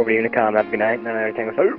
Over Unicom, have a good night. 9 Tango Salute.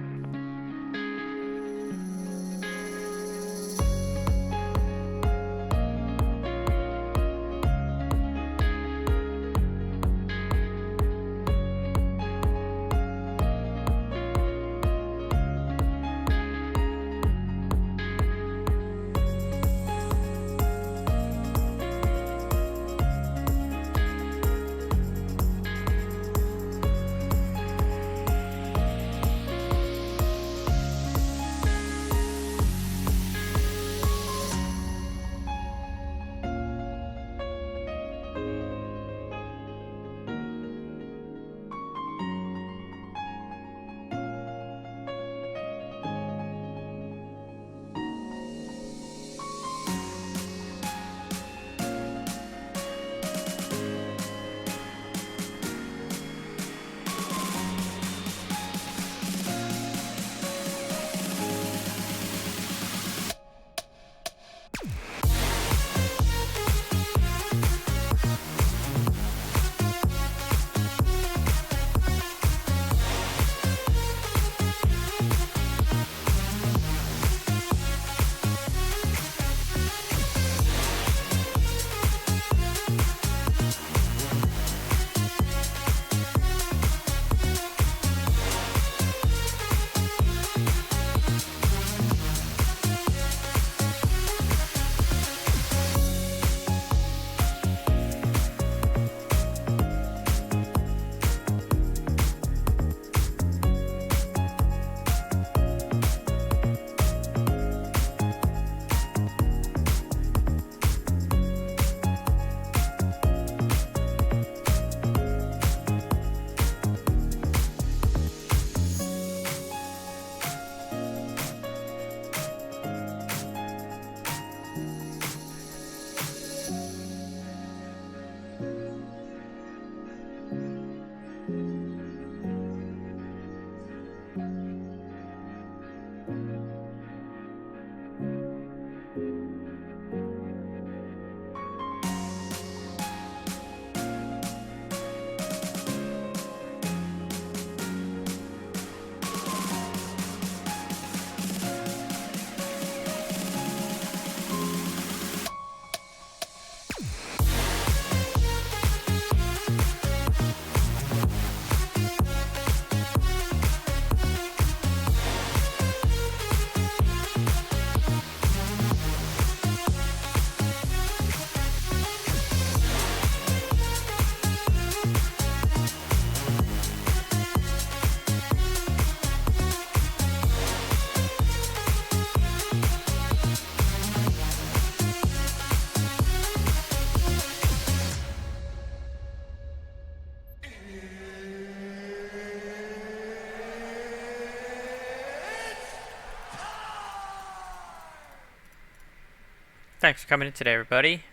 Thanks for coming in today, everybody.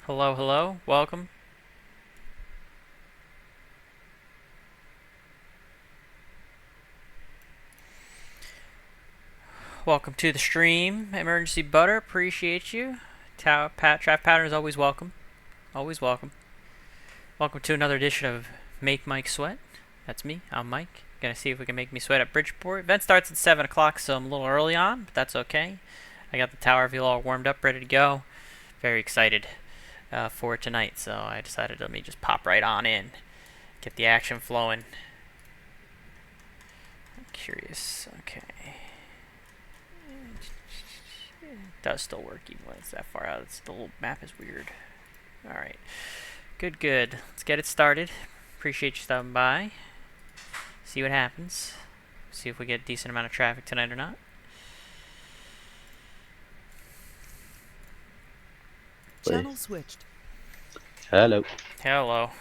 Hello, hello, welcome. Welcome to the stream, Emergency Butter. Appreciate you. Trap Pattern is always welcome. Always welcome. Welcome to another edition of Make Mike Sweat. That's me. I'm Mike. Gonna see if we can make me sweat at Bridgeport. Event starts at 7 o'clock, so I'm a little early on, but that's okay. I got the tower view all warmed up, ready to go. Very excited for tonight, so I decided let me just pop right on in, get the action flowing. I'm curious. Okay. It does still work even when it's that far out. The little map is weird. Alright. Good, good. Let's get it started. Appreciate you stopping by. See what happens. See if we get a decent amount of traffic tonight or not. Channel switched. Hello. Hello.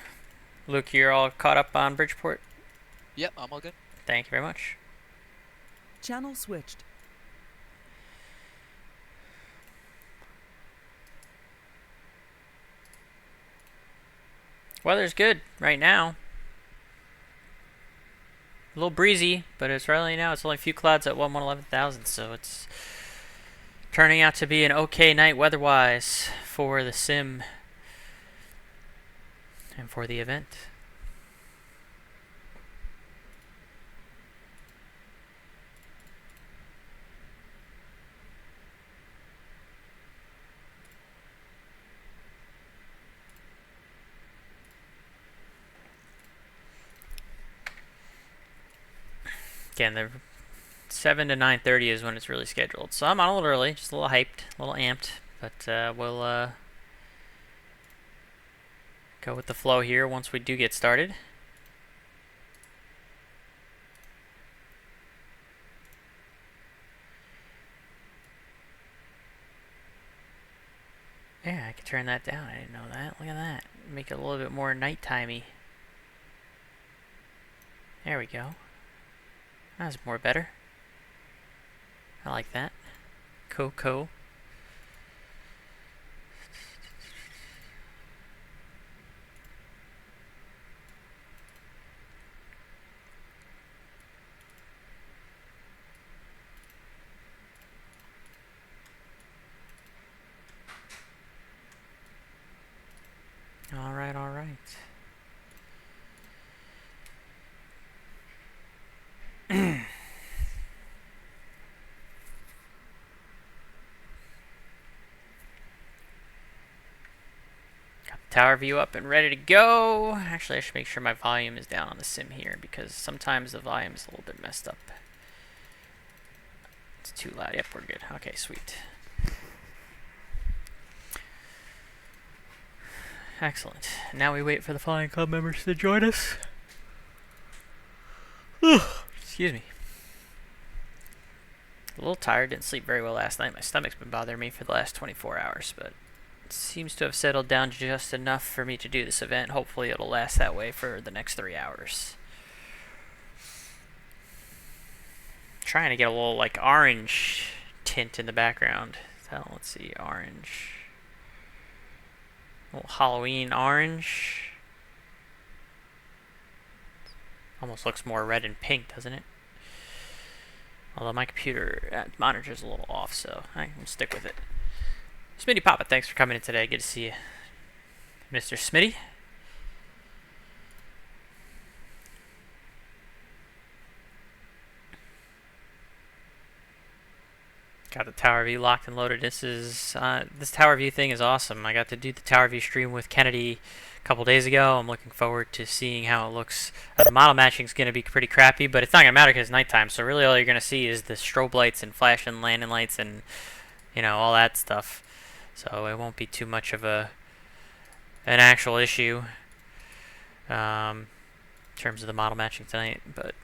Luke, you're all caught up on Bridgeport? Yep, I'm all good. Thank you very much. Channel switched. Weather's good right now. A little breezy, but it's really now it's only a few clouds at 111,000, so it's turning out to be an okay night weather-wise for the sim and for the event. Again, the 7 to 9:30 is when it's really scheduled. So I'm on a little early, just a little hyped, a little amped. But we'll go with the flow here once we do get started. Yeah, I can turn that down. I didn't know that. Look at that. Make it a little bit more nighttime-y. There we go. That's more better. I like that. Cool, cool. All right, all right. Got the tower view up and ready to go. Actually, I should make sure my volume is down on the sim here because sometimes the volume is a little bit messed up. It's too loud. Yep, we're good. Okay, sweet. Excellent. Now we wait for the Flying Club members to join us. Excuse me. A little tired. Didn't sleep very well last night. My stomach's been bothering me for the last 24 hours, but it seems to have settled down just enough for me to do this event. Hopefully it'll last that way for the next 3 hours. Trying to get a little like orange tint in the background. So let's see, orange. A little Halloween orange. Almost looks more red and pink, doesn't it? Although my computer monitor's a little off, so I will stick with it. Smitty Papa, thanks for coming in today. Good to see you, Mr. Smitty. Got the tower view locked and loaded. This tower view thing is awesome. I got to do the tower view stream with Kennedy a couple days ago. I'm looking forward to seeing how it looks. The model matching is going to be pretty crappy, but it's not going to matter because it's nighttime. So really all you're going to see is the strobe lights and flashing landing lights and, you know, all that stuff. So it won't be too much of an actual issue in terms of the model matching tonight. But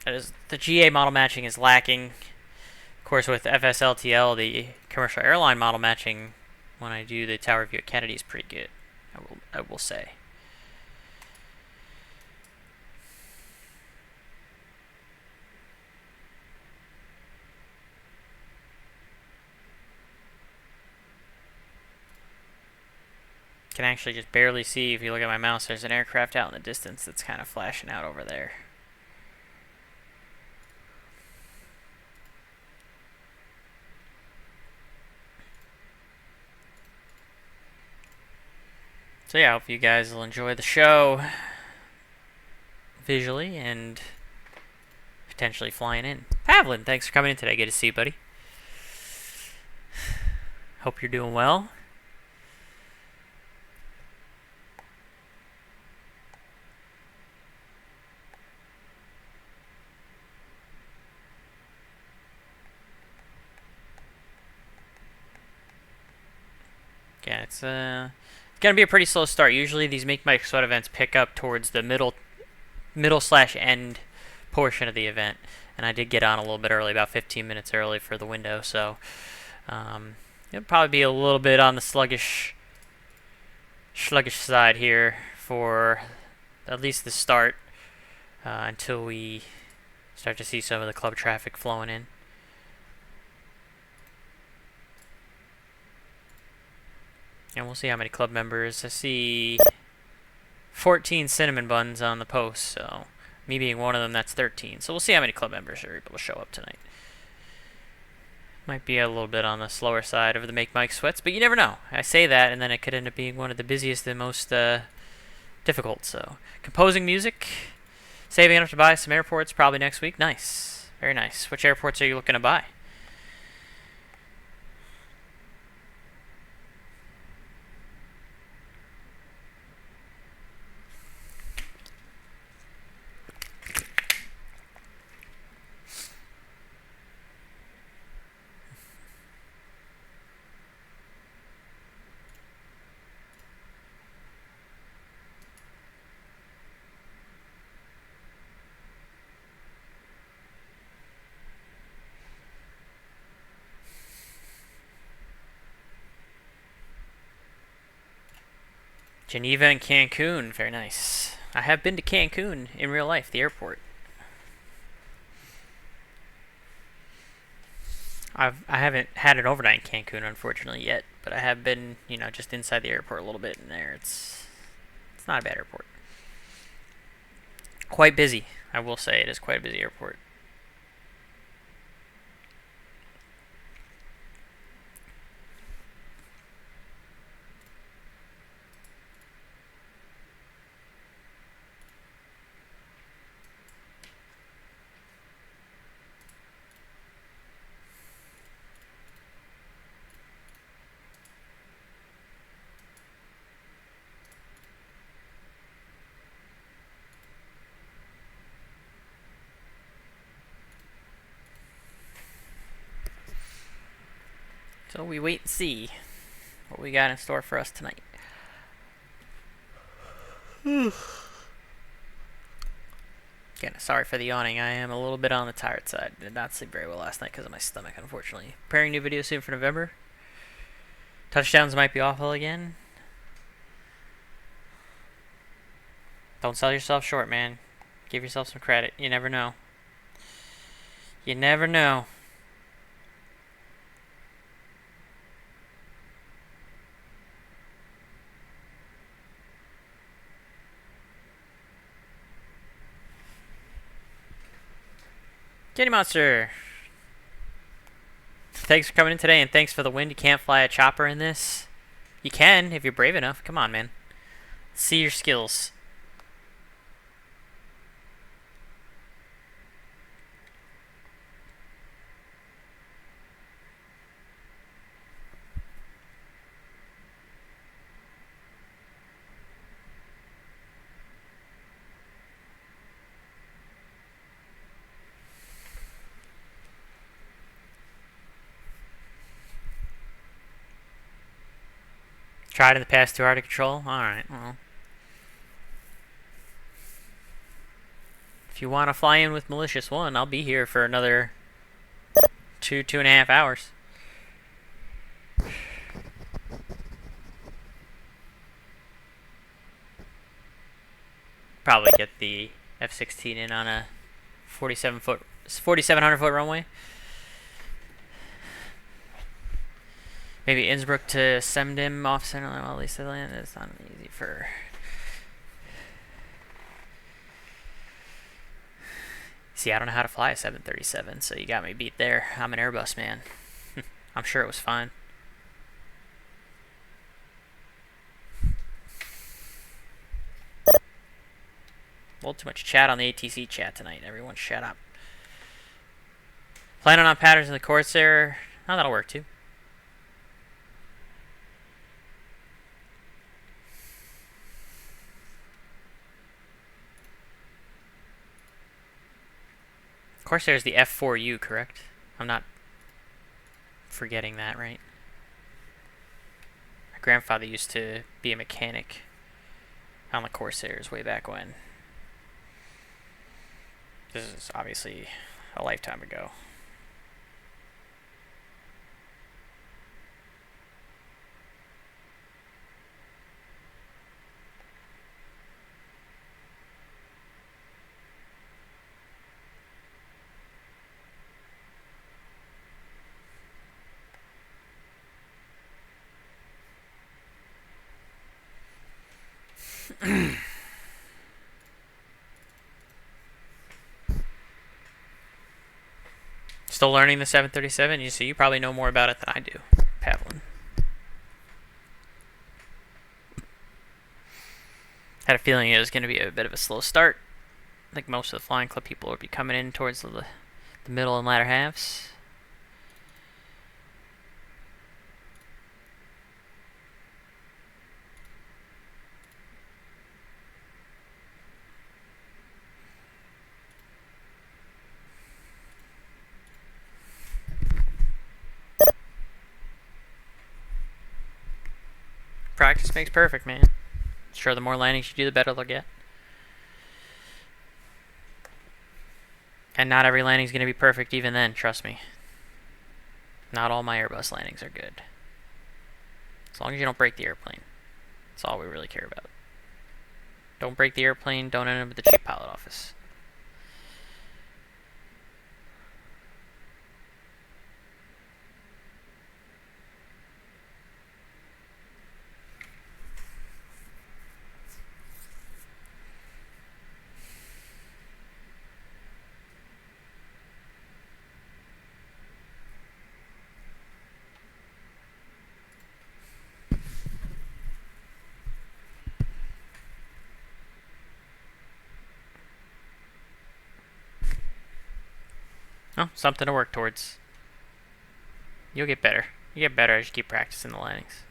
the GA model matching is lacking. Of course, with FSLTL, the commercial airline model matching, when I do the tower view at Kennedy, is pretty good. I will say. Can actually just barely see if you look at my mouse. There's an aircraft out in the distance that's kind of flashing out over there. So yeah, I hope you guys will enjoy the show visually and potentially flying in. Pavlin, thanks for coming in today. Good to see you, buddy. Hope you're doing well. Yeah, it's gonna be a pretty slow start. Usually these Make Mike Sweat events pick up towards the middle/end portion of the event, and I did get on a little bit early, about 15 minutes early for the window, so it'll probably be a little bit on the sluggish side here for at least the start until we start to see some of the club traffic flowing in. And we'll see how many club members. I see 14 cinnamon buns on the post, so me being one of them, that's 13. So we'll see how many club members are able to show up tonight. Might be a little bit on the slower side of the Make Mike Sweats, but you never know. I say that, and then it could end up being one of the busiest and most difficult. So composing music, saving enough to buy some airports probably next week. Nice, very nice. Which airports are you looking to buy? Geneva and Cancun, very nice. I have been to Cancun in real life, the airport. I haven't had an overnight in Cancun, unfortunately, yet, but I have been, you know, just inside the airport a little bit in there. It's not a bad airport. Quite busy, I will say. It is quite a busy airport. So we wait and see what we got in store for us tonight. Again, sorry for the yawning. I am a little bit on the tired side. Did not sleep very well last night because of my stomach, unfortunately. Preparing new video soon for November. Touchdowns might be awful again. Don't sell yourself short, man. Give yourself some credit. You never know. You never know. Kitty Monster! Thanks for coming in today, and thanks for the wind. You can't fly a chopper in this. You can, if you're brave enough. Come on, man. See your skills. Tried in the past, too hard to control? Alright, well. If you want to fly in with Malicious One, I'll be here for another 2.5 hours. Probably get the F-16 in on a 4,700 foot runway. Maybe Innsbruck to Semdim off center line while Lisa land. It's not easy for. See, I don't know how to fly a 737, so you got me beat there. I'm an Airbus man. I'm sure it was fine. A little too much chat on the ATC chat tonight. Everyone shut up. Planning on patterns in the Corsair. Oh, that'll work too. Corsair is the F4U, correct? I'm not forgetting that, right? My grandfather used to be a mechanic on the Corsairs way back when. This is obviously a lifetime ago. Still learning the 737? You see, you probably know more about it than I do, Pavlin. Had a feeling it was going to be a bit of a slow start. I think most of the flying club people would be coming in towards the middle and latter halves. Practice makes perfect, man. Sure, the more landings you do, the better they'll get. And not every landing's going to be perfect even then, trust me. Not all my Airbus landings are good. As long as you don't break the airplane. That's all we really care about. Don't break the airplane, don't end up at the chief pilot office. Oh, something to work towards. You'll get better. You get better as you keep practicing the landings.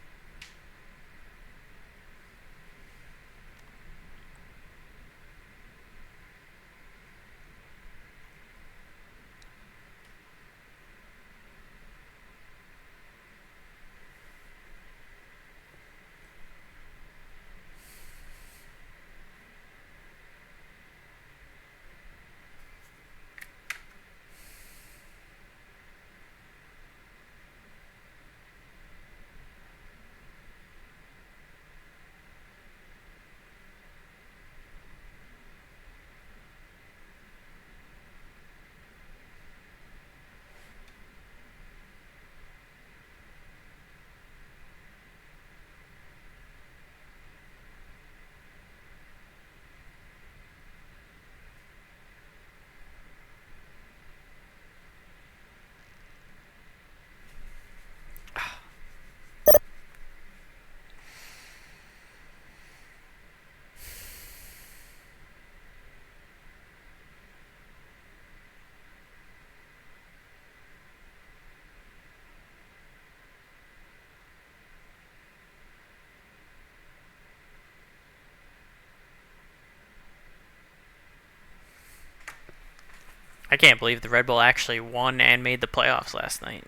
I can't believe the Red Bull actually won and made the playoffs last night.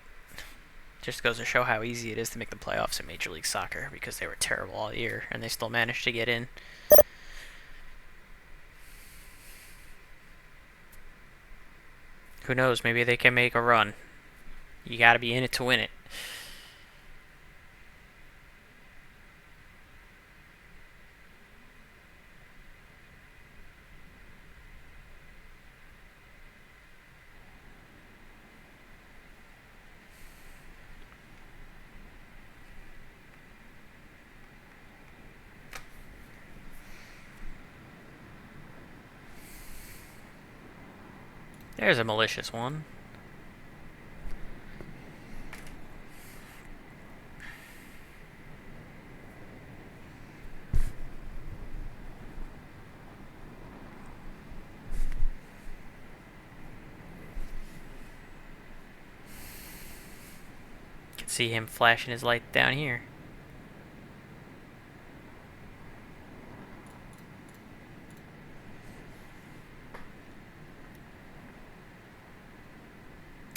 Just goes to show how easy it is to make the playoffs in Major League Soccer, because they were terrible all year and they still managed to get in. Who knows, maybe they can make a run. You gotta be in it to win it. There's a malicious one. You can see him flashing his light down here.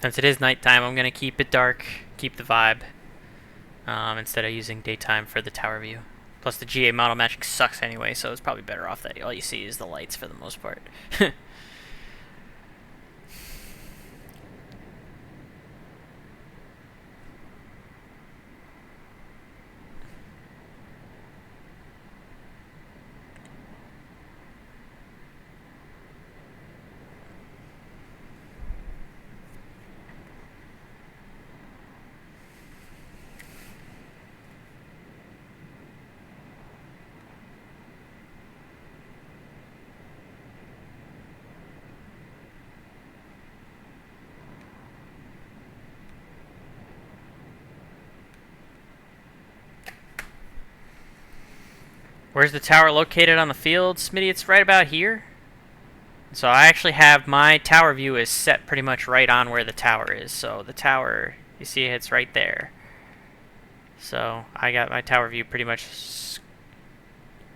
Since it is nighttime, I'm going to keep it dark, keep the vibe, instead of using daytime for the tower view. Plus the GA model matching sucks anyway, so it's probably better off that all you see is the lights for the most part. Where's the tower located on the field, Smitty? It's right about here. So I actually have my tower view is set pretty much right on where the tower is. So the tower, you see it's right there. So I got my tower view pretty much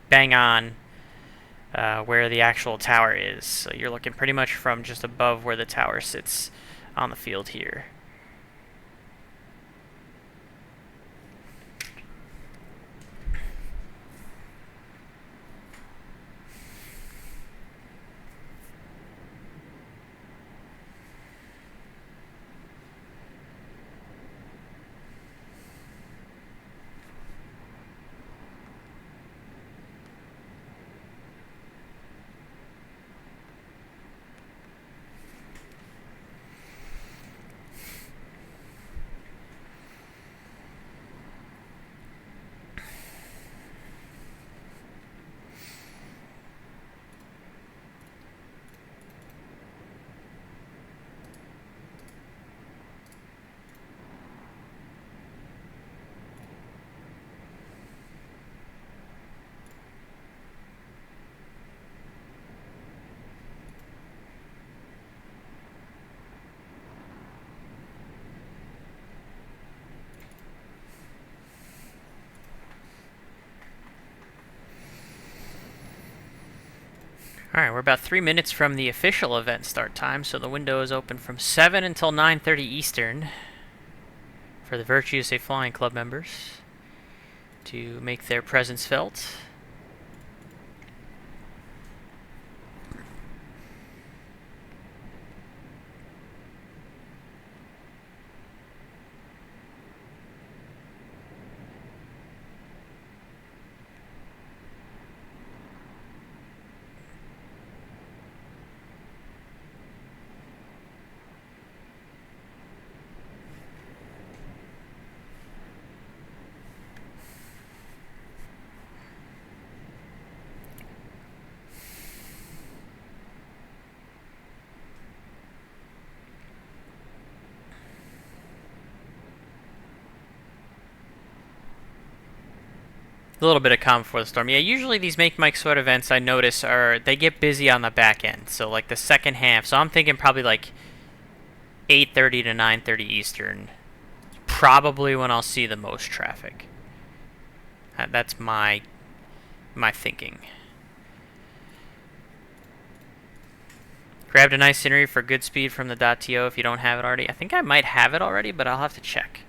bang on where the actual tower is. So you're looking pretty much from just above where the tower sits on the field here. Alright, we're about 3 minutes from the official event start time, so the window is open from 7 until 9:30 Eastern for the Virtue Safe Flying Club members to make their presence felt. A little bit of calm before the storm. Yeah, usually these Make Mike Sweat events I notice they get busy on the back end. So like the second half. So I'm thinking probably like 8:30 to 9:30 Eastern. Probably when I'll see the most traffic. That's my thinking. Grabbed a nice scenery for good speed from the .to if you don't have it already. I think I might have it already, but I'll have to check.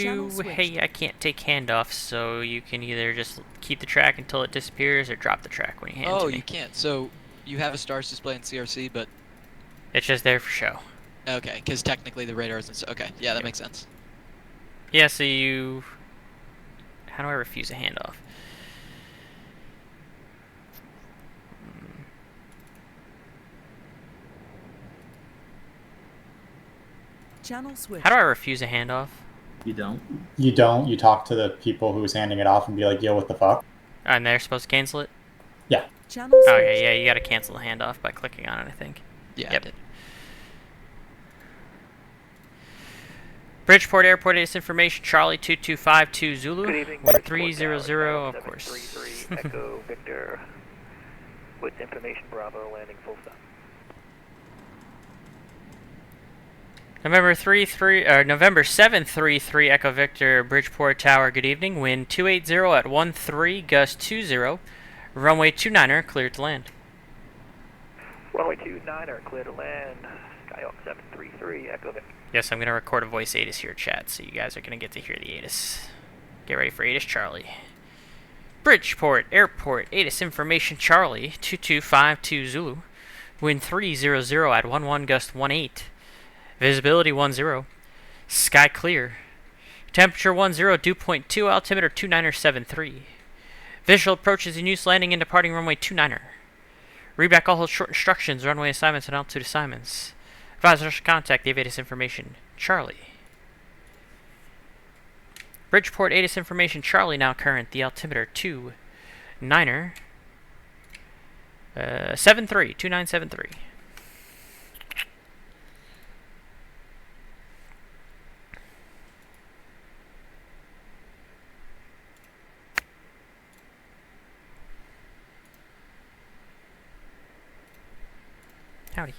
Channel switched. Hey, I can't take handoffs, so you can either just keep the track until it disappears or drop the track when you hand it to me. Oh, you can't. So you have a stars display in CRC, but It's just there for show. okay, because technically the radar isn't. Okay, yeah, that makes sense. Yeah, so you... How do I refuse a handoff? Channel switched. How do I refuse a handoff? You don't? You don't. You talk to the people who's handing it off and be like, yo, what the fuck? And they're supposed to cancel it? Yeah. Channel switched. Okay, yeah, you gotta cancel the handoff by clicking on it, I think. Yeah, Yep. I did. Bridgeport Airport ATIS information, Charlie 2252 Zulu. Good evening. With Bridgeport 300, Tower, of course. 733 Echo Victor. With information Bravo landing full stop. November 733 Echo Victor, Bridgeport Tower, good evening. Wind 280 at 13, gust 20. Runway 29er, cleared to land. Runway 29er, clear to land. Skyhawk 733 Echo Victor. Yes, I'm going to record a voice ATIS here, chat, so you guys are going to get to hear the ATIS. Get ready for ATIS Charlie. Bridgeport Airport ATIS information, Charlie 2252 Zulu. Wind 300 at 11, gust 18. Visibility 10. Sky clear. Temperature 10, dew point 2, altimeter 29er73. Visual approaches in use, landing and departing runway 29er. Read back all hold short instructions, runway assignments, and altitude assignments. Advise rush contact the ATIS information, Charlie. Bridgeport ATIS information, Charlie now current, the altimeter 29er. 2973. Howdy.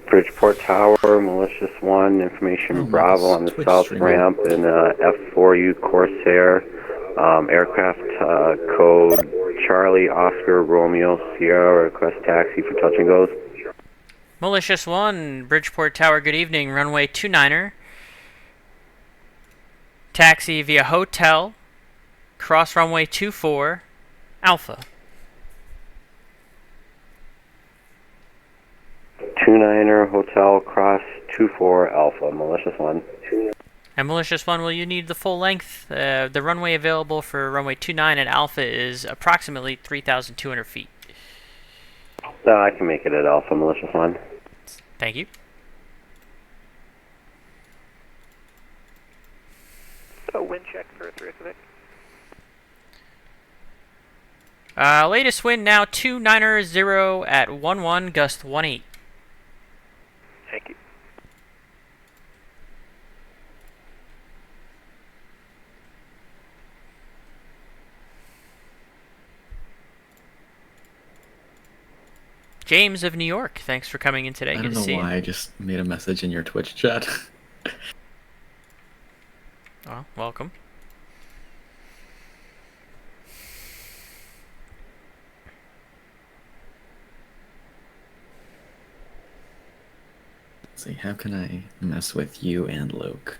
Bridgeport Tower, Malicious 1, information Bravo on the Twitch south stream. ramp in F4U Corsair, aircraft code Charlie Oscar Romeo Sierra, request taxi for touch and goes. Malicious 1, Bridgeport Tower, good evening. Runway 29er. Taxi via hotel. Cross runway 24. Alpha. 29er Hotel Cross 24 Alpha, Malicious 1. And Malicious 1, will you need the full length? The runway available for runway 29 at Alpha is approximately 3,200 feet. No, I can make it at Alpha, Malicious 1. Thank you. Wind check for 3 Quebec. Latest wind now 290 at 11, gust 18. Thank you. James of New York, thanks for coming in today. I Good don't to know see why you. I just made a message in your Twitch chat. Oh, welcome. Let's see, how can I mess with you and Luke?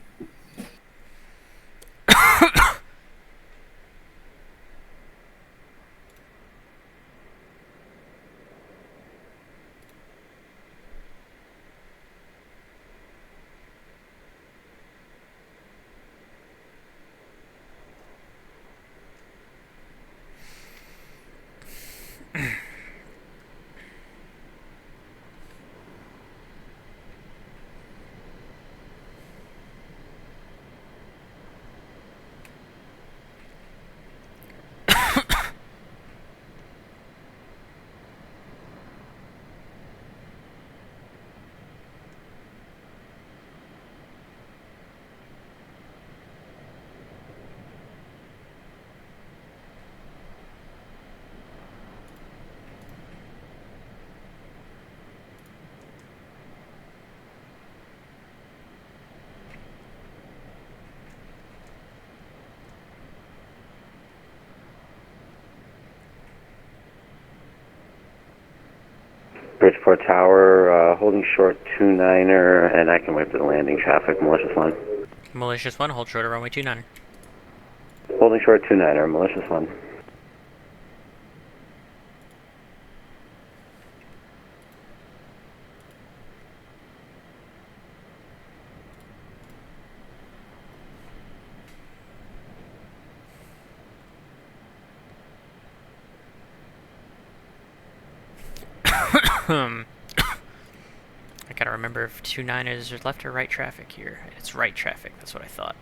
Bridgeport Tower, holding short 29er, and I can wait for the landing traffic, Malicious 1. Malicious 1, hold short of runway 29. Holding short 29er, Malicious 1. I gotta remember if 29 is left or right traffic here. It's right traffic, that's what I thought.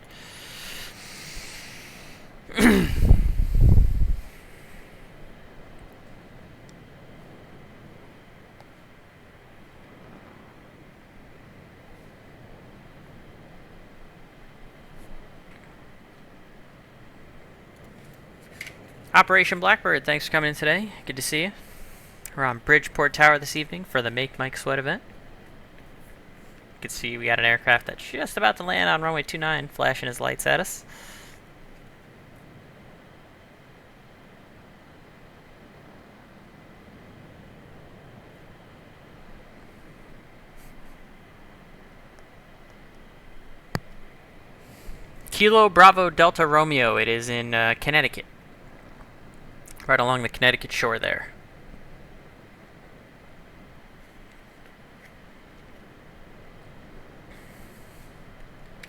Operation Blackbird, thanks for coming in today. Good to see you. We're on Bridgeport Tower this evening for the Make Mike Sweat event. You can see we got an aircraft that's just about to land on runway 29, flashing his lights at us. Kilo Bravo Delta Romeo, it is in Connecticut. Right along the Connecticut shore there.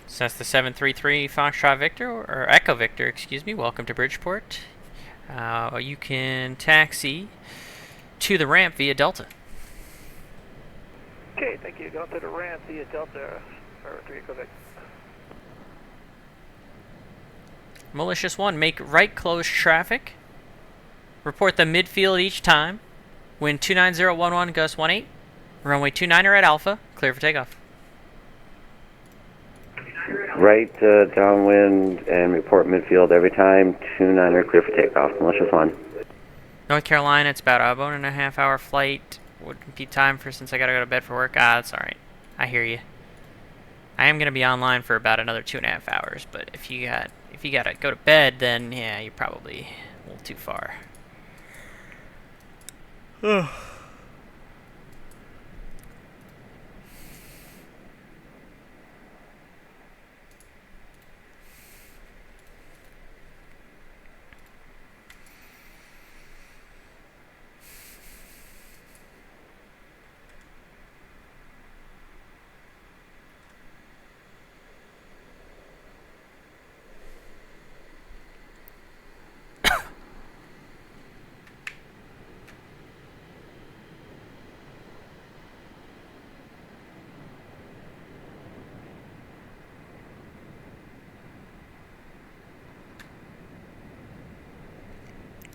Cessna 733 Foxtrot Victor, or Echo Victor, excuse me, welcome to Bridgeport. You can taxi to the ramp via Delta. Okay, thank you. Going to the ramp via Delta for 3 Quebec. Malicious 1, make right close traffic. Report the midfield each time. Wind 29011, gust 18. Runway 29er at Alpha, clear for takeoff. Right downwind and report midfield every time. 29er clear for takeoff. Malicious 1. North Carolina, it's about a 1.5 hour flight. Wouldn't be time for since I gotta go to bed for work. That's alright. I hear you. I am gonna be online for about another 2.5 hours, but if you gotta go to bed, then yeah, you're probably a little too far.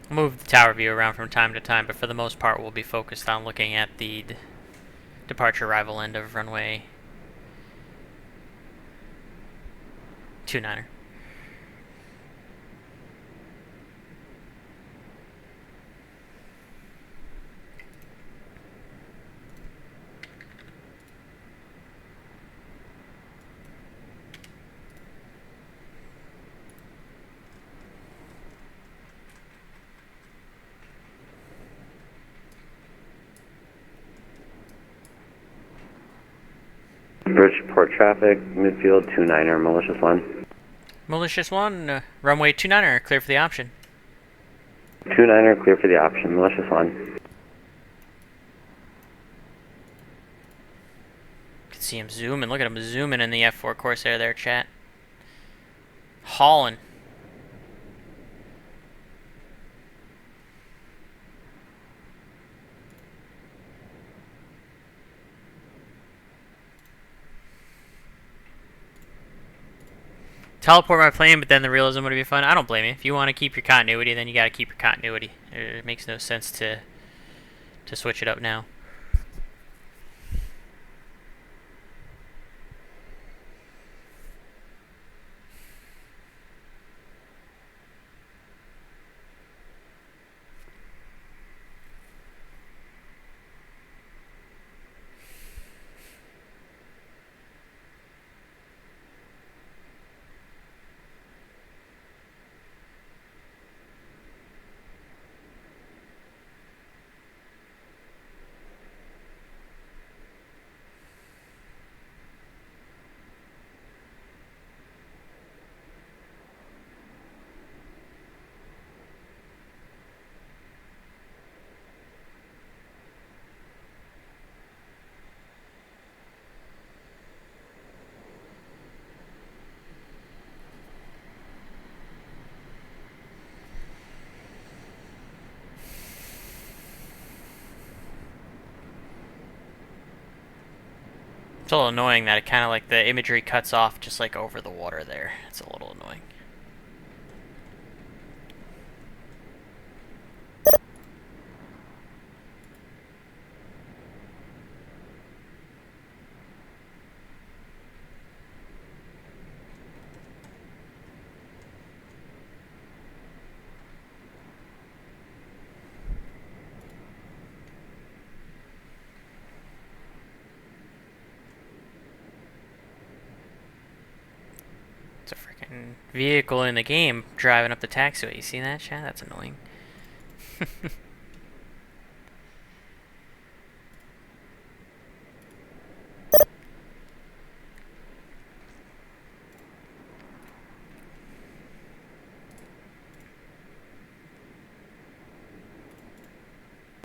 I'll move the tower view around from time to time, but for the most part we'll be focused on looking at the departure arrival end of runway 29er. Bridgeport traffic, midfield 29er, malicious 1. Malicious 1, runway 29er, clear for the option. 29er, clear for the option, malicious 1. Can see him zooming. Look at him zooming in the F4 Corsair there, chat. Hauling. Teleport my plane, but then the realism would be fun. I don't blame you. If you want to keep your continuity, then you got to keep your continuity. It makes no sense to switch it up now. It's a little annoying that it kind of like the imagery cuts off just like over the water there. It's a little annoying. It's a freaking vehicle in the game driving up the taxiway. You see that, chat? That's annoying.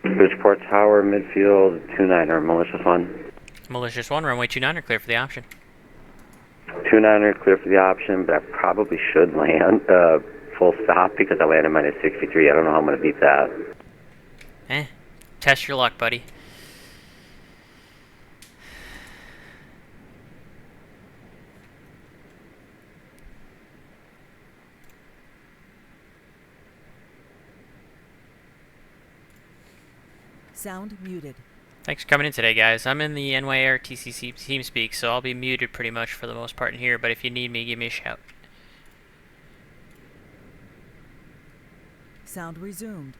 Bridgeport Tower, midfield 29er, malicious 1. Malicious 1, runway 29er, clear for the option. 29er, clear for the option, but I probably should land full stop because I landed minus 63. I don't know how I'm going to beat that. Test your luck, buddy. Sound muted. Thanks for coming in today, guys. I'm in the NYARTCC TeamSpeak, so I'll be muted pretty much for the most part in here, but if you need me, give me a shout. Sound resumed.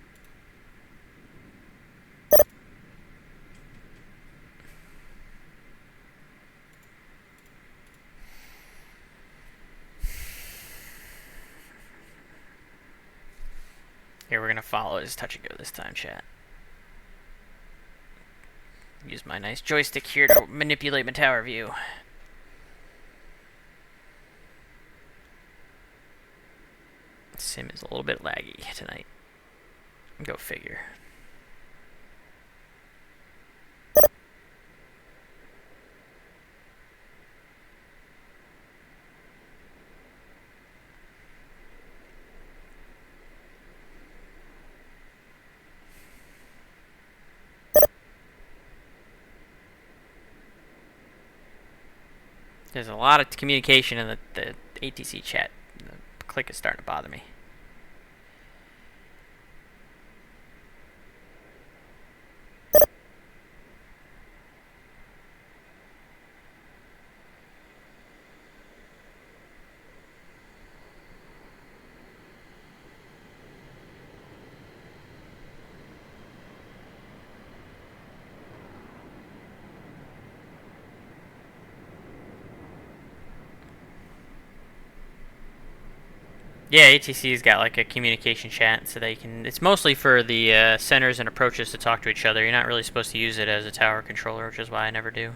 Here, we're going to follow his touch and go this time, chat. Use my nice joystick here to manipulate my tower view. Sim is a little bit laggy tonight. Go figure. There's a lot of communication in the ATC chat. The click is starting to bother me. Yeah, ATC's got like a communication chat, so they can. It's mostly for the centers and approaches to talk to each other. You're not really supposed to use it as a tower controller, which is why I never do.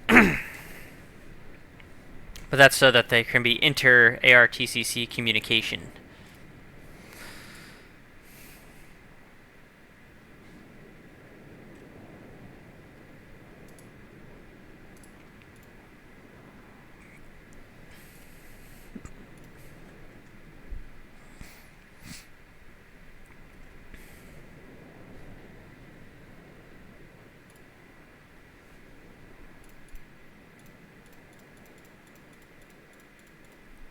But that's so that there can be inter-ARTCC communication.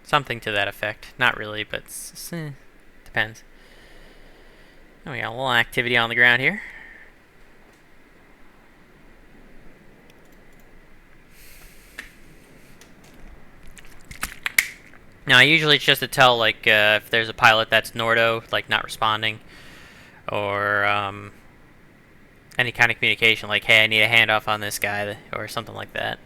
Something to that effect. Not really, but depends. Oh, we got a little activity on the ground here. Now, usually it's just to tell, like, if there's a pilot that's Nordo, like, not responding, or any kind of communication, like, hey, I need a handoff on this guy, or something like that.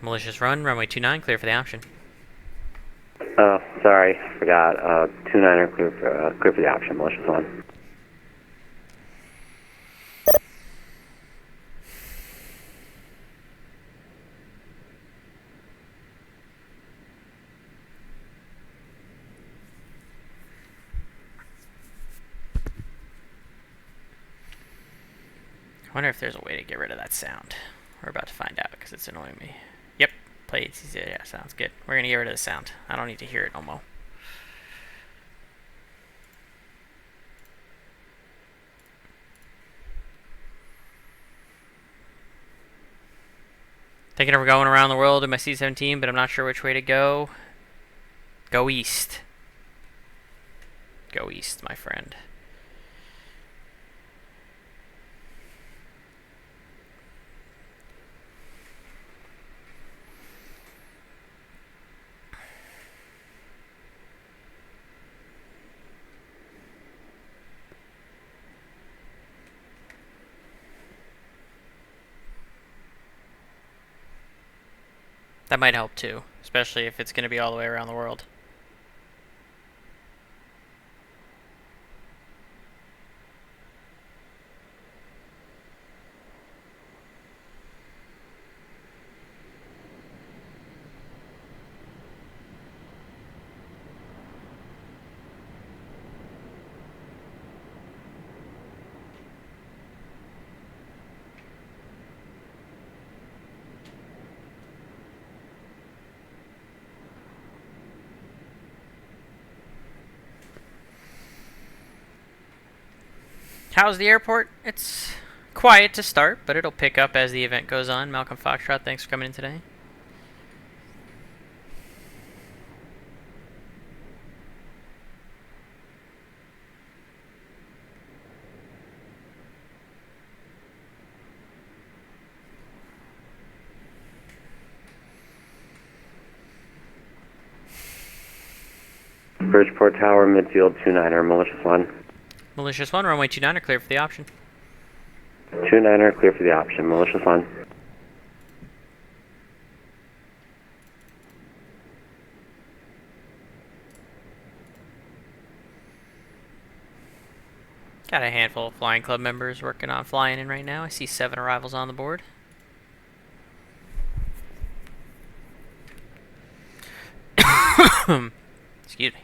Malicious run, runway 29, clear for the option. Oh, sorry, forgot. 29er clear for the option. Malicious one. I wonder if there's a way to get rid of that sound. We're about to find out because it's annoying me. Yep, play ATC. Yeah, sounds good. We're going to get rid of the sound. I don't need to hear it no more. Thinking of going around the world in my C-17, but I'm not sure which way to go. Go east. Go east, my friend. That might help too, especially if it's going to be all the way around the world. How's the airport? It's quiet to start, but it'll pick up as the event goes on. Malcolm Foxtrot, thanks for coming in today. Bridgeport Tower, midfield 29er, malicious one. Malicious one, runway 29 are clear for the option. 29er, clear for the option. Malicious one. Got a handful of flying club members working on flying in right now. I see 7 arrivals on the board. Excuse me.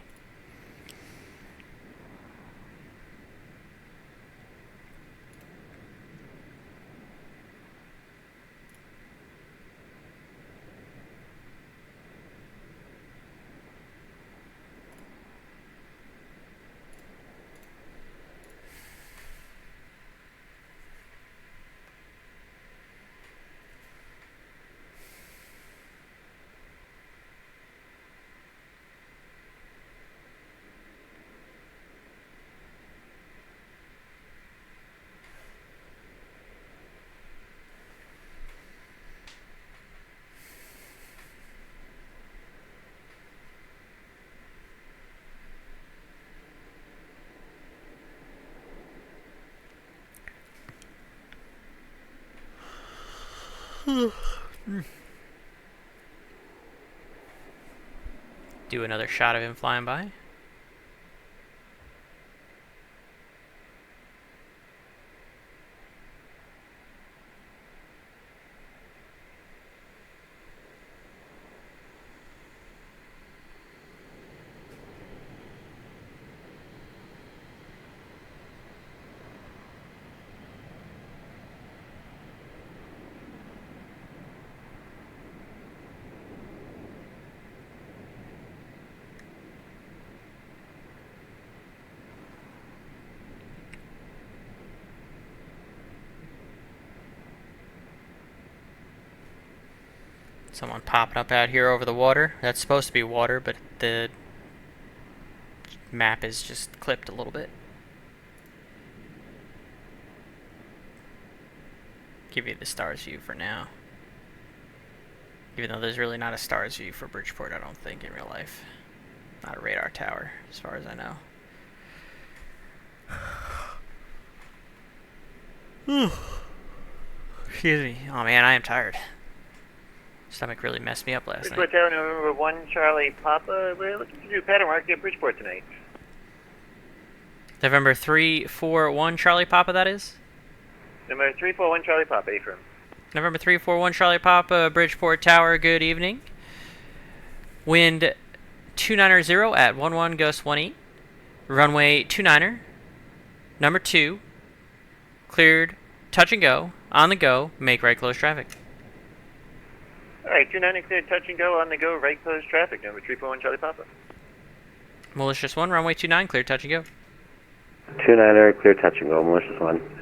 Do another shot of him flying by. Someone popping up out here over the water. That's supposed to be water, but the map is just clipped a little bit. Give you the stars view for now. Even though there's really not a stars view for Bridgeport, I don't think, in real life. Not a radar tower, as far as I know. Excuse me. Oh man, I am tired. Stomach really messed me up last night. Bridgeport Tower, November 1, Charlie Papa. We're looking to do pattern mark at Bridgeport tonight. November 341 Charlie Papa, that is? Number 341, Charlie Papa, affirm. November 341 Charlie Papa, Bridgeport Tower, good evening. Wind 290 at 11 Ghost 18. Runway 29er. Number 2. Cleared, touch and go, on the go, make right close traffic. Alright, 29 cleared, touch and go, on the go, right close traffic. Number 341, Charlie Papa. Malicious 1, runway 29, clear, touch and go. 29er, clear touch and go, malicious 1.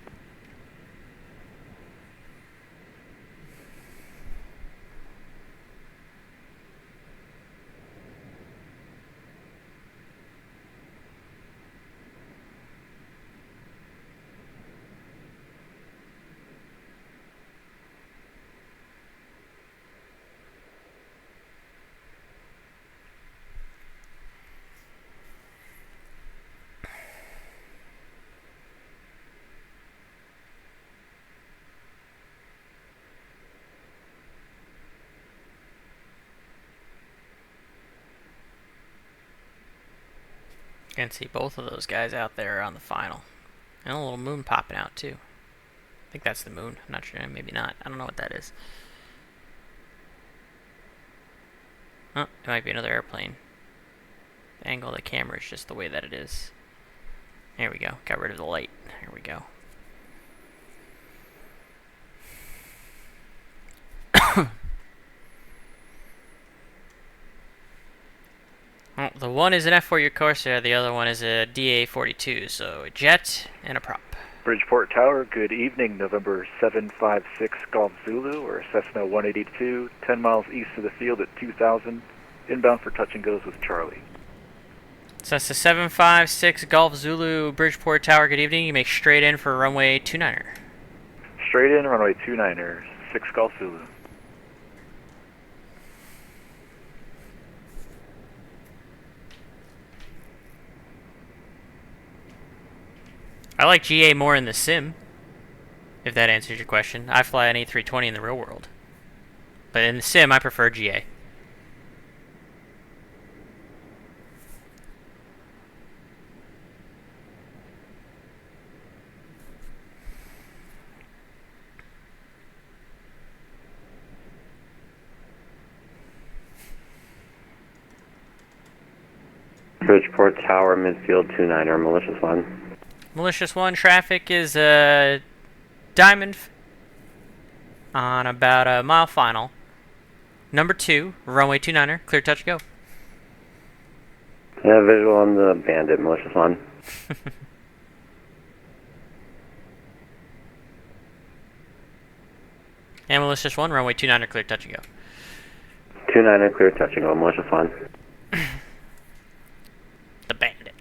You can see both of those guys out there on the final. And a little moon popping out too. I think that's the moon. I'm not sure. Maybe not. I don't know what that is. Oh, it might be another airplane. The angle of the camera is just the way that it is. There we go. Got rid of the light. There we go. Well, the one is an F4U Corsair, the other one is a DA-42, so a jet and a prop. Bridgeport Tower, good evening, November 756 Golf Zulu, or Cessna 182, 10 miles east of the field at 2000, inbound for touch and goes with Charlie. So that's the 756 Golf Zulu, Bridgeport Tower, good evening. You make straight in for runway 29er. Straight in, runway 29er, 6 Golf Zulu. I like GA more in the sim, if that answers your question. I fly an A320 in the real world. But in the sim, I prefer GA. Bridgeport Tower, midfield 29er, malicious 1. Malicious 1, traffic is Diamond on about a mile final. Number 2, runway 29er, clear touch go. Yeah, visual on the bandit, malicious 1. And malicious 1, runway 29er, clear touch and go. 29er, clear touch and go, malicious 1. The bandit.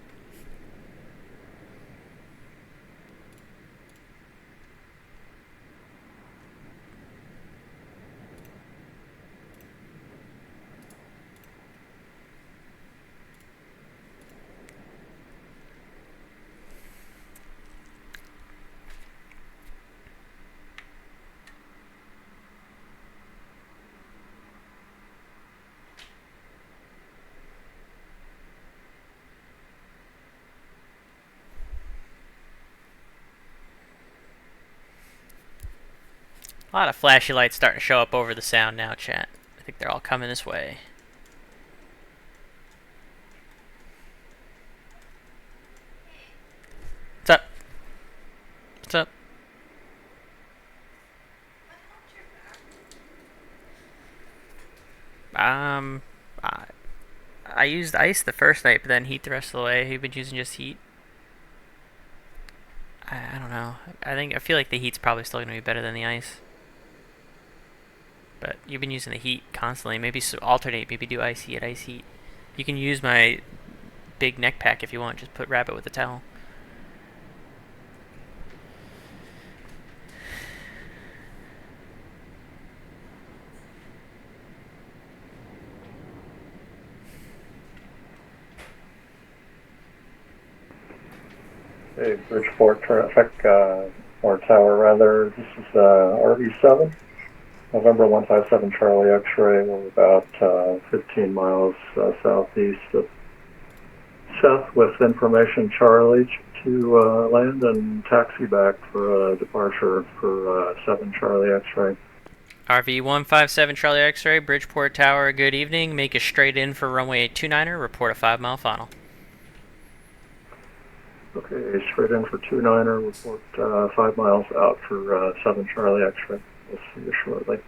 A lot of flashy lights starting to show up over the sound now, chat. I think they're all coming this way. What's up? What's up? I used ice the first night, but then heat the rest of the way. You've been using just heat. I don't know. I feel like the heat's probably still gonna be better than the ice. But you've been using the heat constantly. Maybe alternate. Maybe do ice heat, ice heat. You can use my big neck pack if you want. Just wrap it with a towel. Hey, Bridgeport traffic, or tower rather. This is RV7, November 157 Charlie X-ray. We're about 15 miles southeast of Seth with information Charlie to land and taxi back for departure for 7 Charlie X-ray. RV 157 Charlie X-ray, Bridgeport Tower, good evening. Make a straight in for runway 29er, report a 5-mile final. Okay, straight in for 29er, report 5 miles out for 7 Charlie X-ray. We'll see you shortly.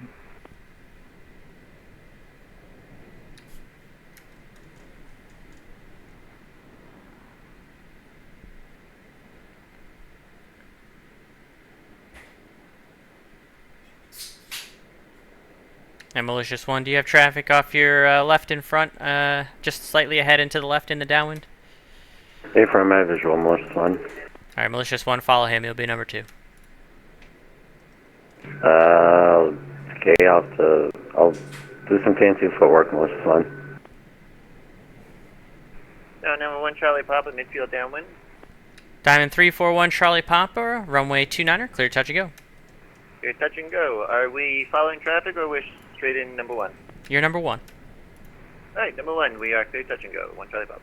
And Malicious One, do you have traffic off your left in front, just slightly ahead and to the left in the downwind? Affirmative visual, Malicious One. Alright, Malicious One, follow him. He'll be number 2. Okay, I'll do some fancy footwork, Malicious One. Now, number 1 Charlie Papa, midfield downwind. Diamond 341 Charlie Papa, runway 29er, clear touch and go. Clear touch and go. Are we following traffic or we're straight in number 1? You're number 1. Alright, number 1, we are clear touch and go. 1 Charlie Papa.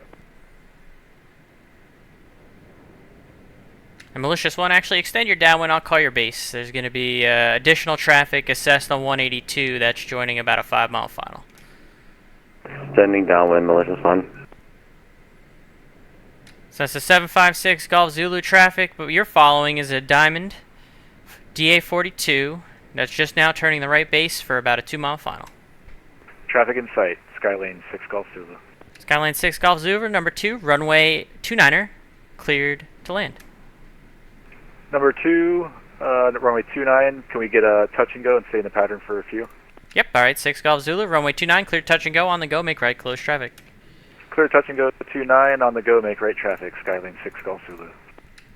And Malicious One, actually extend your downwind, I'll call your base. There's going to be additional traffic assessed on 182 that's joining about a 5-mile final. Extending downwind, Malicious One. So that's a 756 Golf Zulu traffic, but you're following is a Diamond DA42 that's just now turning the right base for about a 2-mile final. Traffic in sight, Skylane 6 Golf Zulu. Skyline 6 Golf Zulu, number 2, runway 29er, cleared to land. Number 2, runway 29, can we get a touch and go and stay in the pattern for a few? Yep, alright, 6 Golf Zulu, runway 29, clear touch and go, on the go, make right, close traffic. Clear touch and go 29, on the go, make right traffic, Skylane 6 Golf Zulu.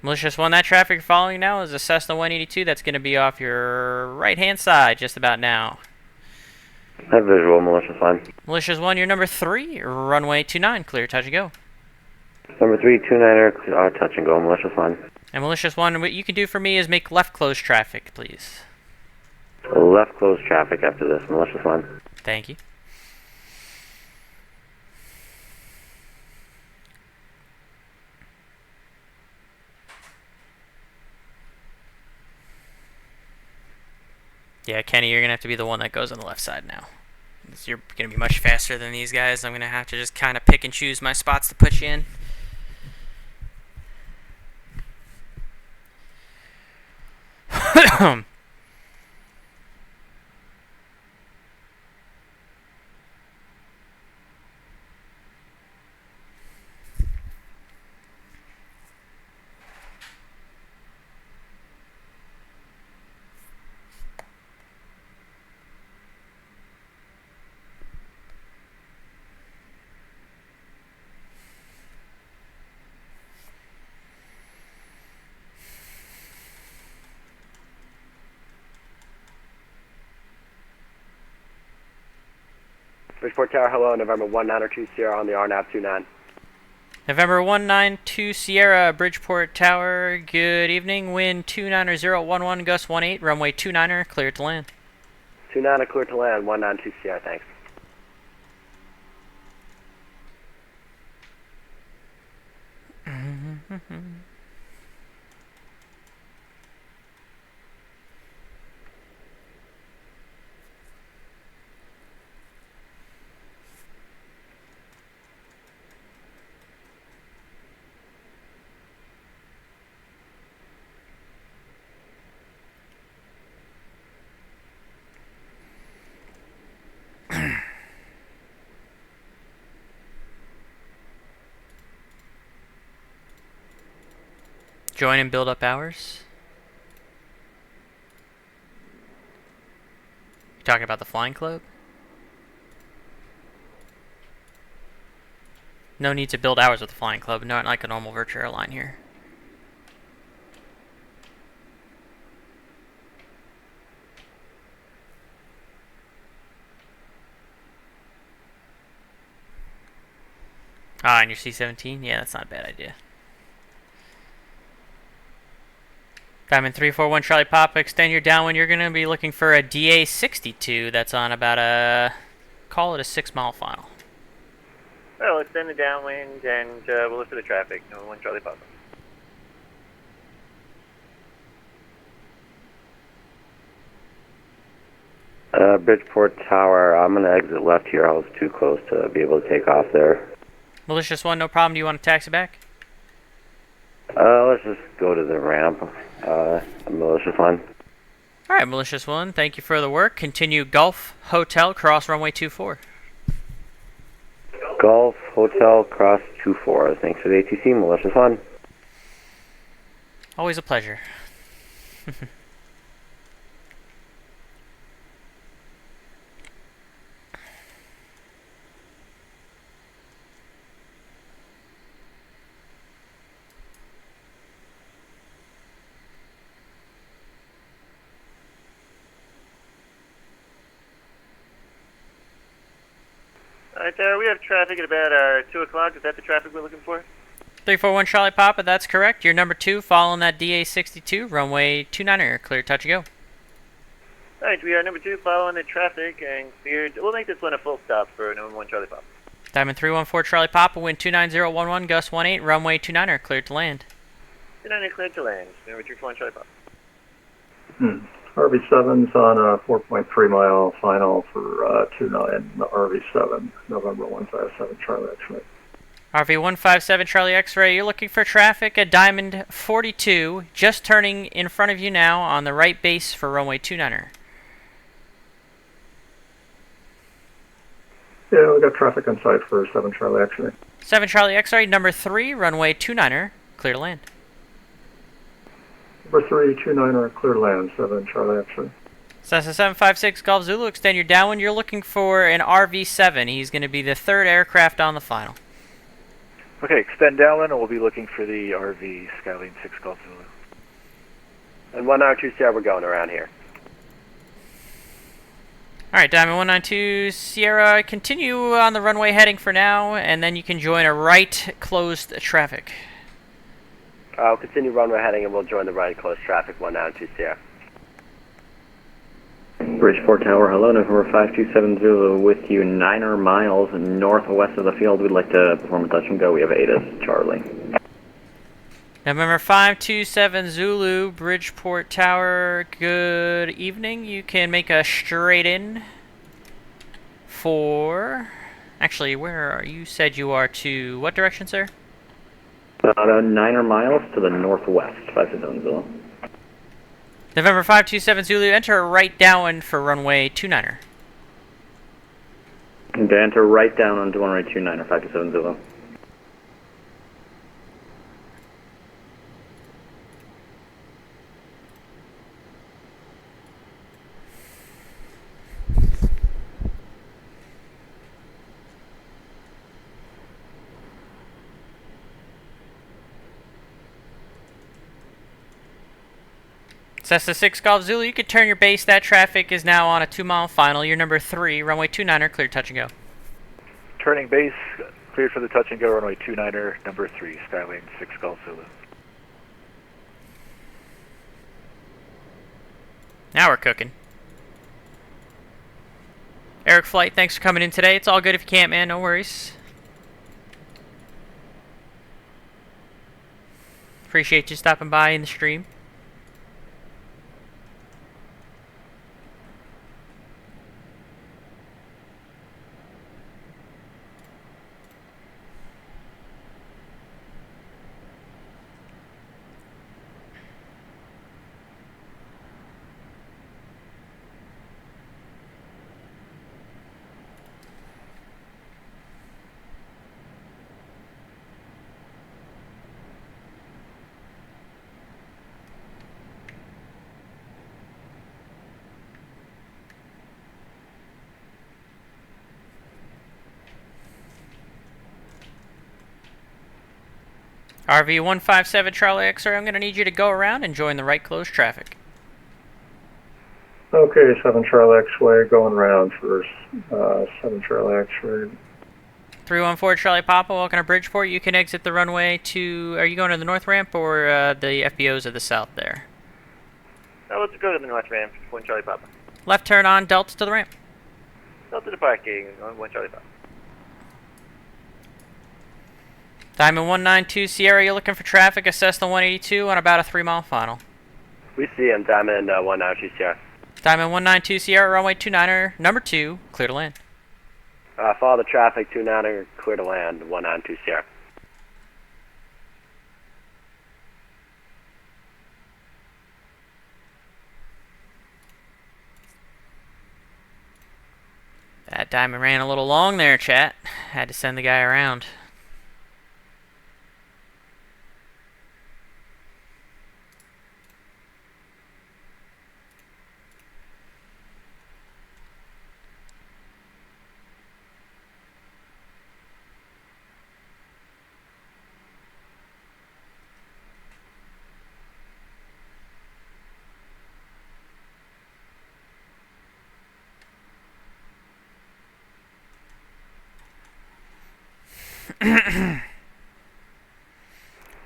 Malicious One, that traffic you're following now is a Cessna 182, that's going to be off your right-hand side just about now. Have visual, Malicious One. Malicious One, you're number 3, runway 29, clear touch and go. Number 3, 29er, touch and go, Malicious One. And Malicious One, what you can do for me is make left close traffic, please. Left close traffic after this, Malicious One. Thank you. Yeah, Kenny, you're going to have to be the one that goes on the left side now. You're going to be much faster than these guys. I'm going to have to just kind of pick and choose my spots to put you in. Bridgeport Tower, hello, November 192 Sierra on the RNAV 29. November 192 Sierra, Bridgeport Tower, good evening. Wind 29011, gust 18, runway 29er, clear to land. 29er, clear to land, 192 Sierra, thanks. join and build up hours. You talking about the flying club? No need to build hours with the flying club, not like a normal virtual airline here. Ah, and your C-17? Yeah, that's not a bad idea. Diamond 341 Charlie Papa, extend your downwind. You're going to be looking for a DA-62 that's on about a, call it a 6-mile final. Well, extend the downwind, and we'll look for the traffic. Number 1 Charlie Papa. Bridgeport Tower, I'm going to exit left here. I was too close to be able to take off there. Malicious 1, no problem. Do you want to taxi back? Let's just go to the ramp. Malicious 1. Alright, Malicious 1, thank you for the work. Continue Gulf Hotel, cross runway 24. Gulf Hotel, cross 24. Thanks for the ATC, Malicious 1. Always a pleasure. Alright, we have traffic at about 2 o'clock. Is that the traffic we're looking for? 341 Charlie Papa, that's correct. You're number 2, following that DA-62, runway 29er, clear, touch and go. Alright, we are number 2, following the traffic and cleared. We'll make this one a full stop for number 1 Charlie Papa. Diamond 314 Charlie Papa, wind 29011, gust 18, runway 29er, cleared to land. 29er cleared to land. Number 341 Charlie Papa. RV7's on a 4.3 mile final for 29 RV7, November 157 Charlie X-ray. RV157 Charlie X-ray, you're looking for traffic at Diamond 42, just turning in front of you now on the right base for runway 29er. Yeah, we got traffic on site for 7 Charlie X-ray. 7 Charlie X-ray, number 3, runway 29er, clear to land. Number 3, 29er, clear land, 7 Charlie X-ray. Cessna 756 Golf Zulu, extend your downwind. You're looking for an RV7. He's going to be the 3rd aircraft on the final. Okay, extend downwind, and we'll be looking for the RV Skyline 6 Golf Zulu. And 192 Sierra, we're going around here. Alright, Diamond 192 Sierra, continue on the runway heading for now, and then you can join a right closed traffic. I'll continue runway heading, and we'll join the right close traffic 192 Sierra. Bridgeport Tower, hello, November 527 Zulu with you, 9 miles northwest of the field. We'd like to perform a touch and go. We have ATIS, Charlie. November 527 Zulu, Bridgeport Tower, good evening. You can make a straight in for... Actually, where are you? Said you are to what direction, sir? About 9 miles to the northwest, 527 Zulu. November 527 Zulu, enter a right downwind for runway 29er. And to enter right down onto runway 29er, 527 Zulu. Cessna 6 Golf Zulu, you can turn your base. That traffic is now on a 2-mile final. You're number 3, runway 29er, clear touch and go. Turning base, cleared for the touch and go, runway 29er, number 3, Skyline 6 Golf Zulu. Now we're cooking. Eric Flight, thanks for coming in today. It's all good if you can't, man. No worries. Appreciate you stopping by in the stream. RV 157 Charlie X-ray, I'm going to need you to go around and join the right close traffic. Okay, 7 Charlie X-Way going round for 7 Charlie X-Ray. 314 Charlie Papa, welcome to Bridgeport. You can exit the runway to... Are you going to the north ramp or the FBOs of the south there? Let's go to the north ramp, 1 Charlie Papa. Left turn on Delta to the ramp. Delta to parking, 1 Charlie Papa. Diamond 192 Sierra, you're looking for traffic. Assess the 182 on about a 3-mile final. We see him, Diamond 192 Sierra. Diamond 192 Sierra, runway 29er, number 2, clear to land. Follow the traffic, 29er, clear to land, 192 Sierra. That diamond ran a little long there, chat. Had to send the guy around.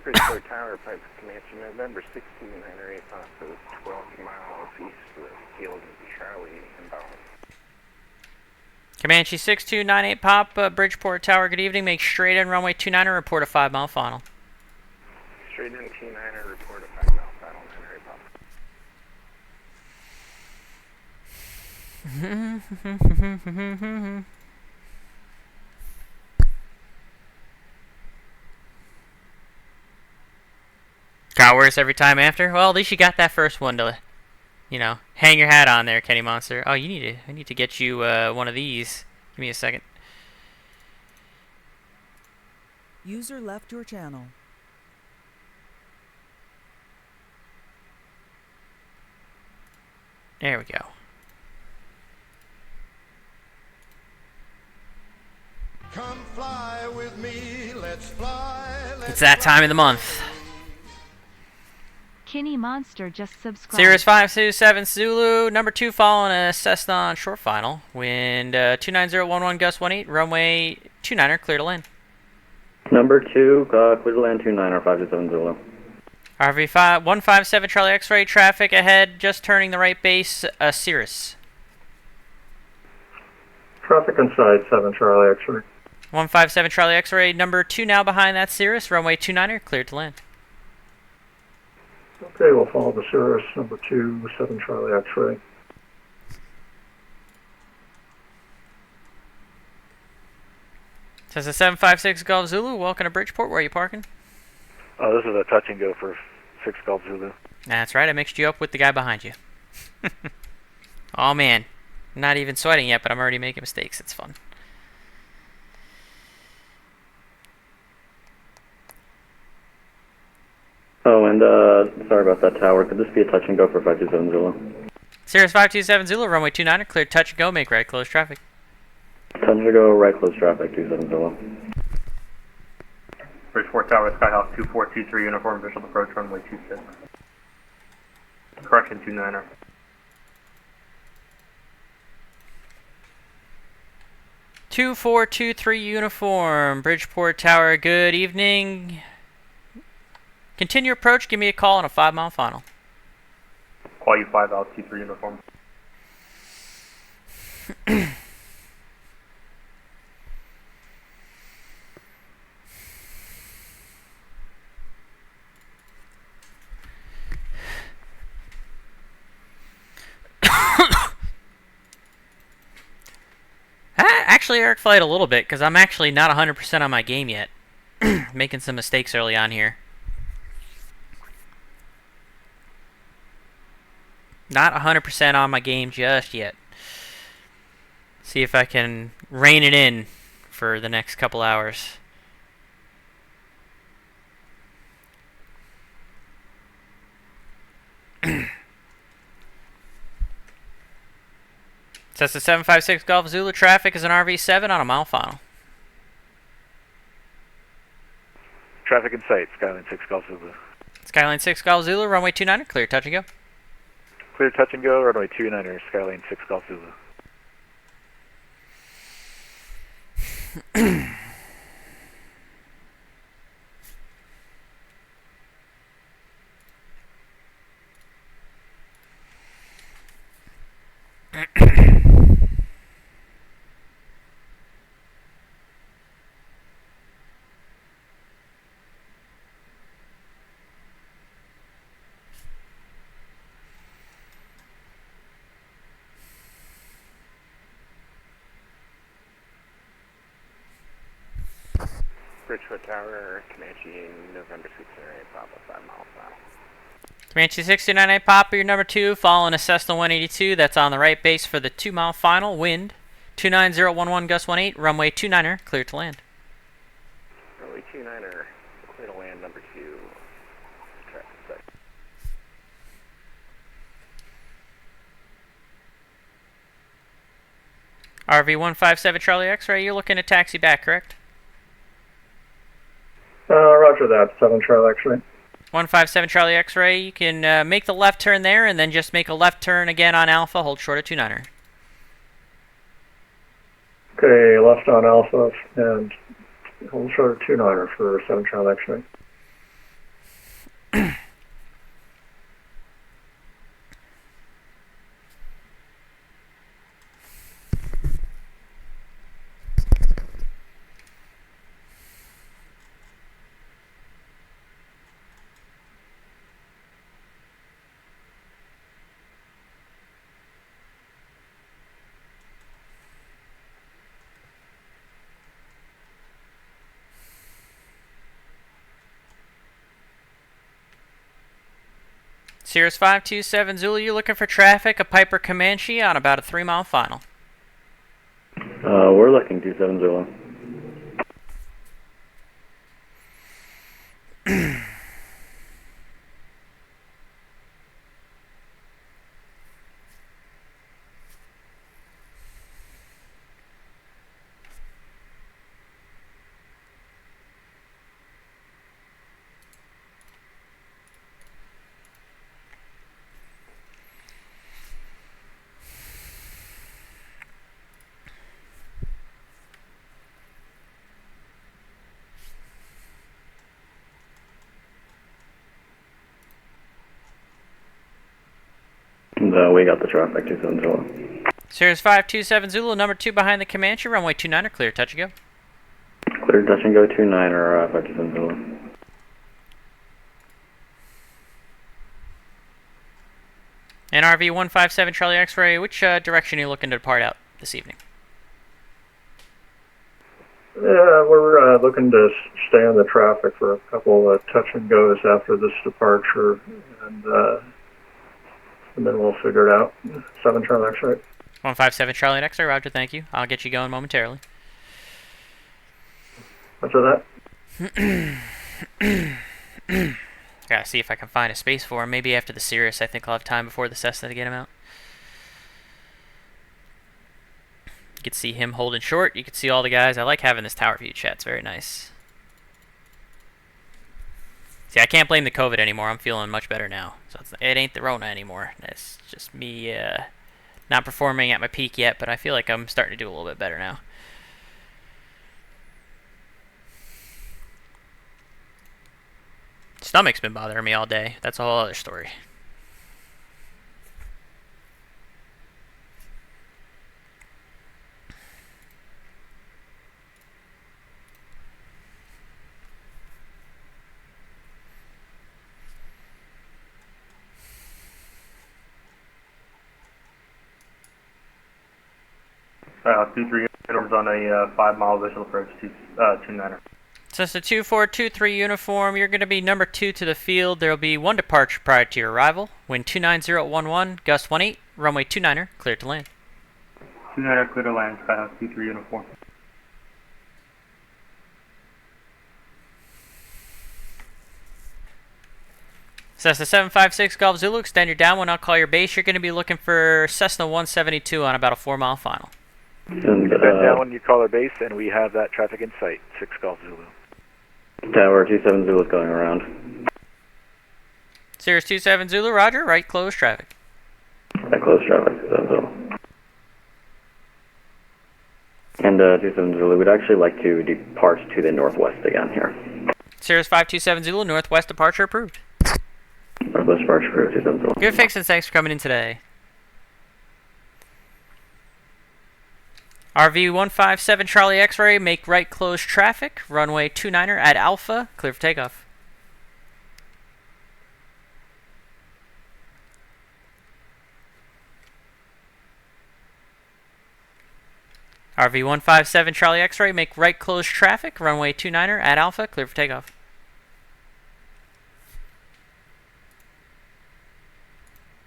Bridgeport Tower, Pipe Comanche, November 1698 Papa, 12 miles east of the field of Charlie inbound. Comanche 6298 Pop, Bridgeport Tower, good evening. Make straight in runway 29er, report a 5-mile final. Straight in T9er, report a 5-mile final, 9 Papa. Got worse every time after? Well, at least you got that first one to, you know, hang your hat on there, Kenny Monster. Oh, I need to get you one of these. Give me a second. User left your channel. There we go. Come fly with me, let's fly. It's that time of the month. Kenny Monster just subscribed. Sirius 527 Zulu, number 2 following a Cessna short final. Wind 29011 gust 18, runway 29er, clear to land. Number 2, clear to land 29er 527 Zulu. RV 157 Charlie X-ray, traffic ahead, just turning the right base, Sirius. Traffic inside 7 Charlie X-Ray. 157 Charlie X-ray, number 2 now behind that Sirius, runway 29er, cleared to land. Okay, we'll follow the Cirrus, number 2, 7 Charlie X-Ray. Says a 756 Golf Zulu, welcome to Bridgeport, where are you parking? Oh, this is a touch and go for 6 Golf Zulu. That's right, I mixed you up with the guy behind you. Oh man, not even sweating yet, but I'm already making mistakes, it's fun. Oh, and sorry about that tower. Could this be a touch and go for 527 Zulu? Sirius 527 Zulu, runway 29er, cleared touch and go, make right close traffic. Touch and go, right close traffic, 27 Zulu. Bridgeport Tower, Skyhawk 2423, uniform visual approach, runway 26. Correction 29er. Two 423 uniform, Bridgeport Tower, good evening. Continue approach, give me a call on a 5-mile final. Call you 5 out, T3 uniform. Actually, Eric Flight a little bit, because I'm actually not 100% on my game yet. Making some mistakes early on here. Not 100% on my game just yet. See if I can rein it in for the next couple hours. Cessna 756 Golf Zulu, traffic is an RV7 on a mile final. Traffic in sight, Skyline 6 Golf Zulu. Skyline 6 Golf Zulu, runway 29er, clear touch and go. Clear touch and go, runway 29er, Skyline 6 Golf Zulu. Bridgefoot Tower, Comanche, November 6 Papa, 5 miles out. Comanche 629A Papa, your number 2, following a Cessna 182. That's on the right base for the 2-mile final. Wind 29011, gust 18, runway 29er, clear to land. Runway 29er, clear to land, number 2. Traffic sight. RV 157 Charlie X-ray, you're looking to taxi back, correct? Roger that. 7 Charlie X-ray. 157 Charlie X-ray, you can make the left turn there and then just make a left turn again on Alpha, hold short of 29er. Okay, left on Alpha and hold short of 29er for 7 Charlie X-ray. Cirrus 527 Zulu, you're looking for traffic, a Piper Comanche on about a 3-mile final. We're looking 27 Zulu. We got the traffic, 27 Zulu. Cirrus 527 Zulu, number 2 behind the Comanche, runway 29er, clear touch and go. Clear touch and go 29er, 527 Zulu. NRV 157 Charlie X-ray, which direction are you looking to depart out this evening? We're looking to stay on the traffic for a couple of touch and goes after this departure, and then we'll figure it out. 7 Charlie X-ray. 157 Charlie X-ray, roger, thank you. I'll get you going momentarily. After that? Gotta see if I can find a space for him. Maybe after the Cirrus, I think I'll have time before the Cessna to get him out. You can see him holding short. You can see all the guys. I like having this tower view chat. It's very nice. See, I can't blame the COVID anymore. I'm feeling much better now. So it ain't the Rona anymore. It's just me not performing at my peak yet, but I feel like I'm starting to do a little bit better now. Stomach's been bothering me all day. That's a whole other story. Two-three uniforms on a 5-mile visual approach to 29er. So it's a 2423 uniform. You're going to be number 2 to the field. There will be 1 departure prior to your arrival. Wind 29011, gust 18, runway 29er, clear to land. 29er, clear to land, Skyhouse 23 uniform. Cessna 756 Golf Zulu, extend your downwind. I'll call your base. You're going to be looking for Cessna 172 on about a 4-mile final. Get that down when you call our base, and we have that traffic in sight, 6 Golf Zulu. Tower 27 Zulu is going around. Sirius 27 Zulu, roger. Right close traffic. Right close traffic, 27 Zulu. And 27 Zulu, we'd actually like to depart to the northwest again here. Sirius 527 Zulu, northwest departure approved. Northwest departure approved, 27 Zulu. Good fix and thanks for coming in today. RV 157 Charlie X-ray, make right close traffic. Runway 29er at Alpha, clear for takeoff. RV 157 Charlie X-ray, make right close traffic. Runway 29er at Alpha, clear for takeoff.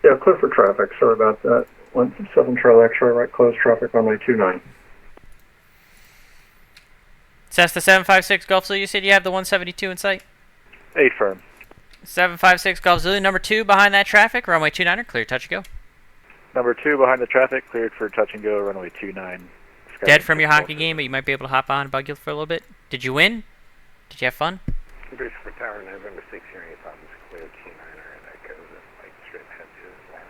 Yeah, clear for traffic. Sorry about that. 157 Charlie X-ray, right close traffic, runway 29. Cessna 756 Gulf Zulu, you said you have the 172 in sight? Affirm. 756 Gulf Zulu, number 2 behind that traffic. Runway 29er, clear touch and go. Number 2 behind the traffic, cleared for touch and go, runway 29. Dead from your hockey game, but you might be able to hop on and bug you for a little bit. Did you win? Did you have fun? Bridge for Tower, November 6, hearing problems, clear 29er, and echoes at light strip head to land.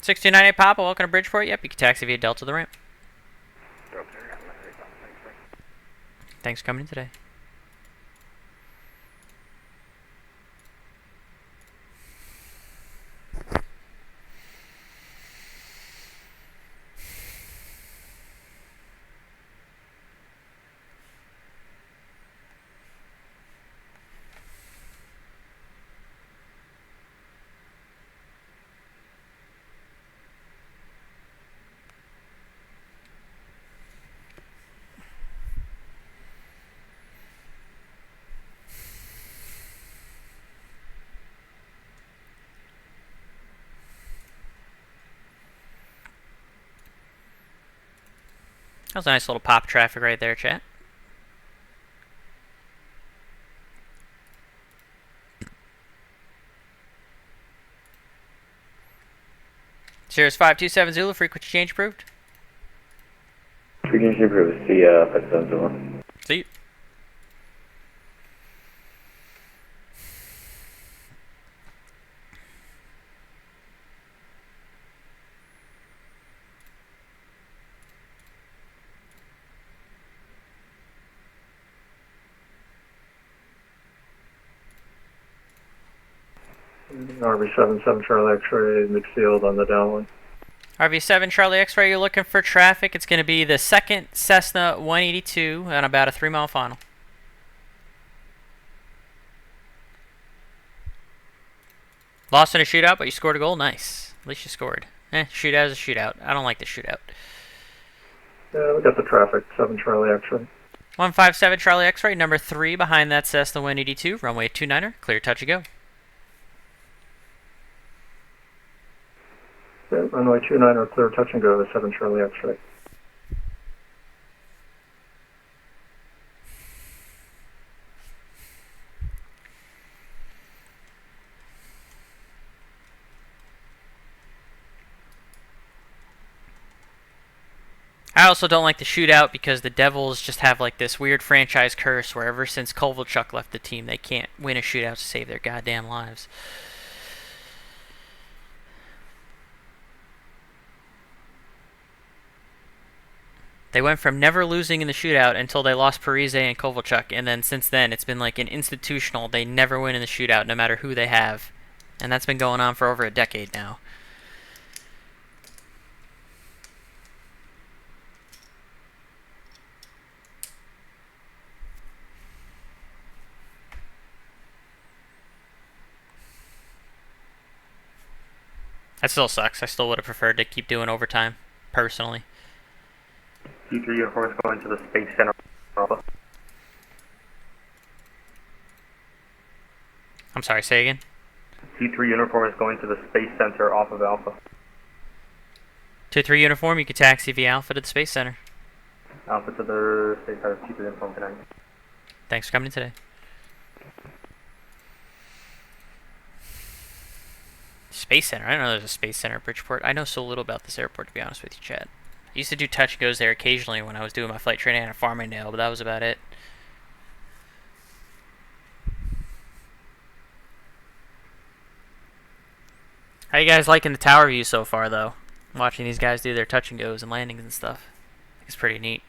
6298 Papa, welcome to Bridgeport. Yep, you can taxi via Delta the ramp. Thanks for coming in today. That was a nice little pop traffic right there, chat. Sirius 527 Zulu, frequency change approved. Frequency approved, see 57 Zulu. See you. RV77 Charlie X-ray, midfield on the downwind. RV7 Charlie X-ray, you're looking for traffic. It's going to be the second Cessna 182 on about a 3-mile final. Lost in a shootout, but you scored a goal. Nice. At least you scored. Shootout is a shootout. I don't like the shootout. Yeah, we got the traffic, 7 Charlie X-ray. 157 Charlie X-ray, number 3 behind that Cessna 182, runway 29er, clear touch and go. Yeah, runway 29er, clear touch and go, 7 Charlie X-ray. I also don't like the shootout because the Devils just have like this weird franchise curse where ever since Kovalchuk left the team, they can't win a shootout to save their goddamn lives. They went from never losing in the shootout until they lost Parise and Kovalchuk, and then since then it's been like an institutional, they never win in the shootout no matter who they have. And that's been going on for over a decade now. That still sucks. I still would have preferred to keep doing overtime, personally. C3 uniform is going to the Space Center Alpha. I'm sorry, say again? C3 uniform is going to the Space Center off of Alpha. 2-3 uniform, you can taxi via Alpha to the Space Center. Alpha to the Space Center, C3 uniform connect. Thanks for coming in today. Space Center. I didn't know there's a Space Center at Bridgeport. I know so little about this airport, to be honest with you, Chad. I used to do touch and goes there occasionally when I was doing my flight training at Farmingdale, but that was about it. How you guys liking the tower view so far, though? Watching these guys do their touch and goes and landings and stuff. It's pretty neat.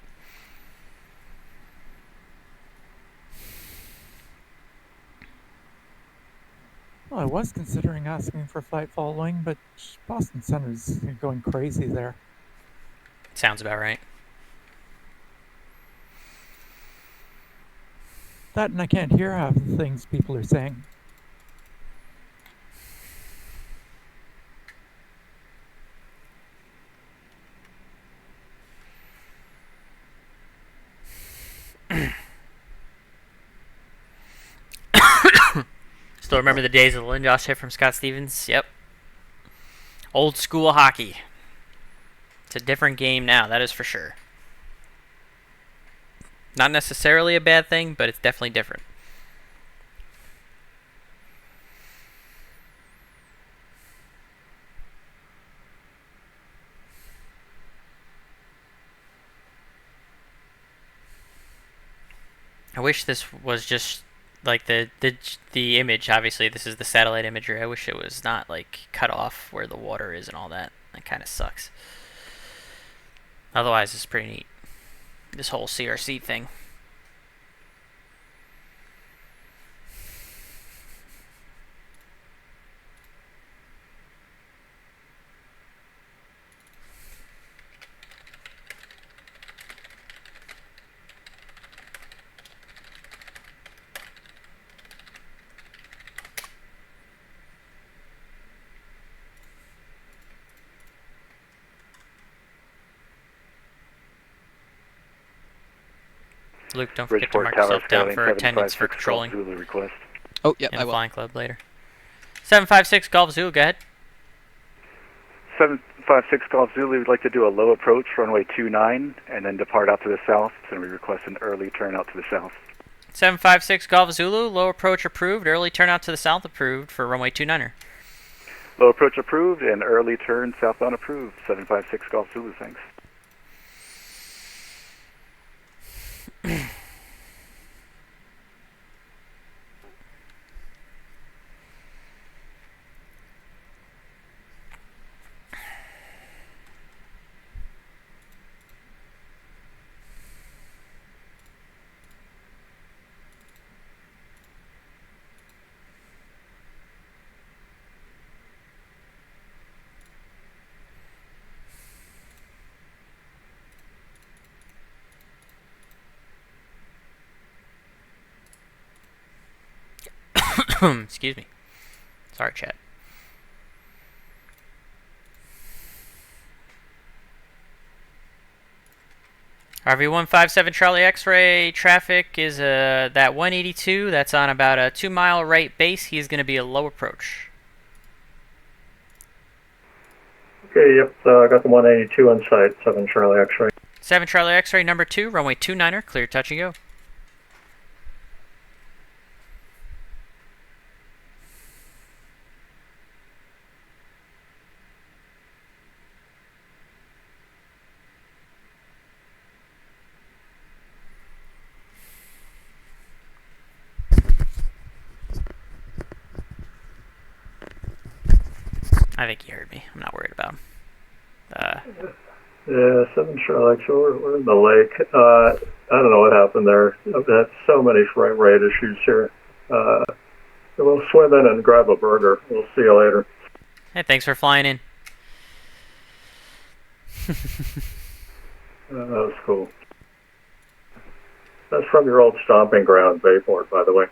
Well, I was considering asking for flight following, but Boston Center's going crazy there. Sounds about right. That and I can't hear half the things people are saying. Still remember the days of the Lindros hit from Scott Stevens? Yep. Old school hockey. It's a different game now, that is for sure. Not necessarily a bad thing, but it's definitely different. I wish this was just like the image. Obviously, this is the satellite imagery. I wish it was not like cut off where the water is and all that. That kind of sucks. Otherwise, it's pretty neat. This whole CRC thing. Luke, don't forget to mark yourself down for attendance for controlling. Zulu request. Oh, yeah, in I the will. Flying Club later. 756 Golf Zulu, go ahead. 756 Golf Zulu, we'd like to do a low approach, runway 29, and then depart out to the south, and we request an early turn out to the south. 756 Golf Zulu, low approach approved, early turn out to the south approved for runway 29er. Low approach approved, and early turn southbound approved. 756 Golf Zulu, thanks. Excuse me. Sorry, chat. RV157 Charlie X-ray traffic is that 182. That's on about a 2-mile right base. He's going to be a low approach. Okay, yep, got the 182 on site, 7 Charlie X-ray. 7 Charlie X-ray number 2, runway 29er, clear touch and go. I think he heard me. I'm not worried about him. Yeah, 7 Charlie X-ray, we're in the lake. I don't know what happened there. I've had so many frame rate issues here. We'll swim in and grab a burger. We'll see you later. Hey, thanks for flying in. That was cool. That's from your old stomping ground, Bayport, by the way.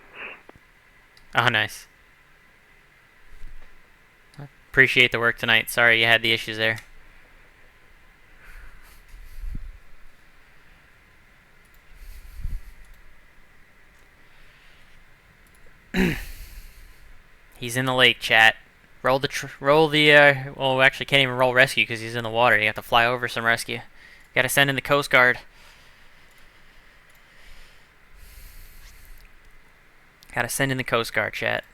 Oh, nice. Appreciate the work tonight. Sorry you had the issues there. He's in the lake, chat. Well, actually can't even roll rescue because he's in the water. You have to fly over some rescue. Got to send in the Coast Guard. Got to send in the Coast Guard, chat.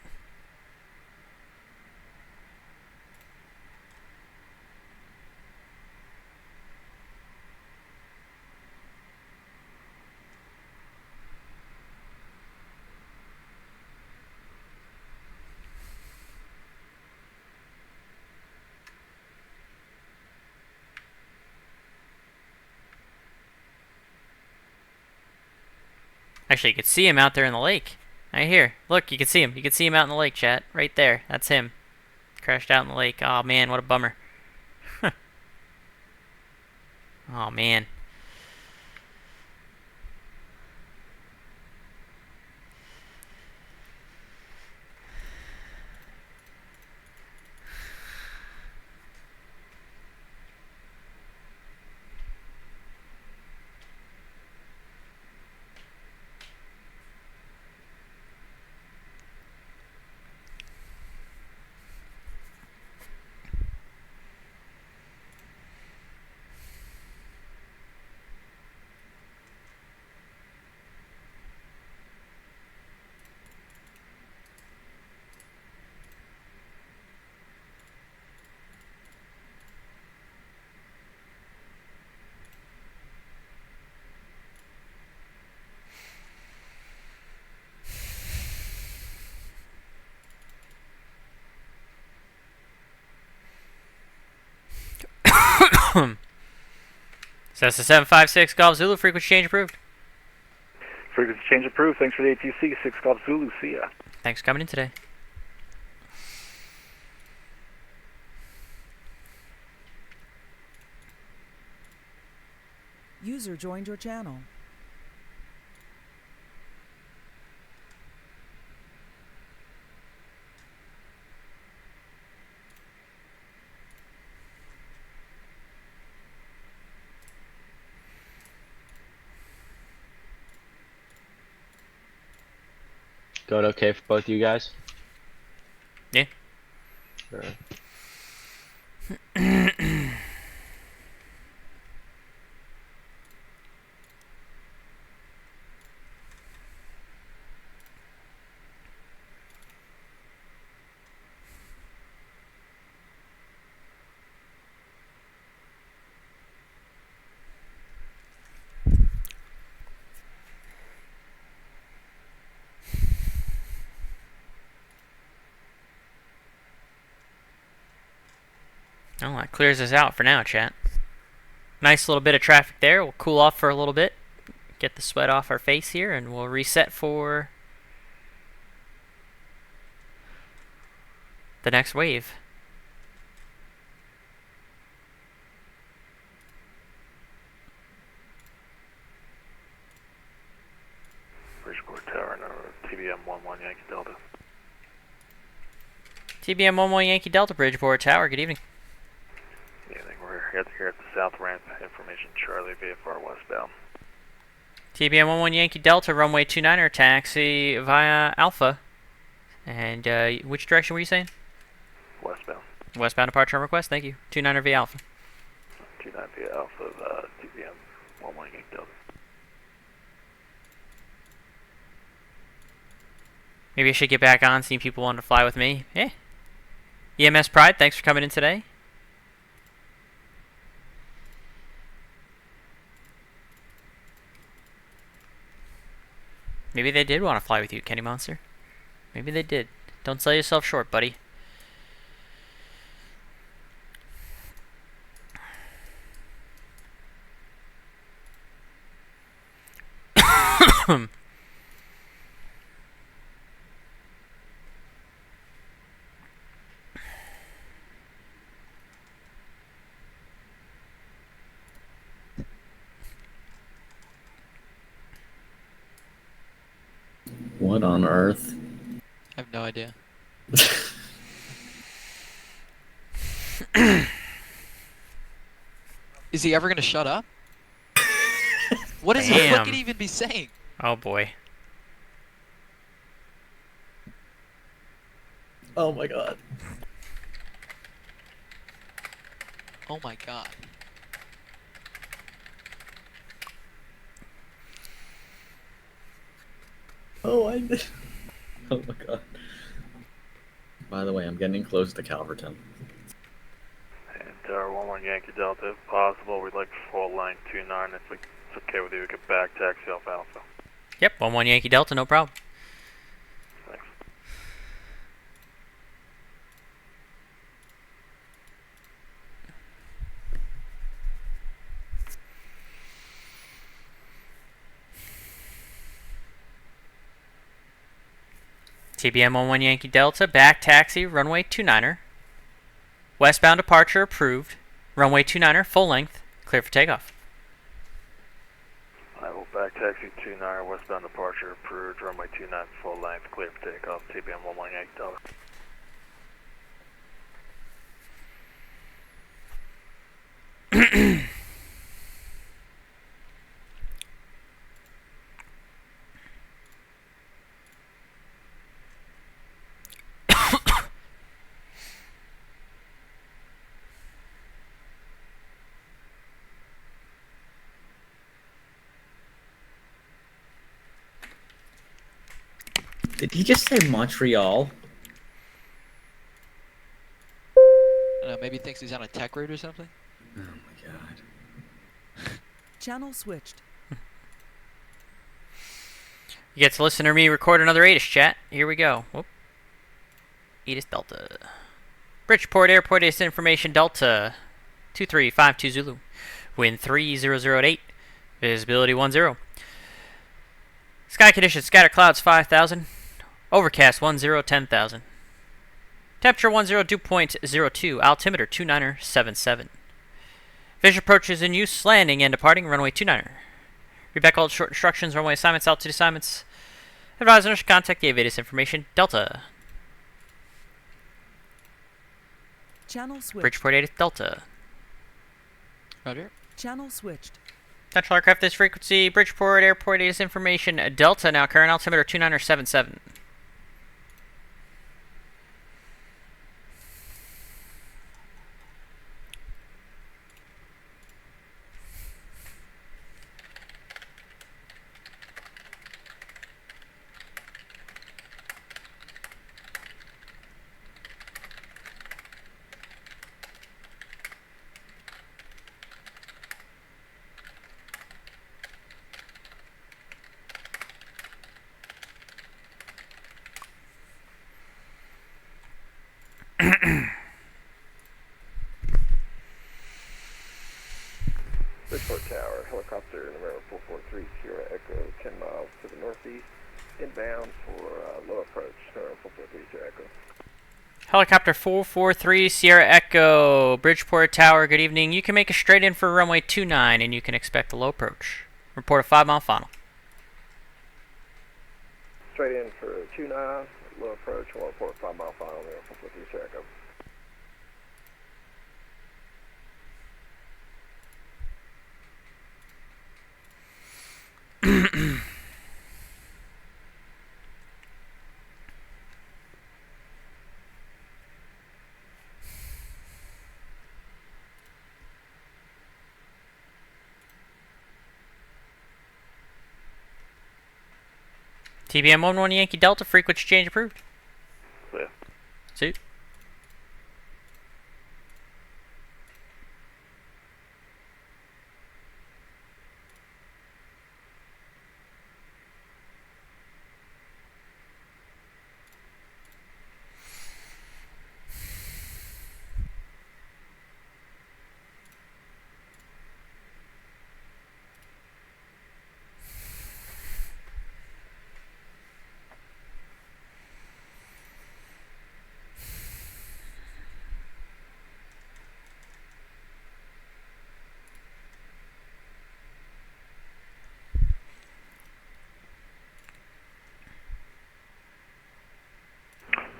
Actually, you could see him out there in the lake. Right here. Look, you can see him. You can see him out in the lake, chat. Right there. That's him. Crashed out in the lake. Oh, man, what a bummer. Oh, man. So that's the 756 Golf Zulu. Frequency change approved. Frequency change approved. Thanks for the ATC. 6 Golf Zulu. See ya. Thanks for coming in today. User joined your channel. Going okay for both you guys? Yeah. Sure. Oh, that clears us out for now, chat. Nice little bit of traffic there. We'll cool off for a little bit. Get the sweat off our face here, and we'll reset for the next wave. Bridgeport Tower, TBM 11 Yankee Delta. TBM 11 Yankee Delta, Bridgeport Tower. Good evening. Yeah, I think we're here at the south ramp. Information Charlie VFR westbound. TBM 11 Yankee Delta, runway 29er, taxi via Alpha. And which direction were you saying? Westbound. Westbound departure request. Thank you. 29er via Alpha. 29 via Alpha, TBM 11 Yankee Delta. Maybe I should get back on, seeing people want to fly with me. Yeah. EMS Pride, thanks for coming in today. Maybe they did want to fly with you, Kenny Monster. Maybe they did. Don't sell yourself short, buddy. What on earth? I have no idea. Is he ever gonna shut up? What does he fucking even be saying? Oh boy. Oh my god. Oh my god. Oh, I did. Oh my god. By the way, I'm getting close to Calverton. And Tower 11 Yankee Delta, if possible, we'd like full line 29. If it's okay with you, we could back taxi off Alpha. Yep, 11 Yankee Delta, no problem. Thanks. TBM 11 Yankee Delta, back taxi, runway 29er. Westbound departure approved. Runway 29er, full length, clear for takeoff. I will back taxi 29, westbound departure approved, runway 29, full length, clear for takeoff, TBM 11 Yankee Delta. Did he just say Montreal? I don't know, maybe he thinks he's on a tech route or something? Oh my god. Channel switched. You get to listen to me record another ATIS chat. Here we go. Whoop. ATIS Delta. Bridgeport Airport ATIS information Delta 2352 Zulu. Wind 3008. Visibility 10. Sky conditions scatter clouds 5,000. Overcast 1010,000. Temperature 102.02. Altimeter 29er77. Visual approaches in use. Landing and departing runway 29er. Read back all short instructions. Runway assignments. Altitude assignments. Advise owners to contact the ATIS information Delta. Channel switched. Bridgeport ATIS Delta. Roger. Channel switched. Central aircraft this frequency. Bridgeport Airport ATIS information Delta. Now current altimeter 29er77. Bridgeport Tower, helicopter number 443 Sierra Echo, 10 miles to the northeast, inbound for low approach, 443 Sierra Echo. Helicopter 443 Sierra Echo, Bridgeport Tower, good evening. You can make a straight in for runway 29 and you can expect a low approach. Report a 5-mile final. Straight in for 29, low approach, 1.5 mile final, 443 Sierra Echo. TBM 11 Yankee Delta, frequency change approved. Clear. Suit.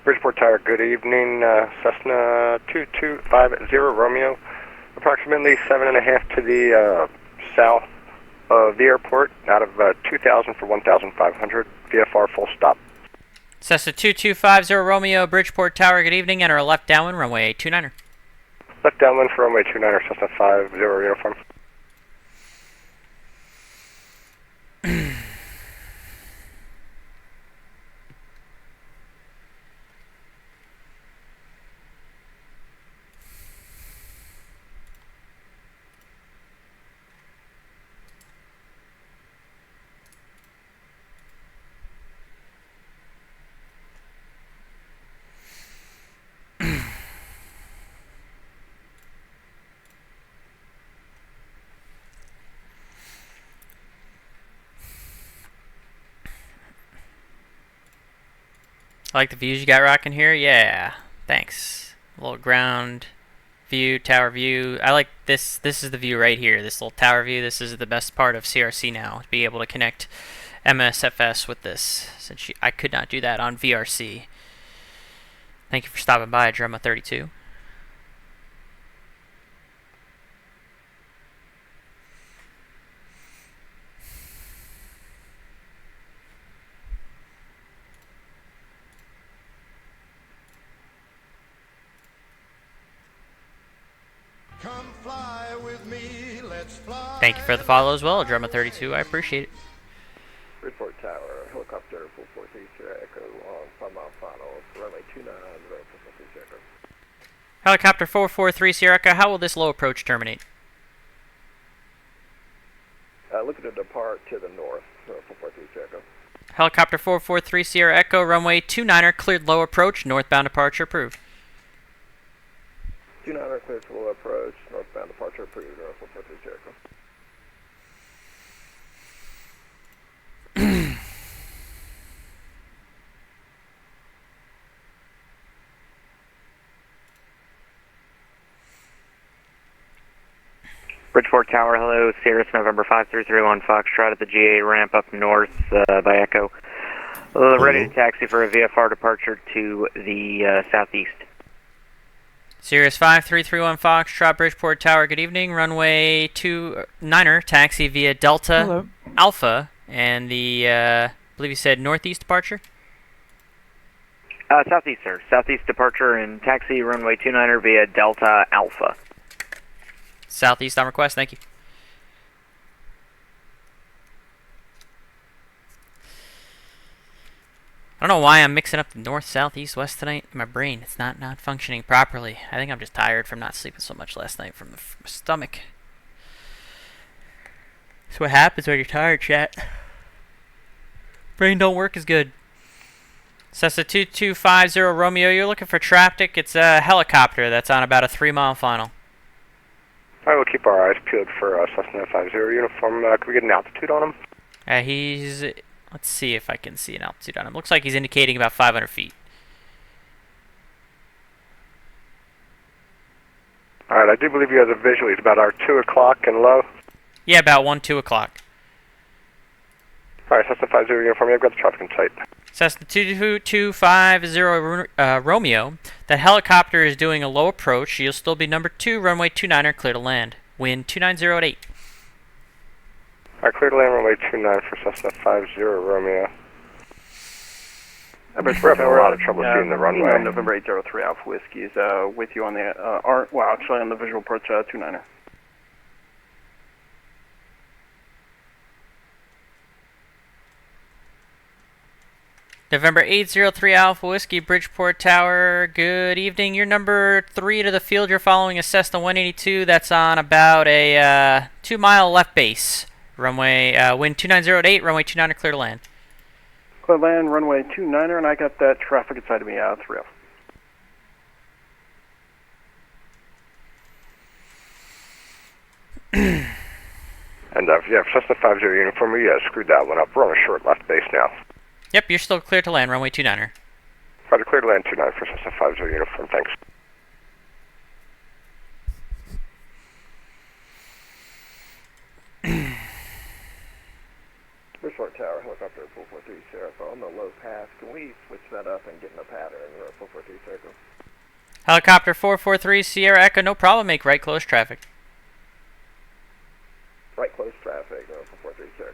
Bridgeport Tower, good evening. Cessna 2250 Romeo, approximately 7.5 to the south of the airport, out of 2,000 for 1,500, VFR full stop. Cessna 2250 Romeo, Bridgeport Tower, good evening. Enter a left downwind, runway 29er. Left downwind for runway 29er, Cessna 50 uniform. I like the views you got rocking here. Yeah, thanks. A little ground view, tower view. I like this. This is the view right here. This little tower view. This is the best part of CRC now. To be able to connect MSFS with this, since I could not do that on VRC. Thank you for stopping by, Drama 32. Come fly with me, let's fly. Thank you for the follow as well, Drama 32. I appreciate it. Bridgeport Tower, helicopter 443 Sierra Echo on 5 mile final, runway 29, road 443 Sierra Echo. Helicopter 443 Sierra Echo, how will this low approach terminate? Looking to depart to the north, 443 Sierra Echo. Helicopter 443 Sierra Echo, runway 29er, cleared low approach, northbound departure approved. 29er cleared for low approach, northbound departure approved, 443 Sierra Echo. Bridgeport Tower, hello, Cirrus November 5331 Foxtrot at the GA ramp up north by Echo. Ready to taxi for a VFR departure to the southeast. Cirrus 5331 Foxtrot, Bridgeport Tower, good evening. Runway 29er, taxi via Delta Alpha, and the, I believe you said northeast departure? Southeast, sir. Southeast departure and taxi runway 29er via Delta Alpha. Southeast on request, thank you. I don't know why I'm mixing up the north, south, east, west tonight. My brain, it's not functioning properly. I think I'm just tired from not sleeping so much last night from my stomach. That's what happens when you're tired, chat. Brain don't work as good. Cessna 2250 Romeo, you're looking for traffic. It's a helicopter that's on about a 3-mile final. Alright, we'll keep our eyes peeled for Cessna 50 uniform. Can we get an altitude on him? He's... Let's see if I can see an altitude on him. Looks like he's indicating about 500 feet. Alright, I do believe he has a visual. He's about our 2 o'clock and low. Yeah, about 2 o'clock. Alright, Cessna 50 uniform, I've got the traffic in sight. Cessna 2250 Romeo. That helicopter is doing a low approach. You'll still be number 2, runway 29er, clear to land. Wind 2908. Alright, clear to land, runway 29 for Cessna 50 Romeo. We're having a lot of trouble seeing the runway. November 803 Alpha Whiskey is with you on the, actually on the visual approach 29er. November 803 Alpha Whiskey, Bridgeport Tower, good evening. You're number 3 to the field. You're following a Cessna 182 that's on about a 2-mile left base. Runway, wind 2908, runway 29er, clear to land. Clear land, runway 29er, and I got that traffic inside of me, 3 Alpha. And yeah, Cessna 50 uniform, we screwed that one up. We're on a short left base now. Yep, you're still clear to land, runway 29er. Roger, clear to land 29 for Cessna 50 uniform, thanks. Bridgeport Tower, helicopter 443 Sierra on the low pass. Can we switch that up and get in a pattern? 443 Sierra. Helicopter 443 Sierra Echo, no problem. Make right close traffic. Right close traffic, 443 Sierra.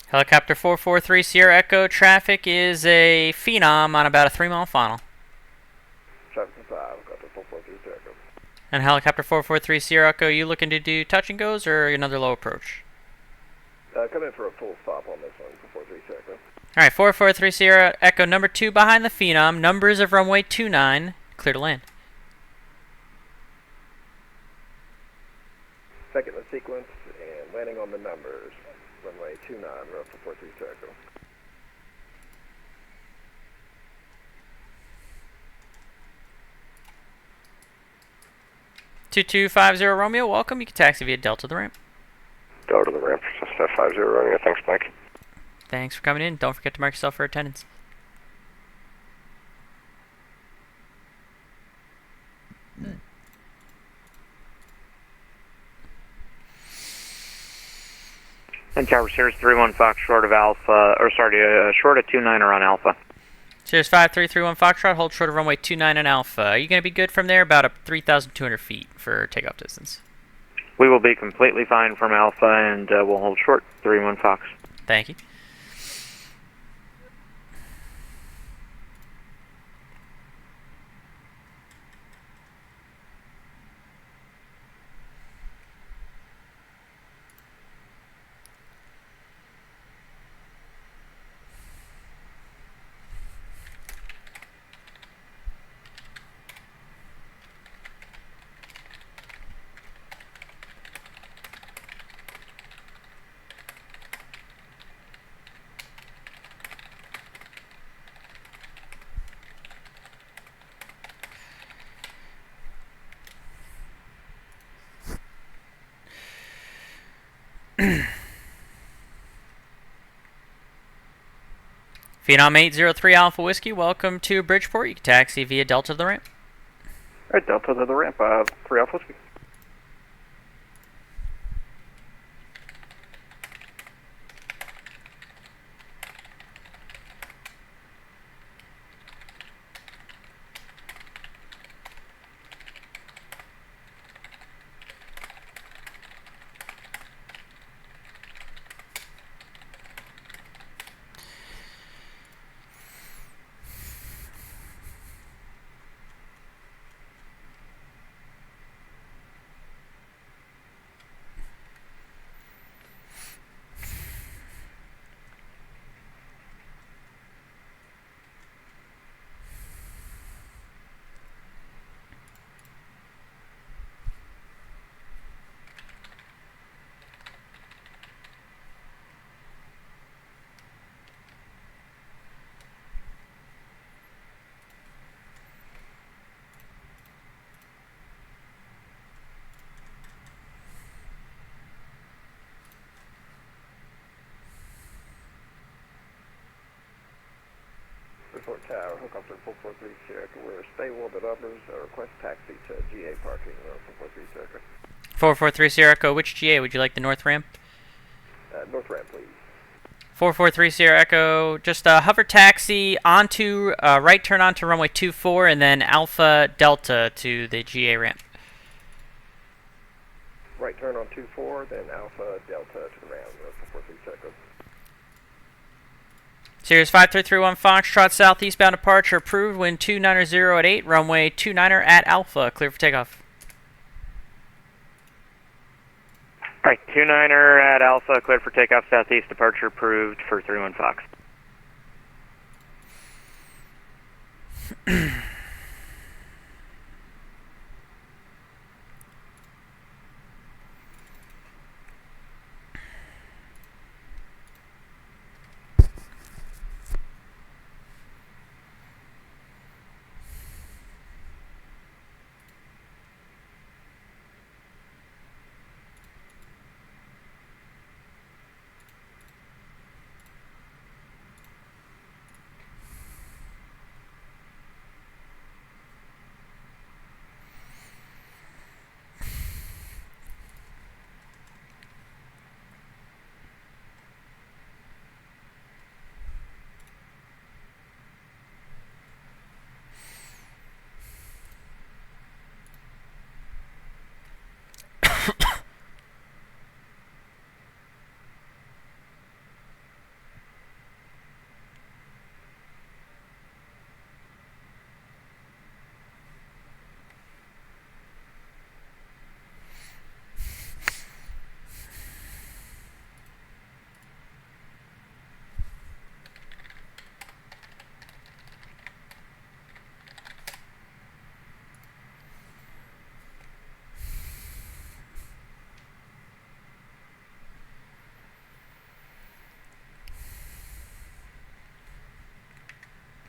Helicopter 443 Sierra Echo, traffic is a Phenom on about a 3-mile final. And helicopter 443 Sierra Echo, you looking to do touch and goes or another low approach? Come in for a full stop on this one for 43 Sierra Echo. Alright, 443 Sierra Echo, number 2 behind the Phenom, numbers of runway 29, clear to land. Second in the sequence and landing on the numbers. Runway 29, we're up for 43 Sierra Echo. (2250) Romeo, welcome. You can taxi via Delta to the ramp. Delta to the ramp, Cessna 50 Romeo. Thanks, Mike. Thanks for coming in. Don't forget to mark yourself for attendance. And Tower Series 31 Fox short of Alpha, or sorry, short of 29er on Alpha. Series 5331 Foxtrot, hold short of runway 29 on Alpha. Are you going to be good from there? About 3,200 feet for takeoff distance. We will be completely fine from Alpha, and we'll hold short 31 Fox. Thank you. Phenom 803 Alpha Whiskey, welcome to Bridgeport. You can taxi via Delta to the ramp. Alright, Delta to the ramp, 3 Alpha Whiskey. Report Tower, helicopter 443 Sierra Echo. We're stable, the numbers, request taxi to GA parking, 443 Sierra Echo. 443 Sierra Echo, which GA? Would you like the north ramp? North ramp, please. 443 Sierra Echo, just hover taxi onto, right turn onto runway 24 and then Alpha Delta to the GA ramp. Right turn on 24, then Alpha Delta to the ramp, 443 Sierra Echo. Series 5331 Foxtrot, southeastbound departure approved, wind 290 at 8, runway 29er at Alpha, clear for takeoff. Alright, 29er at Alpha, cleared for takeoff, southeast departure approved for 31 Fox.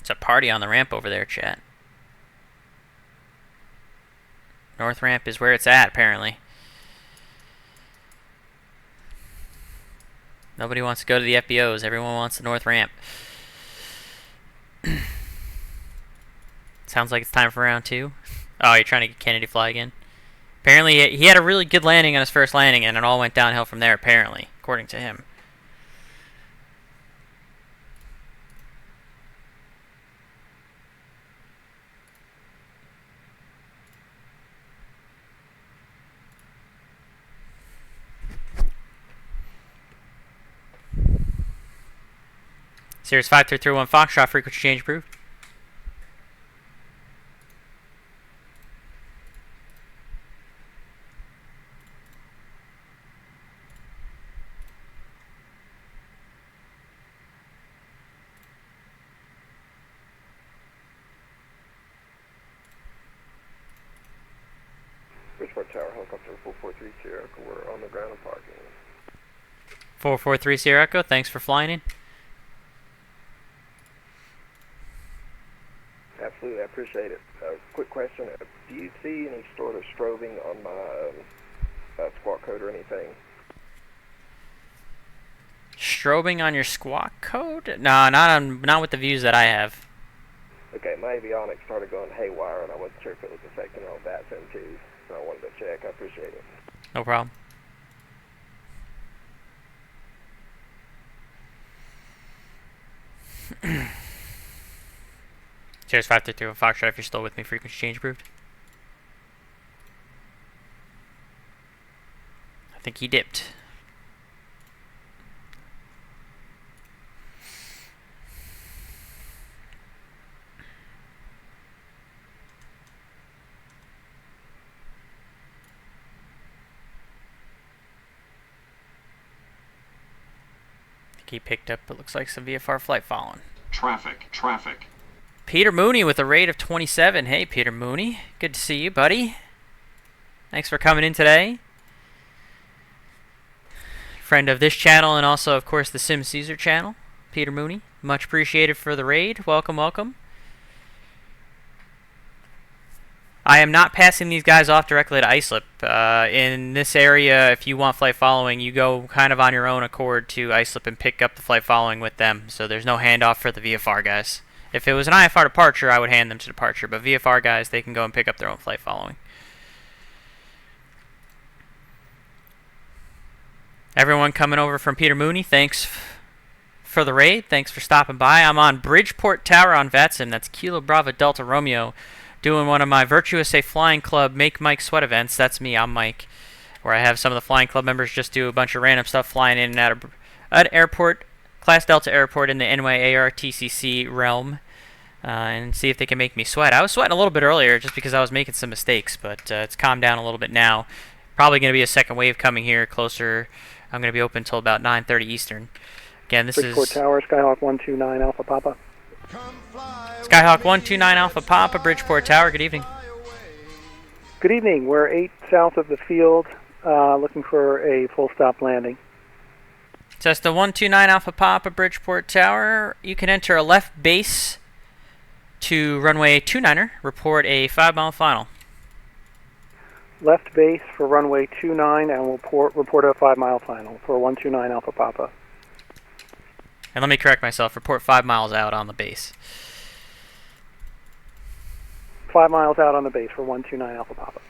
It's a party on the ramp over there, chat. North ramp is where it's at, apparently. Nobody wants to go to the FBOs. Everyone wants the north ramp. Sounds like it's time for round 2. Oh, you're trying to get Kennedy to fly again? Apparently, he had a really good landing on his first landing, and it all went downhill from there, apparently, according to him. Series 5331 Foxtrot, frequency change approved. Bridgeport Tower, helicopter 443 Sierra, we're on the ground and parking. 443 Sierra Echo, thanks for flying in. Absolutely, I appreciate it. Quick question, do you see any sort of strobing on my squawk code or anything? Strobing on your squawk code? No, not with the views that I have. Okay, my avionics started going haywire and I wasn't sure if it was affecting all VATSIM too, so I wanted to check. I appreciate it. No problem. Cheers 533 on Foxtrot, if you're still with me, frequency change approved. I think he dipped. I think he picked up, it looks like some VFR flight following. Traffic. Peter Mooney with a rate of 27. Hey, Peter Mooney. Good to see you, buddy. Thanks for coming in today. Friend of this channel and also, of course, the Sim Caesar channel. Peter Mooney. Much appreciated for the raid. Welcome, welcome. I am not passing these guys off directly to islip. In this area, if you want flight following, you go kind of on your own accord to islip and pick up the flight following with them. So there's no handoff for the VFR guys. If it was an IFR departure, I would hand them to departure. But VFR guys, they can go and pick up their own flight following. Everyone coming over from Peter Mooney, thanks for the raid. Thanks for stopping by. I'm on Bridgeport Tower on VATSIM. That's Kilo Bravo Delta Romeo. Doing one of my Virtuous A Flying Club Make Mike Sweat events. That's me, I'm Mike. Where I have some of the flying club members just do a bunch of random stuff flying in and out of an airport, Class Delta Airport in the NYARTCC realm. And see if they can make me sweat. I was sweating a little bit earlier just because I was making some mistakes, but it's calmed down a little bit now. Probably going to be a second wave coming here closer. I'm going to be open until about 9:30 Eastern. Again, this Bridgeport is Tower, Skyhawk 129 Alpha Papa. Skyhawk 129 Alpha Papa, Bridgeport Tower. Good evening. Good evening. We're 8 south of the field, looking for a full stop landing. Cessna 129 Alpha Papa, Bridgeport Tower. You can enter a left base to runway 29er. Report a 5-mile final. Left base for runway 29 and we'll report a 5-mile final for 129 Alpha Papa. And let me correct myself. Report 5 miles out on the base. 5 miles out on the base for 129 Alpha Papa.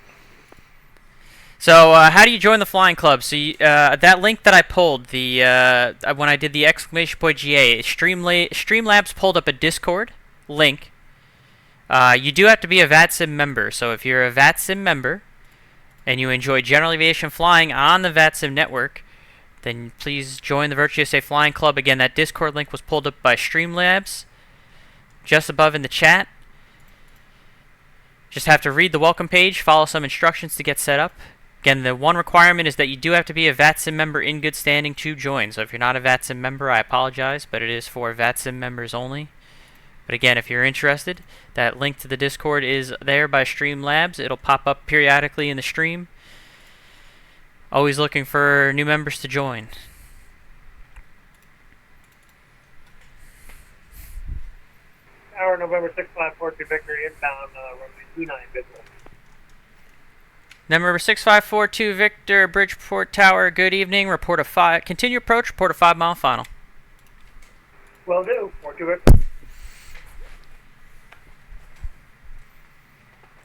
So how do you join the flying club? So you, that link that I pulled, the when I did the exclamation point GA, Streamlabs pulled up a Discord link. You do have to be a VATSIM member. So if you're a VATSIM member and you enjoy general aviation flying on the VATSIM network, then please join the Virtuous A Flying Club. Again, that Discord link was pulled up by Streamlabs just above in the chat. Just have to read the welcome page, follow some instructions to get set up. Again, the one requirement is that you do have to be a VATSIM member in good standing to join. So if you're not a VATSIM member, I apologize, but it is for VATSIM members only. But again, if you're interested, that link to the Discord is there by Streamlabs. It'll pop up periodically in the stream. Always looking for new members to join. Tower Tower, November 6542 Victor, inbound, runway 29 visual. Number 6542 Victor, Bridgeport Tower, good evening. Report a 5. Continue approach, report a 5-mile final. Will do. 42 Victor.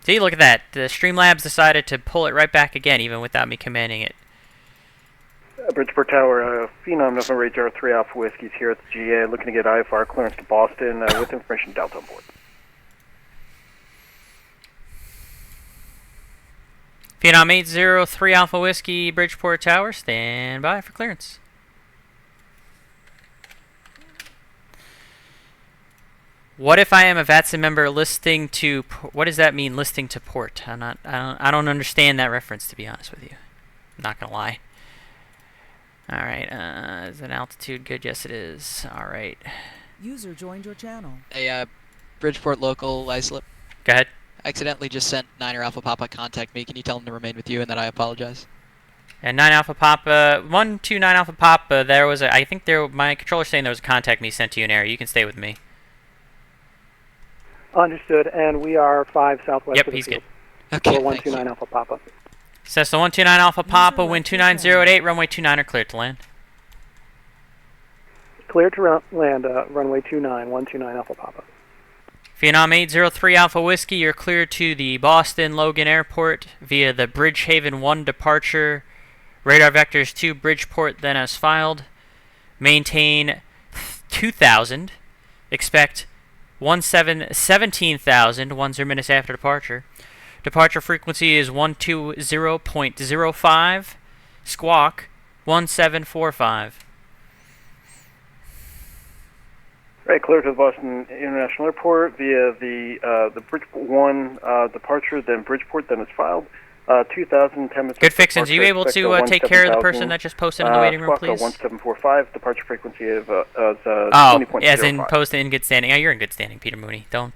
See, look at that. The Streamlabs decided to pull it right back again, even without me commanding it. Bridgeport Tower, Phenom, November 803 Alpha Whiskey's here at the GA, looking to get IFR clearance to Boston with information Delta on board. Phenom 803 Alpha Whiskey, Bridgeport Tower, stand by for clearance. What if I am a VATSIM member listing to? What does that mean, listing to port? I don't understand that reference, to be honest with you. I'm not gonna lie. All right, is an altitude good? Yes, it is. All right. User joined your channel. Hey, Bridgeport local, Islip. Go ahead. Accidentally just sent 9er Alpha Papa contact me. Can you tell him to remain with you and that I apologize? And 9 Alpha Papa, 129 Alpha Papa. There was a. I think my controller's saying there was a contact me sent to you in error. You can stay with me. Understood, and we are 5 southwest Yep, of the he's field. good. Okay, for 129 Alpha Papa. Cessna 129 Alpha Papa, wind 290 runway 29 cleared to land. Clear to land, runway 29, 129 Alpha Papa. Phenom 803 Alpha Whiskey, you're cleared to the Boston Logan Airport via the Bridgehaven 1 departure. Radar vectors to Bridgeport then as filed. Maintain 2,000. Expect 17,000 minutes after departure. Departure frequency is 120.05. Squawk 1745. Right, clear to the Boston International Airport via the Bridgeport 1 departure, then Bridgeport, then it's filed. 2,000, 10 minutes. Good fixins. Are you able to take care of the person that just posted in the waiting room, please? 1745, departure frequency of 20.05. As in posted in good standing. Oh, you're in good standing, Peter Mooney. Don't.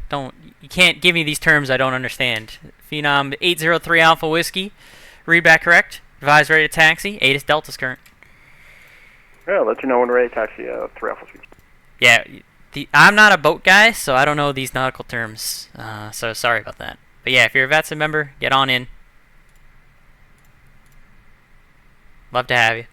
You can't give me these terms I don't understand. Phenom 803 Alpha Whiskey. Read back correct. Advise ready to taxi. ATIS Delta's current. Yeah, I'll let you know when ready to taxi 3 Alpha Suite. Yeah, I'm not a boat guy, so I don't know these nautical terms. So sorry about that. But yeah, if you're a VATSIM member, get on in. Love to have you.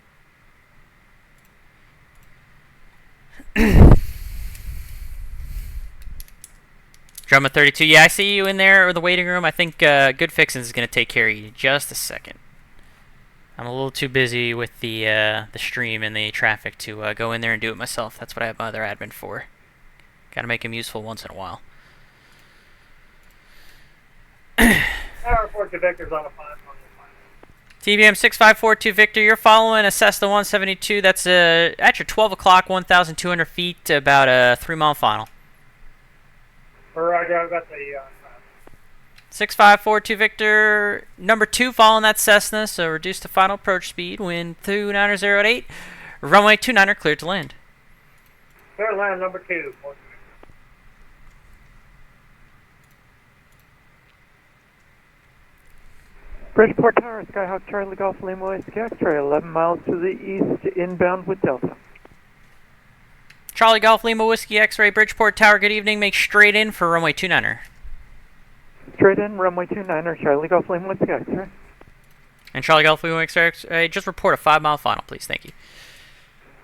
Drama 32. Yeah, I see you in there, or the waiting room. I think Good Fixins is going to take care of you. Just a second. I'm a little too busy with the stream and the traffic to go in there and do it myself. That's what I have my other admin for. Got to make him useful once in a while. Tower report to Victor's on a 5. TBM 6542 Victor, you're following a Cessna 172. That's at your 12 o'clock, 1,200 feet, about a 3-mile final. Roger, I've got the 6542 Victor, number 2 following that Cessna, so reduce to final approach speed, wind 2908, runway 29er cleared to land. clear land number 2. Bridgeport Tower, Skyhawk Charlie Golf Lima Whiskey X-ray, 11 miles to the east, inbound with Delta. Charlie Golf Lima Whiskey X-ray, Bridgeport Tower, good evening. Make straight in for runway 29er. Straight in, runway 29er, Charlie Golf Lima Whiskey X-ray. And Charlie Golf Lima Whiskey X-ray, just report a 5-mile final, please. Thank you.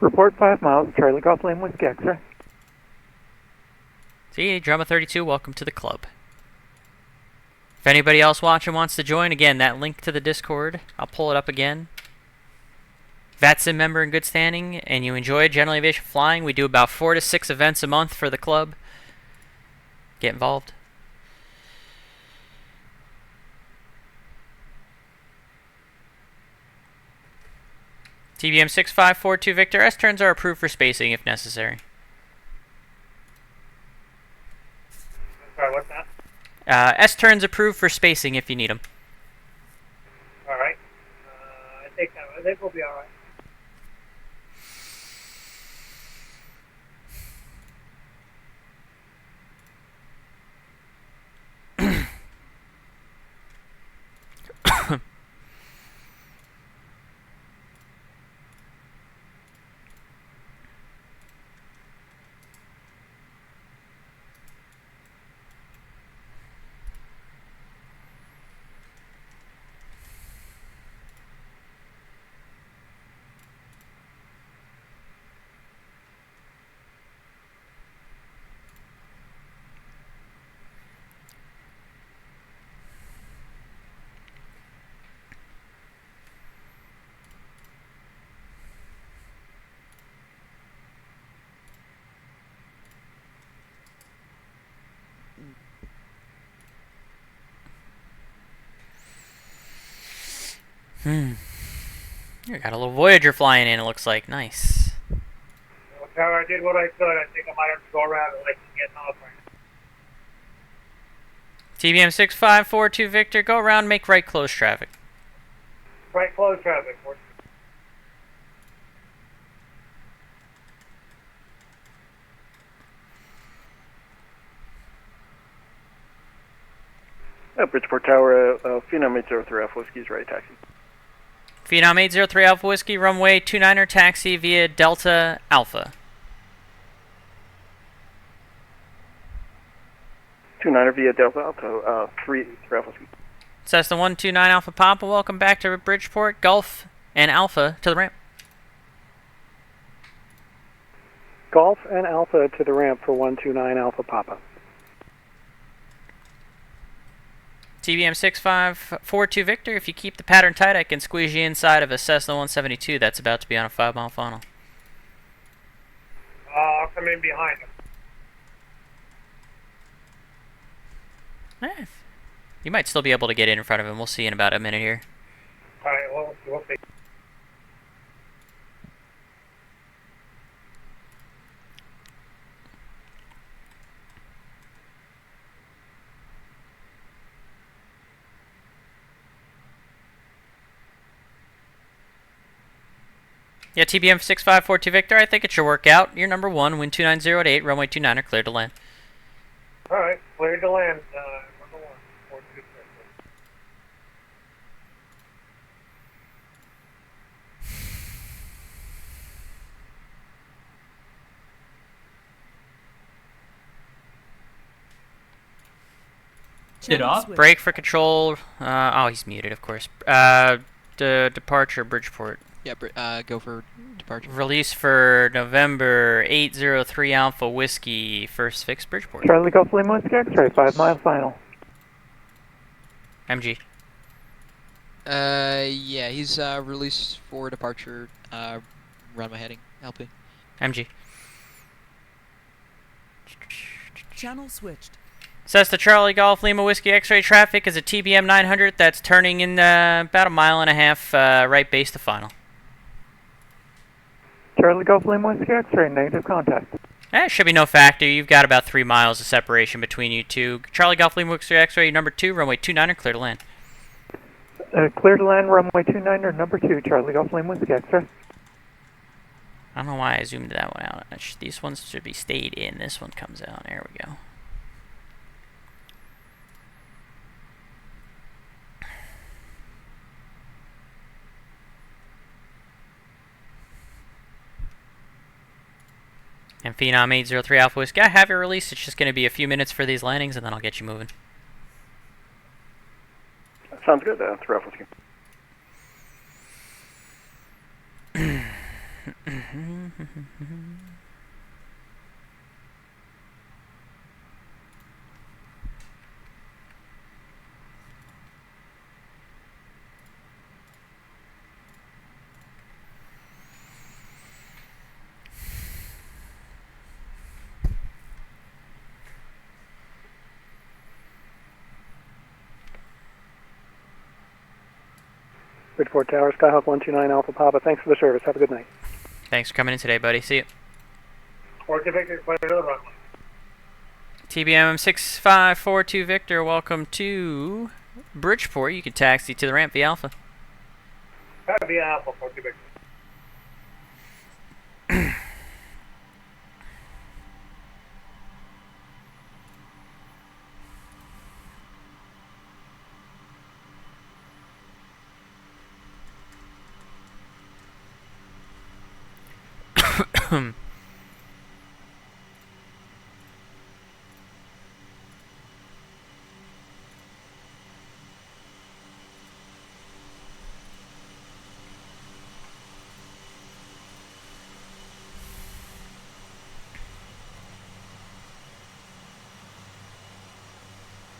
Report 5 miles, Charlie Golf Lima Whiskey X-ray. See, Drama 32, welcome to the club. If anybody else watching wants to join, again, that link to the Discord, I'll pull it up again. VATSIM member in good standing, and you enjoy general aviation flying, we do about 4 to 6 events a month for the club. Get involved. TBM 6542 Victor, S-turns are approved for spacing if necessary. Sorry, what's that? S-turns approved for spacing if you need them. All right. I think we'll be all right. You got a little Voyager flying in, it looks like. Nice. Well, Tower, I did what I could. I think I might have to go around and let you get off right now. TBM 6542 Victor, go around, make right close traffic. Right, close traffic. Bridgeport Tower, Phenom 803 Alpha Whiskey's ready taxi. Phenom 803 Alpha Whiskey, runway 29er taxi via Delta Alpha. 29er via Delta Alpha, 3 Alpha Whiskey. Cessna 129 Alpha Papa, welcome back to Bridgeport, Gulf, and Alpha to the ramp. Golf and Alpha to the ramp for 129 Alpha Papa. TBM 6542 Victor, if you keep the pattern tight, I can squeeze you inside of a Cessna 172 that's about to be on a 5-mile funnel. I'll come in behind him. You might still be able to get in front of him. We'll see in about a minute here. Alright, well, we'll see. Yeah, TBM 6542 Victor, I think it should work out. You're number 1, wind 290 at 8, runway 29er, cleared to land. Alright, cleared to land. Number 1, 426. It off? Brake for control. Oh, he's muted, of course. Departure, Bridgeport. Yeah, go for departure. Release for November 803 Alpha Whiskey, first fix Bridgeport. Charlie Golf Lima Whiskey X-ray, 5-mile final. MG. Yeah, he's released for departure, runway heading, LP. MG. Channel switched. Cessna Charlie Golf Lima Whiskey X-ray traffic is a TBM 900 that's turning in about a mile and a half right base to final. Charlie Golf Lima Whiskey X-ray, negative contact. Should be no factor. You've got about 3 miles of separation between you two. Charlie Golf Lima Whiskey X-ray number 2, runway 29er, clear to land. Clear to land, runway 29er, number 2, Charlie Golf Lima Whiskey X-ray. I don't know why I zoomed that one out. These ones should be stayed in. This one comes out. There we go. And Phenom 803 Alpha Whiskey, I have your release. It's just going to be a few minutes for these landings, and then I'll get you moving. Sounds good, 3 Alpha Whiskey. Bridgeport Tower, Skyhawk 129 Alpha Papa. Thanks for the service. Have a good night. Thanks for coming in today, buddy. See you. Orca Victor, clear to the runway. TBM 6542 Victor, welcome to Bridgeport. You can taxi to the ramp via Alpha. Via Alpha, Orca Victor.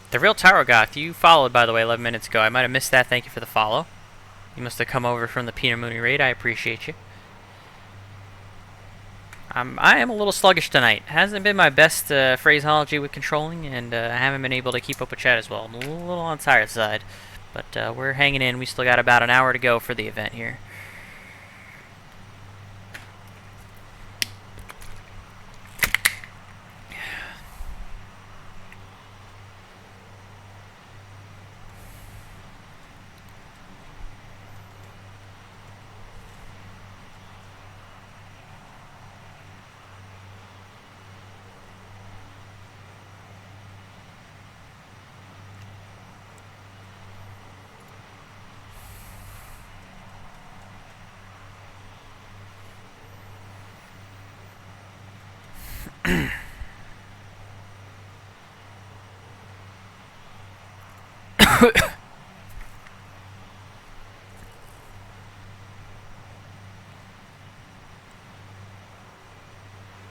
The real Tower Goth, you followed, by the way, 11 minutes ago. I might have missed that. Thank you for the follow. You must have come over from the Peanut Mooney raid. I appreciate you. I am a little sluggish tonight. Hasn't been my best phraseology with controlling, and I haven't been able to keep up with chat as well. I'm a little on the tired side. But we're hanging in. We still got about an hour to go for the event here.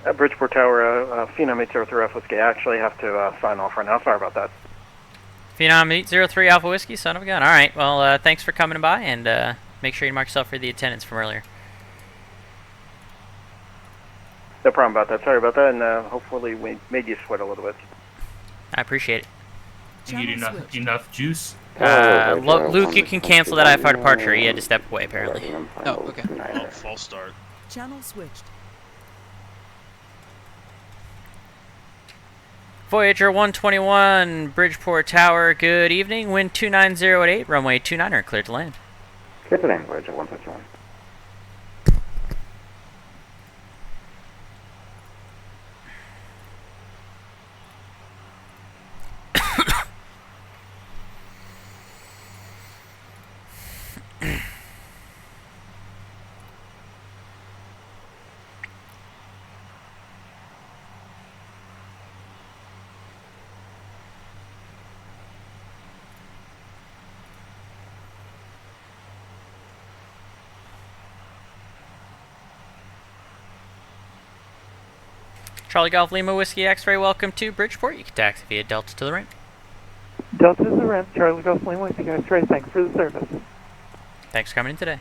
At Bridgeport Tower, Phenom 803 Alpha Whiskey. I actually have to sign off right now. Sorry about that. Phenom 803 Alpha Whiskey, son of a gun. Alright, well, thanks for coming by, and make sure you mark yourself for the attendance from earlier. No problem about that. Sorry about that, and hopefully we made you sweat a little bit. I appreciate it. You need enough juice? Luke, you can cancel that IFR departure. He had to step away, apparently. Oh, okay. Oh, false start. Channel switched. Voyager 121, Bridgeport Tower, good evening. Wind 290 runway 29er, cleared to land. Clear to land, Voyager 121. Charlie Golf Lima Whiskey X-Ray, welcome to Bridgeport. You can taxi via Delta to the ramp. Delta to the ramp, Charlie Golf Lima Whiskey X-Ray. Thanks for the service. Thanks for coming in today.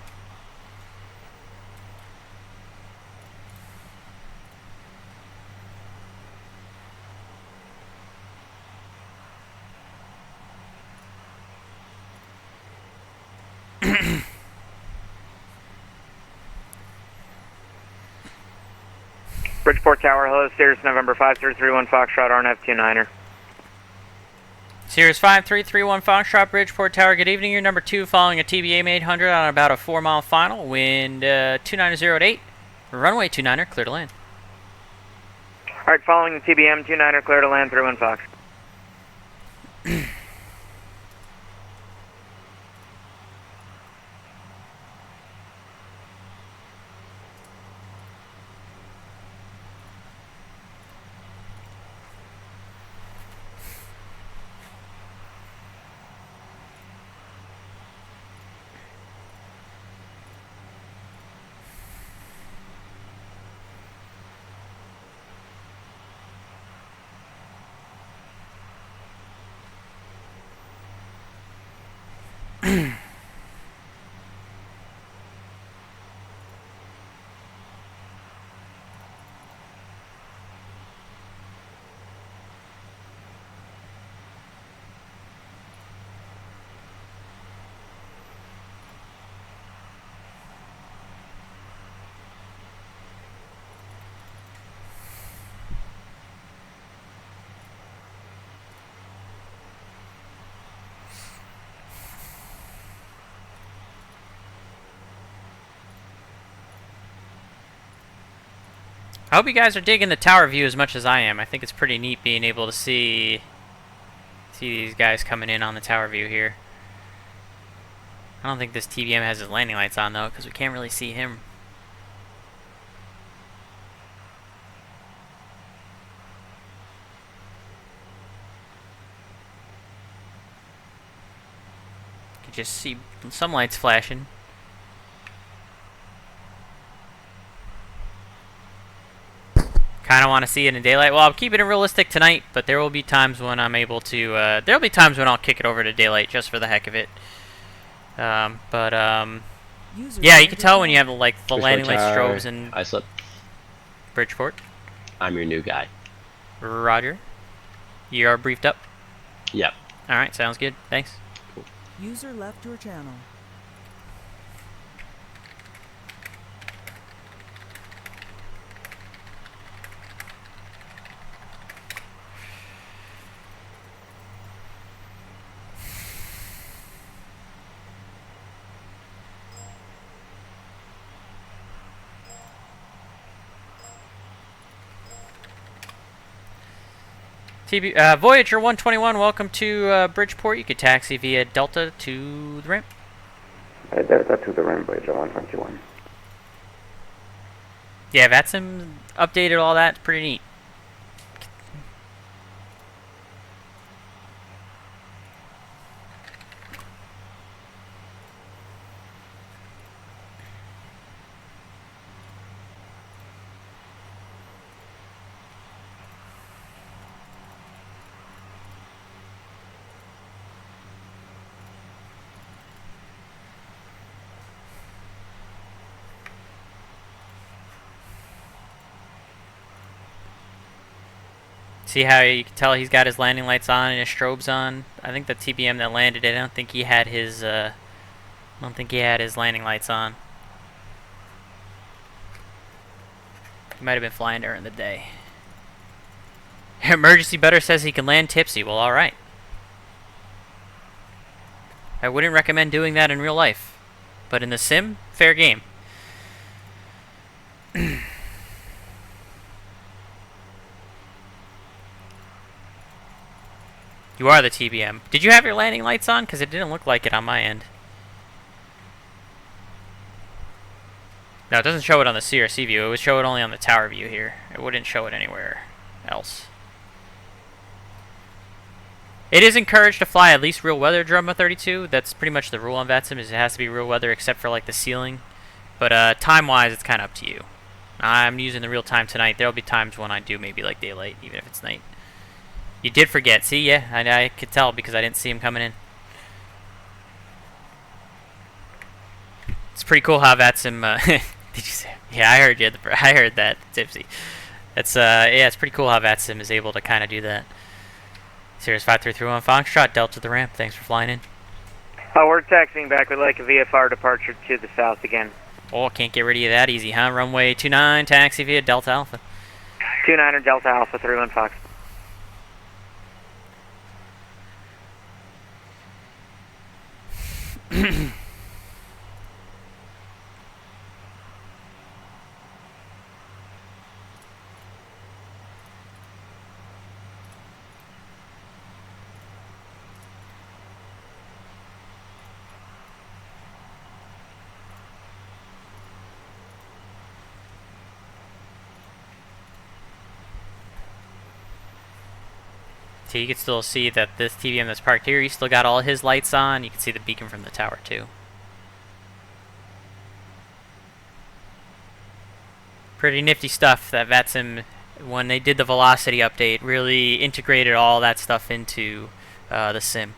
Bridgeport Tower, hello, Cirrus November 5331 Foxtrot RNF29er. Cirrus 5331 Foxtrot, Bridgeport Tower, good evening. You're number 2 following a TBM 800 on about a 4-mile final. Wind 290 at 8. Runway 29er, clear to land. Alright, following the TBM 29er, clear to land 31 Fox. I hope you guys are digging the tower view as much as I am. I think it's pretty neat being able to see these guys coming in on the tower view here. I don't think this TBM has his landing lights on though, because we can't really see him. You can just see some lights flashing. Kind of want to see it in daylight. Well, I'm keeping it realistic tonight, but there will be times when I'm able to. There'll be times when I'll kick it over to daylight just for the heck of it. Yeah, you can tell when you have like the landing light strobes and. I slept. Bridgeport. I'm your new guy. Roger. You are briefed up. Yep. All right, sounds good. Thanks. Cool. User left your channel. Voyager 121, welcome to Bridgeport. You could taxi via Delta to the ramp. Delta to the ramp, Voyager 121. Yeah, VATSIM updated all that. It's pretty neat. See how you can tell he's got his landing lights on and his strobes on. I think the TBM that landed it, I don't think he had his landing lights on. He might have been flying during the day. Emergency Butter says he can land tipsy. Well, alright. I wouldn't recommend doing that in real life. But in the sim, fair game. You are the TBM. Did you have your landing lights on? Because it didn't look like it on my end. No, it doesn't show it on the CRC view. It would show it only on the tower view here. It wouldn't show it anywhere else. It is encouraged to fly at least real weather Drama 32. That's pretty much the rule on VATSIM, is it has to be real weather except for like the ceiling. But time-wise, it's kind of up to you. I'm using the real time tonight. There'll be times when I do maybe like daylight, even if it's night. You did forget. See, yeah, I could tell because I didn't see him coming in. It's pretty cool how VATSIM. Did you say? Yeah, I heard you. I heard that, Tipsy. That's yeah, it's pretty cool how VATSIM is able to kind of do that. Sirius 5331 Foxtrot, Delta to the ramp. Thanks for flying in. We're taxiing back. We'd like a VFR departure to the south again. Oh, can't get rid of you that easy, huh? Runway 29, taxi via Delta Alpha. 29er Delta Alpha 31 Fox. So you can still see that this TVM that's parked here, he's still got all his lights on. You can see the beacon from the tower too. Pretty nifty stuff that VATSIM, when they did the velocity update, really integrated all that stuff into the sim.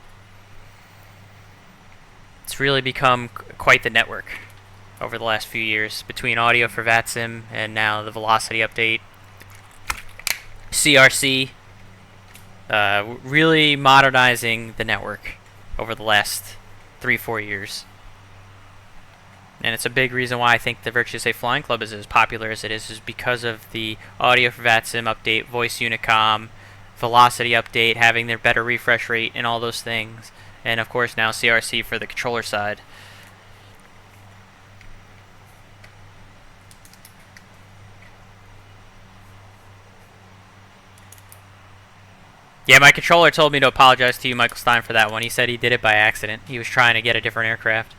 It's really become quite the network over the last few years between audio for VATSIM and now the velocity update. CRC. Really modernizing the network over the last 3-4 years. And it's a big reason why I think the Virtuous A Flying Club is as popular as it is because of the audio for VATSIM update, voice unicom, velocity update, having their better refresh rate, and all those things. And of course now CRC for the controller side. Yeah, my controller told me to apologize to you, Michael Stein, for that one. He said he did it by accident. He was trying to get a different aircraft.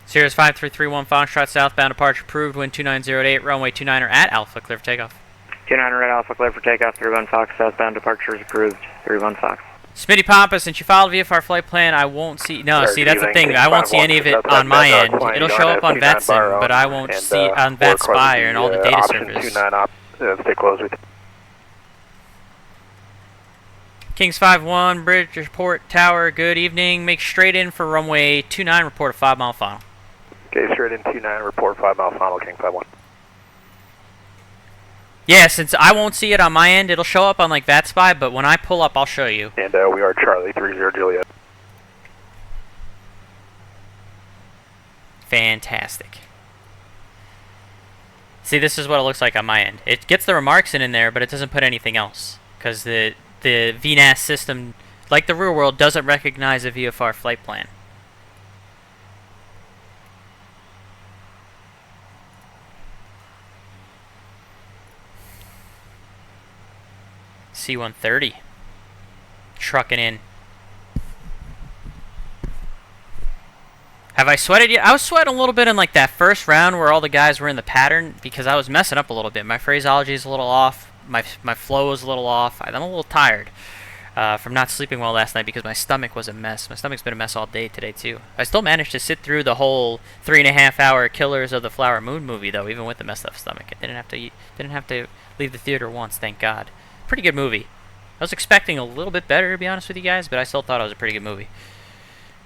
Sirius 5331 Foxtrot southbound departure approved. Wind 29088, runway 29er at Alpha, clear for takeoff. 29er at Alpha, clear for takeoff. 31 Fox, southbound departure is approved. 31 Fox. Smitty Pampa, since you filed VFR flight plan, I won't see. No, see, that's the thing. I won't see any of it on my end. It'll show up on VATSIM, but I won't see it on VATSPire and all the data servers. Stay close with Kings 5-1, Bridgeport Tower, good evening. Make straight in for runway 29, report a 5-mile final. Okay, straight in 29, report 5-mile final, King 5-1. Yeah, since I won't see it on my end, it'll show up on like VATSPI, but when I pull up, I'll show you. And we are Charlie 30 Juliet. Fantastic. See, this is what it looks like on my end. It gets the remarks in there, but it doesn't put anything else. Because the VNAS system, like the real world, doesn't recognize a VFR flight plan. C-130. Trucking in. Have I sweated yet? I was sweating a little bit in like that first round where all the guys were in the pattern because I was messing up a little bit. My phraseology is a little off. My flow was a little off. I'm a little tired from not sleeping well last night because my stomach was a mess. My stomach's been a mess all day today too. I still managed to sit through the whole 3.5-hour Killers of the Flower Moon movie though, even with the messed up stomach. I didn't have to leave the theater once, thank God. Pretty good movie. I was expecting a little bit better, to be honest with you guys, but I still thought it was a pretty good movie.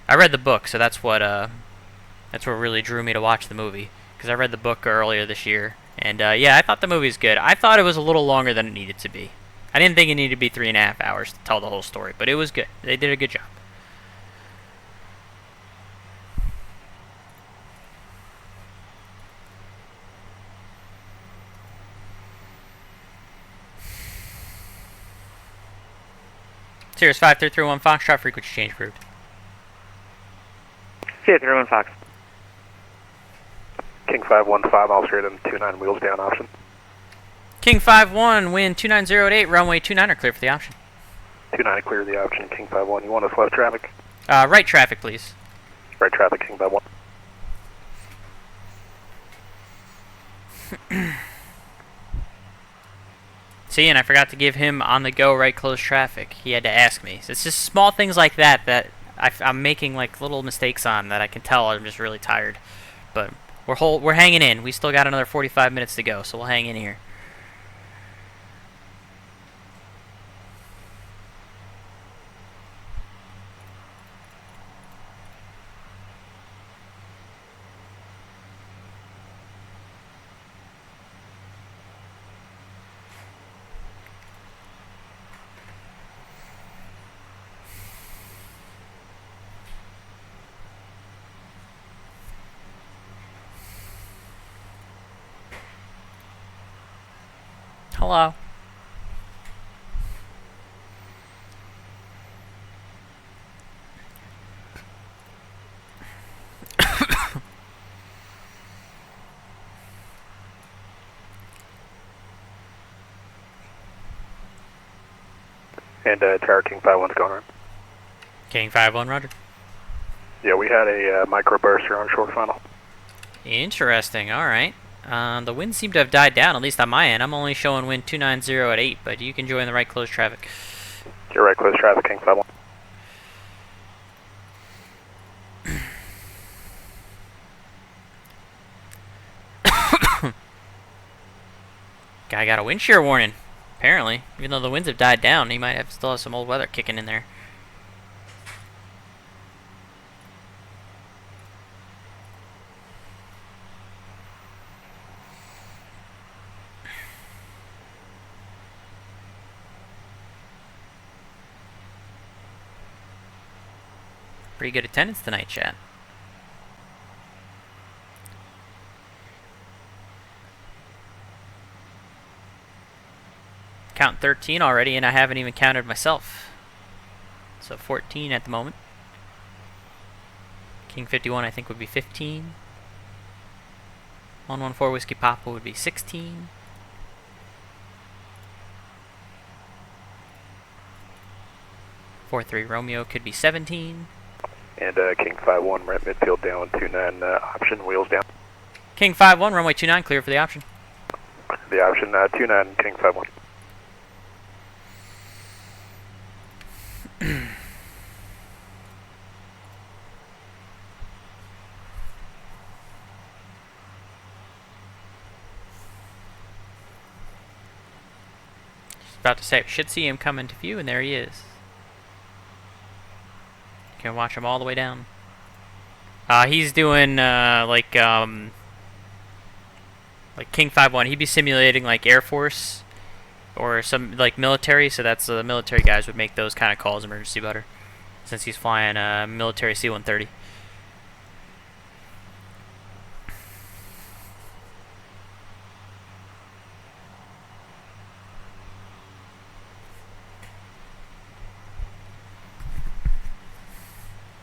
I read the book, so that's what really drew me to watch the movie, because I read the book earlier this year, and yeah, I thought the movie was good. I thought it was a little longer than it needed to be. I didn't think it needed to be 3.5 hours to tell the whole story, but it was good. They did a good job. Sirius 5331 Foxtrot, frequency change approved. Sirius 31 Fox. King 515, miles greater than 29, wheels down option. King 51, wind 290 at 8, runway 29 are clear for the option. 29 clear the option, King 51. You want us left traffic? Right traffic, please. Right traffic, King 51. See, and I forgot to give him on the go right close traffic. He had to ask me. So it's just small things like that that I'm making like little mistakes on that I can tell I'm just really tired. But we're hanging in. We still got another 45 minutes to go, so we'll hang in here. Hello. And Tower King 51's going on. King 51, roger. Yeah, we had a microburster on short final. Interesting, alright. The wind seemed to have died down, at least on my end. I'm only showing wind 290 at 8, but you can join the right close traffic. You're right close traffic, King 51. Guy got a wind shear warning, apparently. Even though the winds have died down, he might still have some old weather kicking in there. Pretty good attendance tonight, chat. Count 13 already, and I haven't even counted myself. So 14 at the moment. King 51 I think would be 15. 114 Whiskey Papa would be 16. (4-3) Romeo could be 17. And King 51, right midfield down, 29 option, wheels down. King 51, runway 29, clear for the option. The option, 29, King 51. About to say, should see him coming to view, and there he is. You can watch him all the way down. He's doing like King 51. He'd be simulating like Air Force or some like military. So that's the military guys would make those kind of calls, emergency butter, since he's flying military C-130.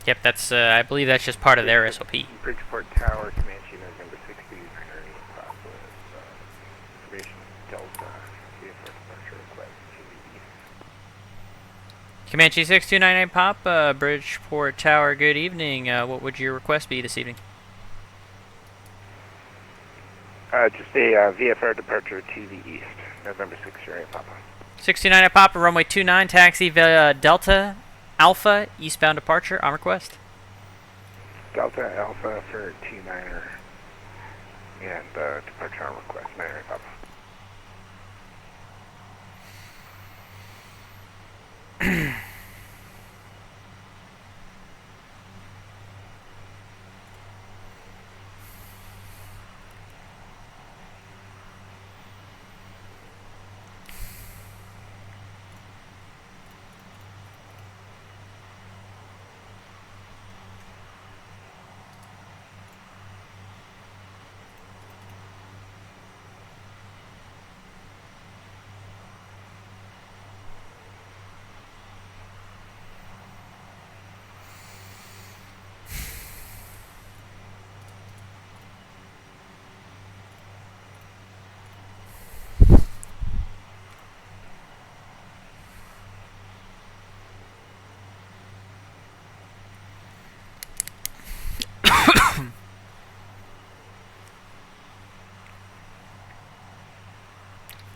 Yep, that's I believe that's just part of their SOP. Bridgeport Tower, Comanche, November 60, process, information Delta, VFR departure request to the east. Comanche 6298 Pop, Bridgeport Tower, good evening. What would your request be this evening? Just a VFR departure to the east, November 608 Papa. 629 Papa, runway 29, taxi via Delta Alpha, eastbound departure, on request. Delta Alpha for 29er and departure on request, 908 Papa.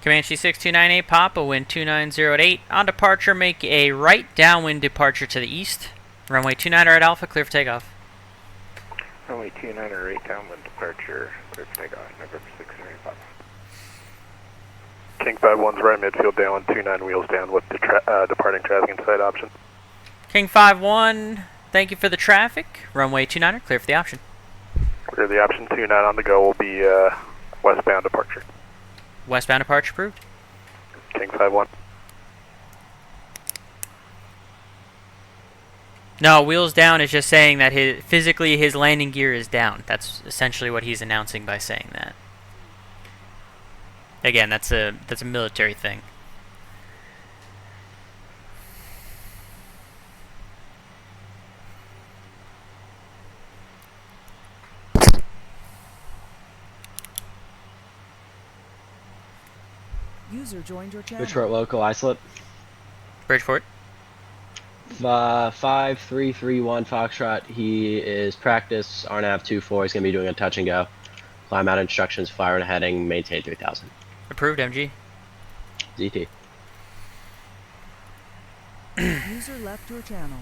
Comanche 6298 Papa, wind 290 at 8. On departure, make a right downwind departure to the east. Runway 29 at Alpha, clear for takeoff. Runway 29er 8 downwind departure, clear for takeoff, November 608 Papa. King 5-1's right midfield down, 29 wheels down with the departing traffic inside option. King 5-1, thank you for the traffic. Runway 29er, clear for the option. Clear the option, 29 on the go will be westbound departure. Westbound departure approved. King 5-1. No, wheels down is just saying that physically his landing gear is down. That's essentially what he's announcing by saying that. Again, that's a military thing. User joined your channel. Bridgeport local, islip. Bridgeport. 5331 Foxtrot. He is practice, RNAV 24. He's going to be doing a touch and go. Climb out instructions, fire and heading, maintain 3000. Approved, MG. ZT. User left your channel.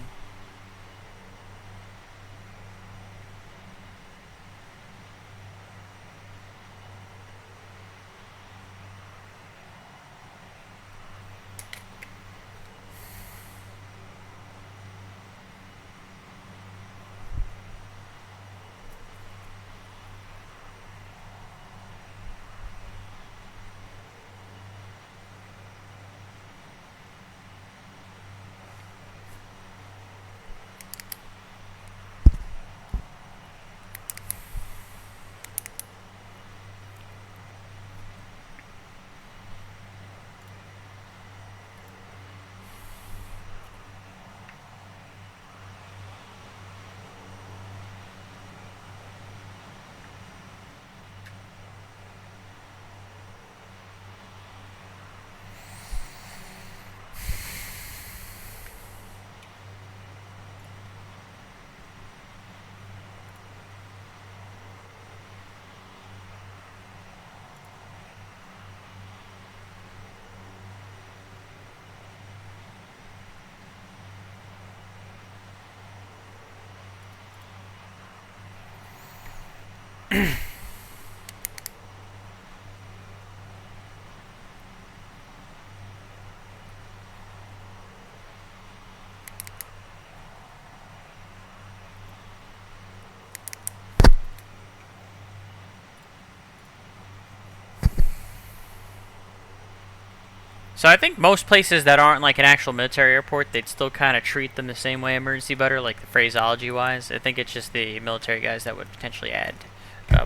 So I think most places that aren't like an actual military airport, they'd still kind of treat them the same way emergency butter, like the phraseology-wise. I think it's just the military guys that would potentially add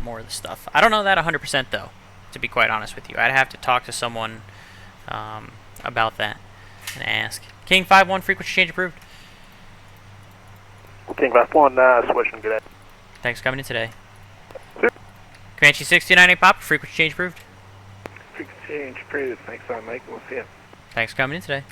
more of the stuff. I don't know that 100% though, to be quite honest with you. I'd have to talk to someone about that and ask. King 5-1 frequency change approved. King Class 1, switching, good day. Thanks for coming in today. Comanche 69 Pop, frequency change approved. Frequency change approved. Thanks, Mike. We'll see you. Thanks for coming in today.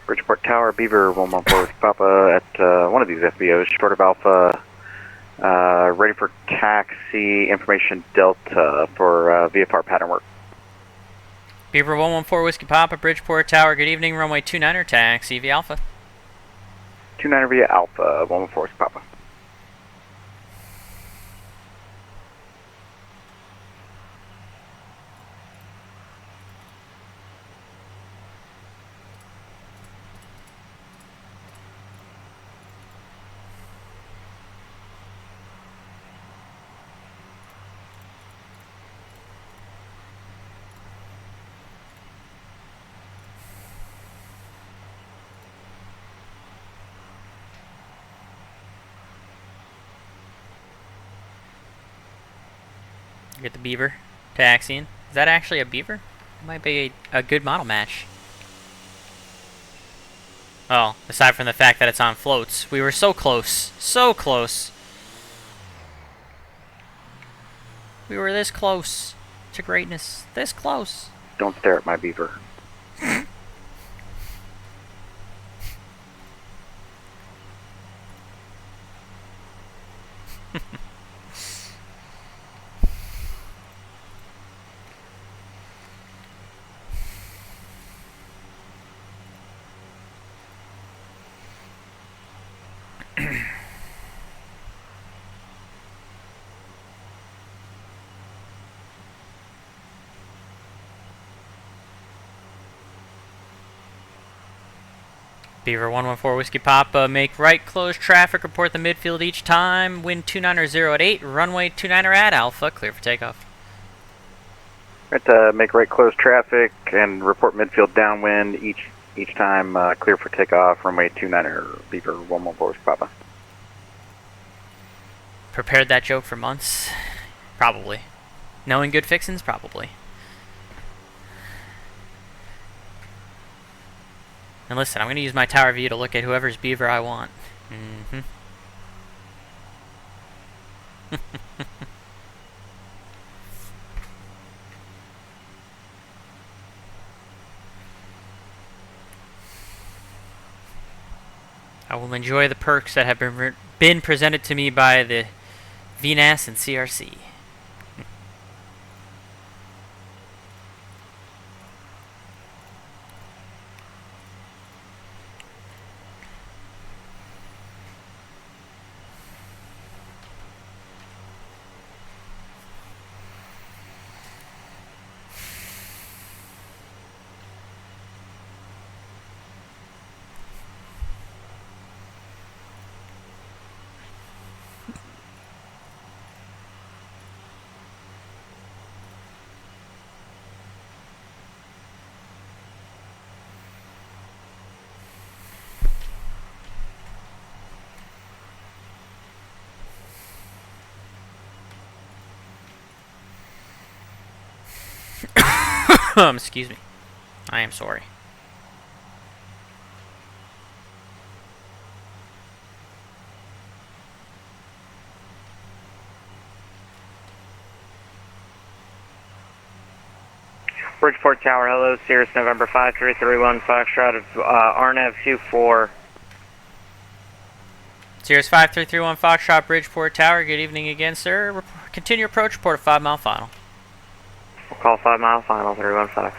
Bridgeport Tower, Beaver 114 Papa at one of these FBOs, short of Alpha, ready for taxi, information Delta for VFR pattern work. Beaver 114 Whiskey Papa, Bridgeport Tower, good evening, runway 29er, taxi via Alpha. 29er via Alpha, 114 Whiskey Papa. Get the Beaver taxiing. Is that actually a Beaver? It might be a good model match. Oh, aside from the fact that it's on floats. We were so close. So close. We were this close to greatness. This close. Don't stare at my Beaver. Beaver 114 Whiskey Papa, make right, close traffic, report the midfield each time, wind 290 at 8, runway 29er at Alpha, clear for takeoff. Right, make right, close traffic, and report midfield downwind each time, clear for takeoff, runway 29er, Beaver 114 Whiskey Papa. Prepared that joke for months? Probably. Knowing good fixins? Probably. And listen, I'm going to use my tower view to look at whoever's Beaver I want. I will enjoy the perks that have been presented to me by the VNAS and CRC. Excuse me. I am sorry. Bridgeport Tower, hello, Cirrus November 5331 Foxtrot of RNAV 24. Cirrus 5331 Foxtrot, Bridgeport Tower, good evening again, sir. Continue approach, report a 5-mile final. We'll call 5-mile final, 315.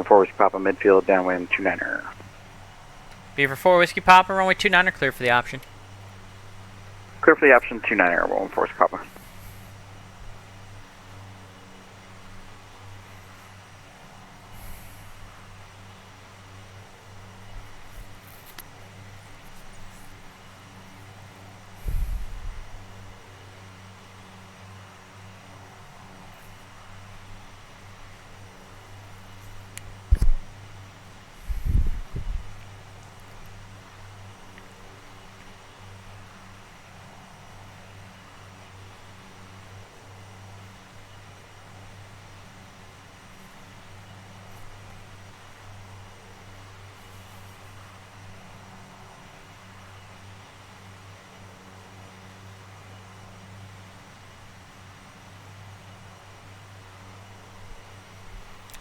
14 Whiskey Papa midfield, downwind 29er. Beaver 4 Whiskey Papa, runway 29er, clear for the option. Clear for the option 29er, 14 Whiskey Papa.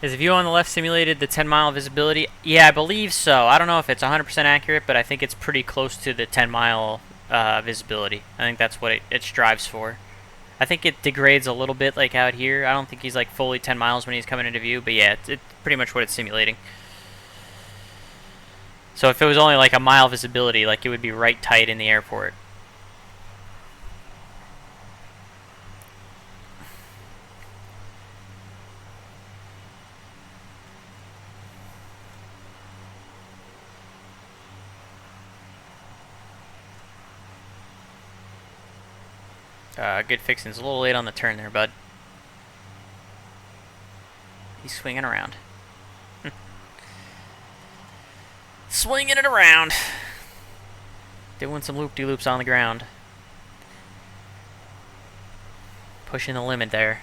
Is the view on the left simulated the 10-mile visibility? Yeah, I believe so. I don't know if it's 100% accurate, but I think it's pretty close to the 10-mile visibility. I think that's what it strives for. I think it degrades a little bit like out here. I don't think he's like fully 10 miles when he's coming into view, but yeah, it's pretty much what it's simulating. So if it was only like a mile visibility, like it would be right tight in the airport. Good fixing's a little late on the turn there, bud. He's swinging around. Swinging it around. Doing some loop-de-loops on the ground. Pushing the limit there.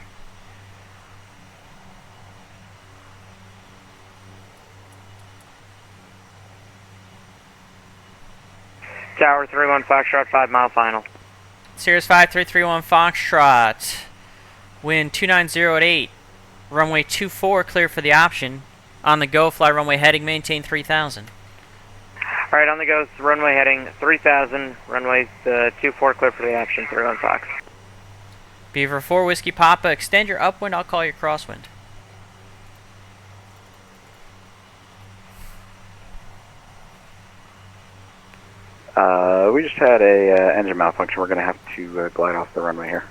Tower 3-1 Foxtrot, 5 mile final. Cirrus 5331 Foxtrot. Wind 290 at 8. Runway 24 clear for the option. On the go, fly runway heading, maintain 3000. Alright, on the go, runway heading 3000. Runway 24 clear for the option, 31 Fox. Beaver 4 Whiskey Papa, extend your upwind, I'll call your crosswind. We just had a engine malfunction. We're going to have to glide off the runway here.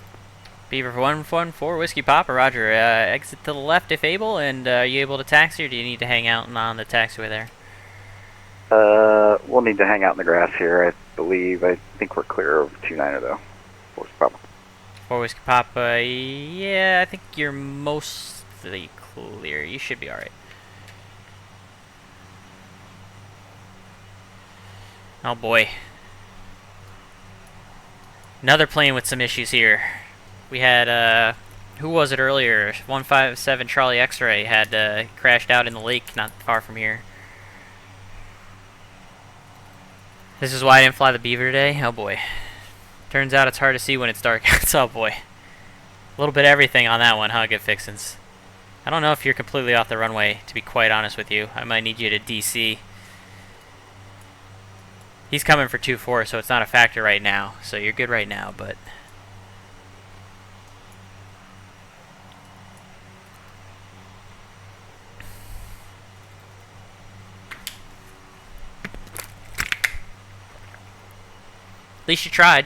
Beaver 114 Whiskey Papa, roger. Exit to the left if able, and are you able to taxi, or do you need to hang out on the taxiway there? We'll need to hang out in the grass here, I believe. I think we're clear of 29er though. 4 Whiskey Papa. 4 Whiskey Papa, yeah, I think you're mostly clear. You should be alright. Oh boy. Another plane with some issues here. We had, who was it earlier? 157 Charlie X-Ray had crashed out in the lake not far from here. This is why I didn't fly the Beaver today. Oh boy. Turns out it's hard to see when it's dark. Oh boy. A little bit of everything on that one, huh, Good Fixins? I don't know if you're completely off the runway, to be quite honest with you. I might need you to DC. He's coming for 2-4, so it's not a factor right now. So you're good right now, but... at least you tried.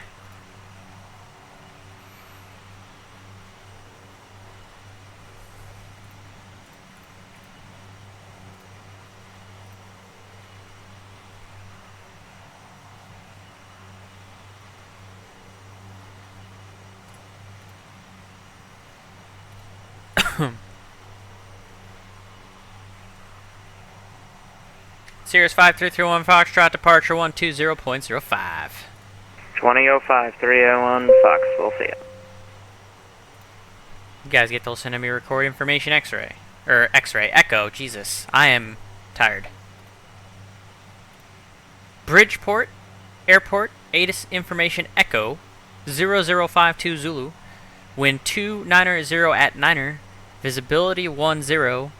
Cirrus 5331 Foxtrot, departure 120.05. 2005, 301 Fox, we'll see it. You guys get to listen to me record information X-ray. X-ray, Echo, Jesus. I am tired. Bridgeport, Airport, ATIS information Echo, 0052 Zulu. Wind 290 at 9er. Visibility 10.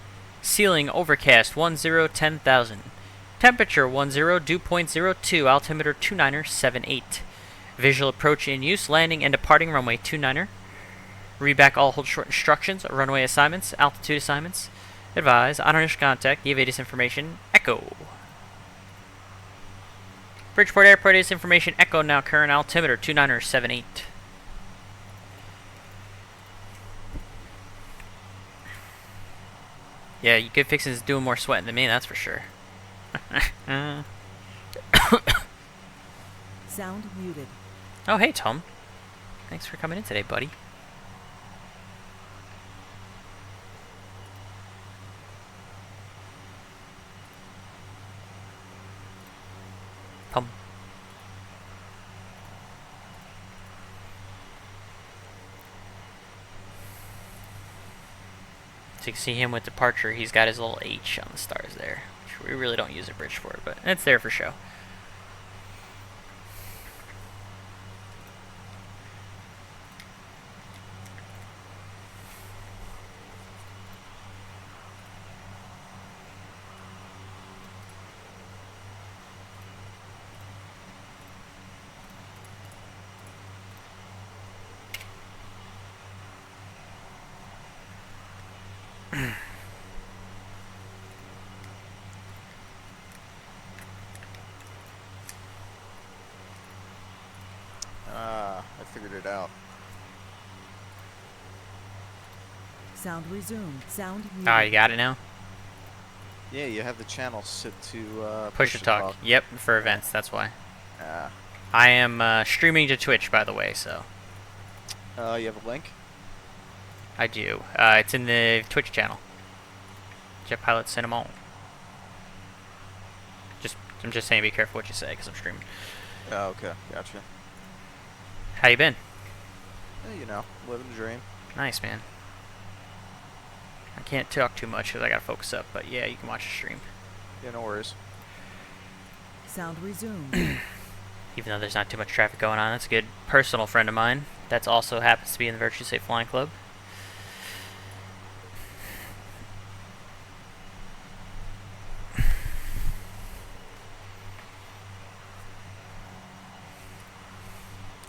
Ceiling overcast 10, 10,000. Temperature 10, dew point 02. Altimeter 2978. Visual approach in use. Landing and departing runway 29er. Read back all hold short instructions. Runway assignments. Altitude assignments. Advise, on initial contact, the evaded information, Echo. Bridgeport Airport is information, Echo, now current altimeter 2978. Yeah, you Good Fixins is doing more sweating than me, that's for sure. Sound muted. Oh, hey, Tom. Thanks for coming in today, buddy. Tom. So you can see him with departure. He's got his little H on the stars there, which we really don't use at Bridgeport, but it's there for show. I figured it out. Sound resumed. Sound muted. Ah, you got it now? Yeah, you have the channel set to Push to talk. Yep, for events, that's why. Ah. I am streaming to Twitch, by the way, so. You have a link? I do. It's in the Twitch channel. Jet Pilot Cinnamon. I'm just saying, be careful what you say, because I'm streaming. Oh, okay. Gotcha. How you been? You know, living the dream. Nice, man. I can't talk too much because I gotta focus up, but yeah, you can watch the stream. Yeah, no worries. Sound resumed. Even though there's not too much traffic going on, that's a good personal friend of mine. That's also happens to be in the Virtue Safe Flying Club.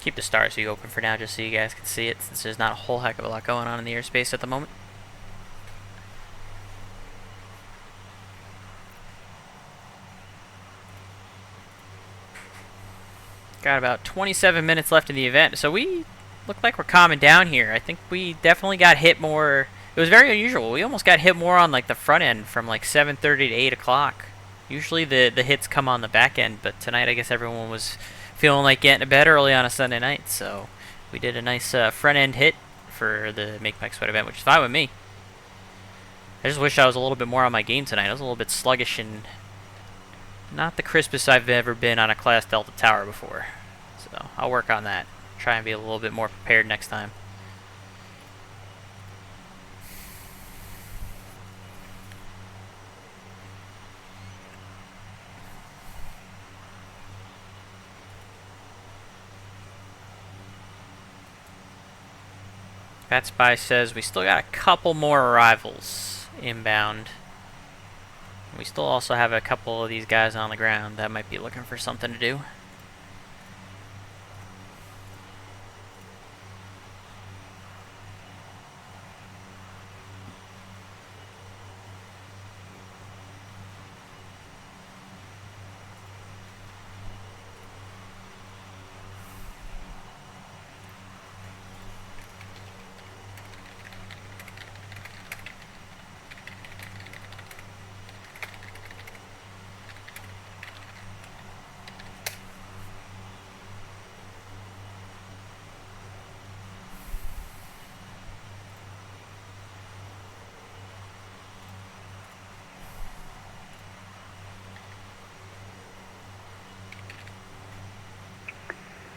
Keep the stars view open for now just so you guys can see it, since there's not a whole heck of a lot going on in the airspace at the moment. Got about 27 minutes left in the event, so we look like we're calming down here. I think we definitely got hit more. It was very unusual. We almost got hit more on like the front end from like 7:30 to 8 o'clock. Usually the hits come on the back end, but tonight I guess everyone was feeling like getting to bed early on a Sunday night, so we did a nice front end hit for the Make Mike Sweat event, which is fine with me. I just wish I was a little bit more on my game tonight. I was a little bit sluggish and not the crispest I've ever been on a Class Delta tower before. So I'll work on that. Try and be a little bit more prepared next time. That Spy says we still got a couple more arrivals inbound. We still also have a couple of these guys on the ground that might be looking for something to do.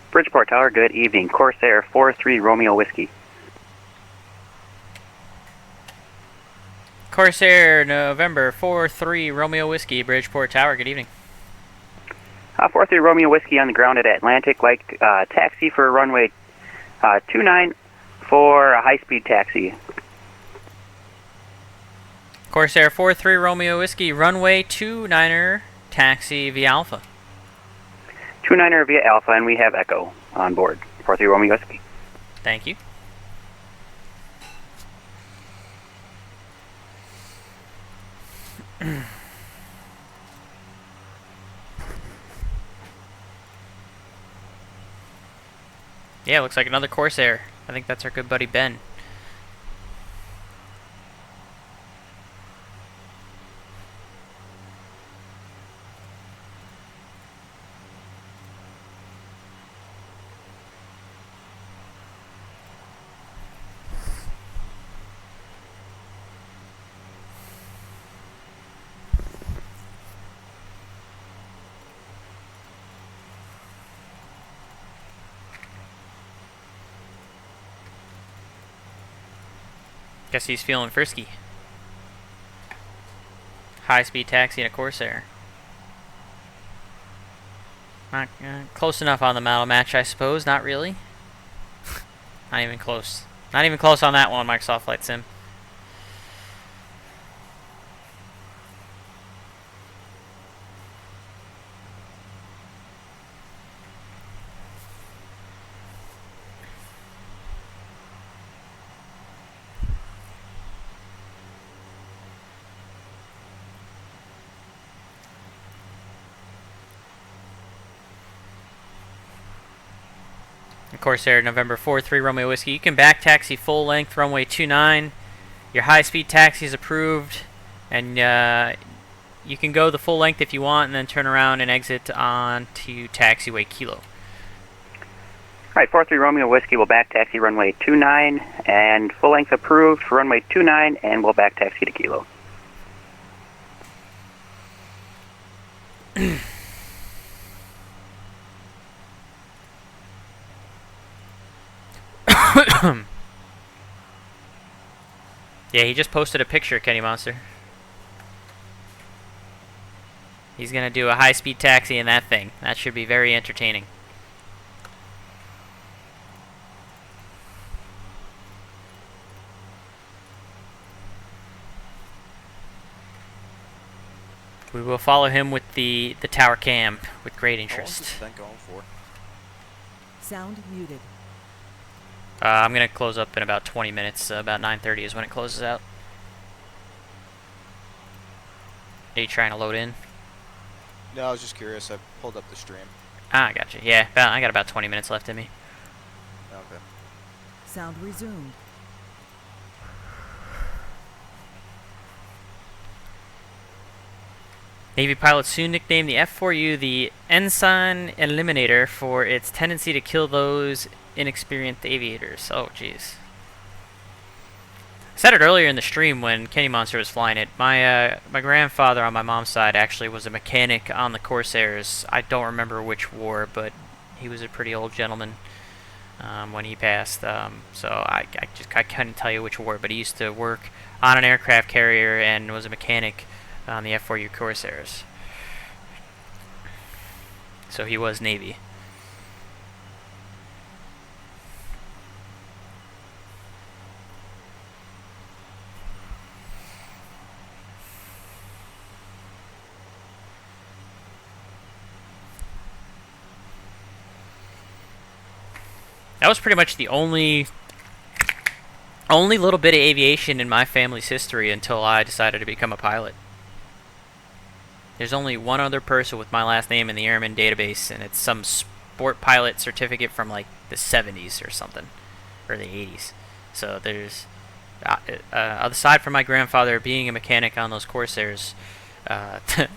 Bridgeport Tower, good evening. Corsair 43 Romeo Whiskey. Corsair November 43 Romeo Whiskey, Bridgeport Tower, good evening. 43 Romeo Whiskey on the ground at Atlantic, like taxi for runway 29 for a high-speed taxi. Corsair 43 Romeo Whiskey, runway 29er, taxi via Alpha. 29er via Alpha, and we have Echo on board. 43 Romeo Whiskey. Thank you. Yeah, looks like another Corsair. I think that's our good buddy Ben. Guess he's feeling frisky. High-speed taxi and a Corsair. Not close enough on the model match, I suppose. Not really. Not even close. Not even close on that one, Microsoft Flight Sim. Corsair, November 4-3 Romeo Whiskey. You can back taxi full length runway 29. Your high-speed taxi is approved, and you can go the full length if you want, and then turn around and exit on to taxiway Kilo. Alright, 4-3 Romeo Whiskey will back taxi runway 29, and full length approved for runway 29, and we'll back taxi to Kilo. Yeah, he just posted a picture, Kenny Monster. He's gonna do a high-speed taxi in that thing. That should be very entertaining. We will follow him with the tower cam with great interest. How long is this event going for? Sound muted. I'm gonna close up in about 20 minutes. About 9:30 is when it closes out. Are you trying to load in? No, I was just curious. I pulled up the stream. Ah, gotcha. Yeah, I got about 20 minutes left in me. Okay. Sound resumed. Navy pilots soon nicknamed the F-4U the Ensign Eliminator for its tendency to kill those inexperienced aviators. Oh, jeez. I said it earlier in the stream when Kenny Monster was flying it. My grandfather on my mom's side actually was a mechanic on the Corsairs. I don't remember which war, but he was a pretty old gentleman when he passed. So I couldn't tell you which war, but he used to work on an aircraft carrier and was a mechanic on the F-4U Corsairs. So he was Navy. That was pretty much the only little bit of aviation in my family's history until I decided to become a pilot. There's only one other person with my last name in the Airman database, and it's some sport pilot certificate from like the 70s or something, or the 80s. So there's, aside from my grandfather being a mechanic on those Corsairs,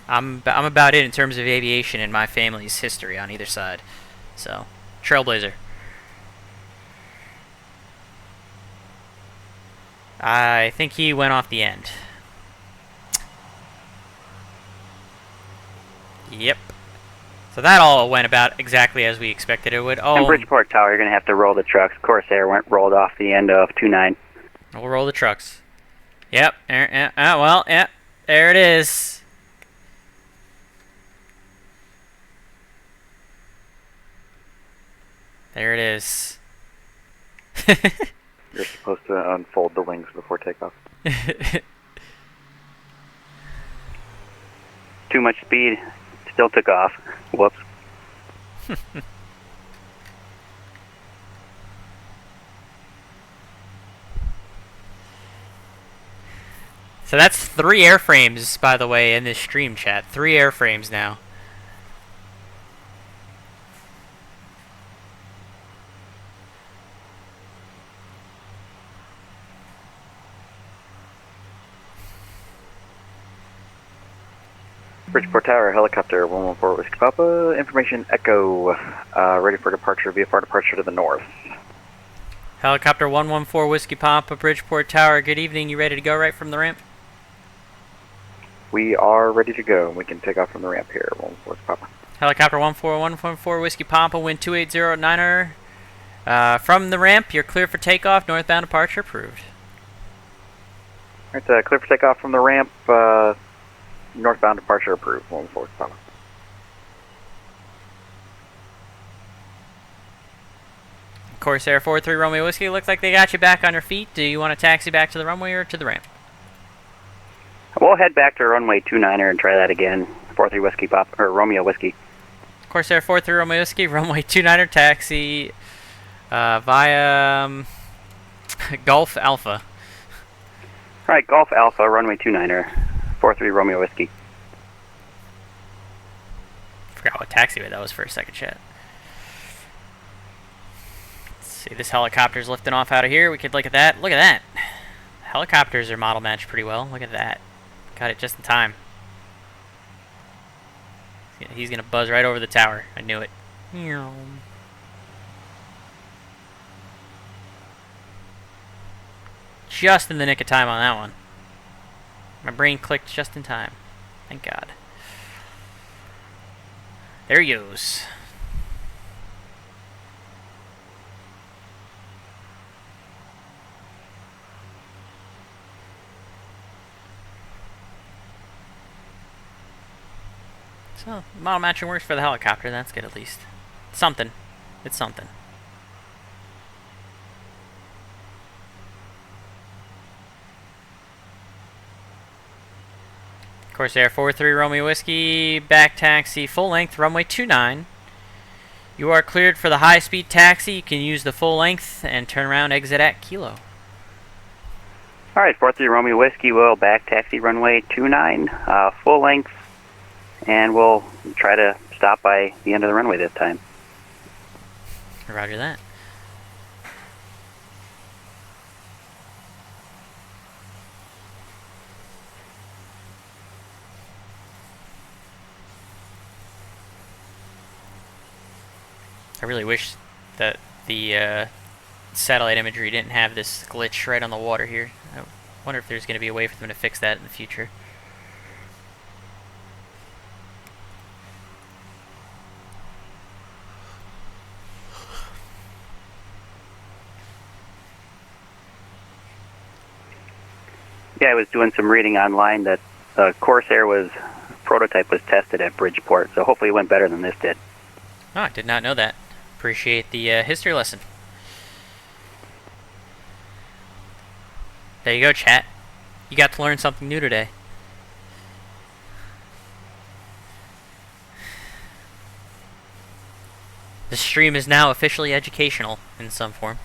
I'm about it in terms of aviation in my family's history on either side. So, trailblazer. I think he went off the end. Yep. So that all went about exactly as we expected it would. Oh, And Bridgeport Tower, you're going to have to roll the trucks. Corsair rolled off the end of 29. We'll roll the trucks. Yep. Well, yep. There it is. There it is. You're supposed to unfold the wings before takeoff. Too much speed. Still took off. Whoops. So that's 3 airframes, by the way, in this stream chat. 3 airframes now. Bridgeport Tower, helicopter 114 Whiskey Papa, information Echo, ready for departure, VFR departure to the north. Helicopter 114 Whiskey Papa, Bridgeport Tower, good evening. You ready to go right from the ramp? We are ready to go. We can take off from the ramp here, 114 Whiskey Papa. Helicopter 14114 Whiskey Papa, wind 280 9er. From the ramp, you're clear for takeoff, northbound departure approved. Alright, clear for takeoff from the ramp, northbound departure approved, 114 Whiskey Papa. Corsair 43 Romeo Whiskey, looks like they got you back on your feet. Do you want to taxi back to the runway or to the ramp? We'll head back to runway 29er and try that again, 43 Whiskey Papa, or Romeo Whiskey. Corsair 43 Romeo Whiskey, runway 29er taxi via Gulf Alpha. Alright, Golf Alpha, runway 29er, 43 Romeo Whiskey. Forgot what taxiway that was for a second, chat. Let's see, this helicopter's lifting off out of here. We could look at that. Look at that. Helicopters are model matched pretty well. Look at that. Got it just in time. He's gonna buzz right over the tower. I knew it. Just in the nick of time on that one. My brain clicked just in time. Thank God. There he goes. So, model matching works for the helicopter. That's good at least. Something. It's something. Corsair 43 Romeo Whiskey, back taxi, full length, runway 29. You are cleared for the high-speed taxi. You can use the full length and turn around, exit at Kilo. Alright, 43 Romeo Whiskey will back taxi runway 29, full length, and we'll try to stop by the end of the runway this time. Roger that. I really wish that the satellite imagery didn't have this glitch right on the water here. I wonder if there's going to be a way for them to fix that in the future. Yeah, I was doing some reading online that Corsair prototype was tested at Bridgeport, so hopefully it went better than this did. Oh, I did not know that. Appreciate the history lesson. There you go, chat. You got to learn something new today. The stream is now officially educational in some form.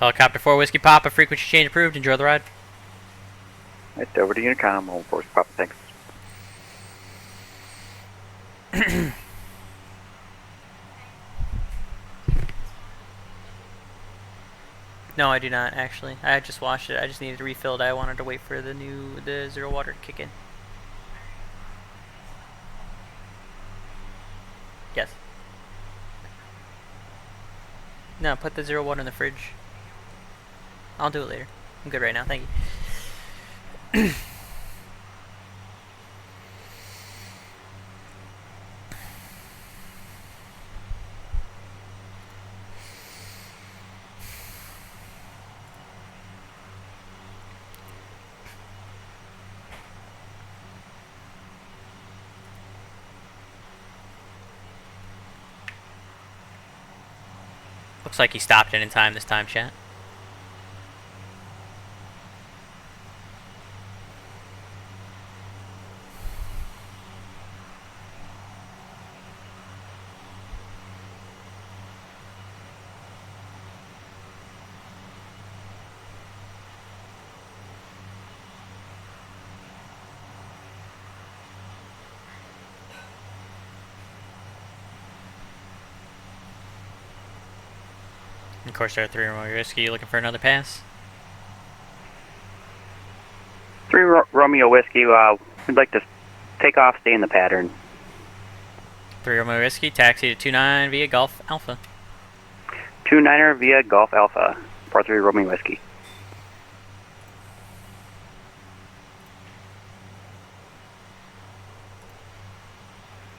Helicopter 4 Whiskey Papa, frequency change approved. Enjoy the ride. Right, over to Unicom, 114 Whiskey Papa, thanks. No, I do not, actually. I just watched it. I just needed to refill it. I wanted to wait for the zero water to kick in. Yes. No, put the zero water in the fridge. I'll do it later. I'm good right now, thank you. Looks like he stopped it in time this time, chat. Corsair 3 Romeo Whiskey, you looking for another pass? 3 Romeo Whiskey, we'd like to take off, stay in the pattern. 3 Romeo Whiskey, taxi to 29 via Golf Alpha. 29er via Golf Alpha, 43 Romeo Whiskey.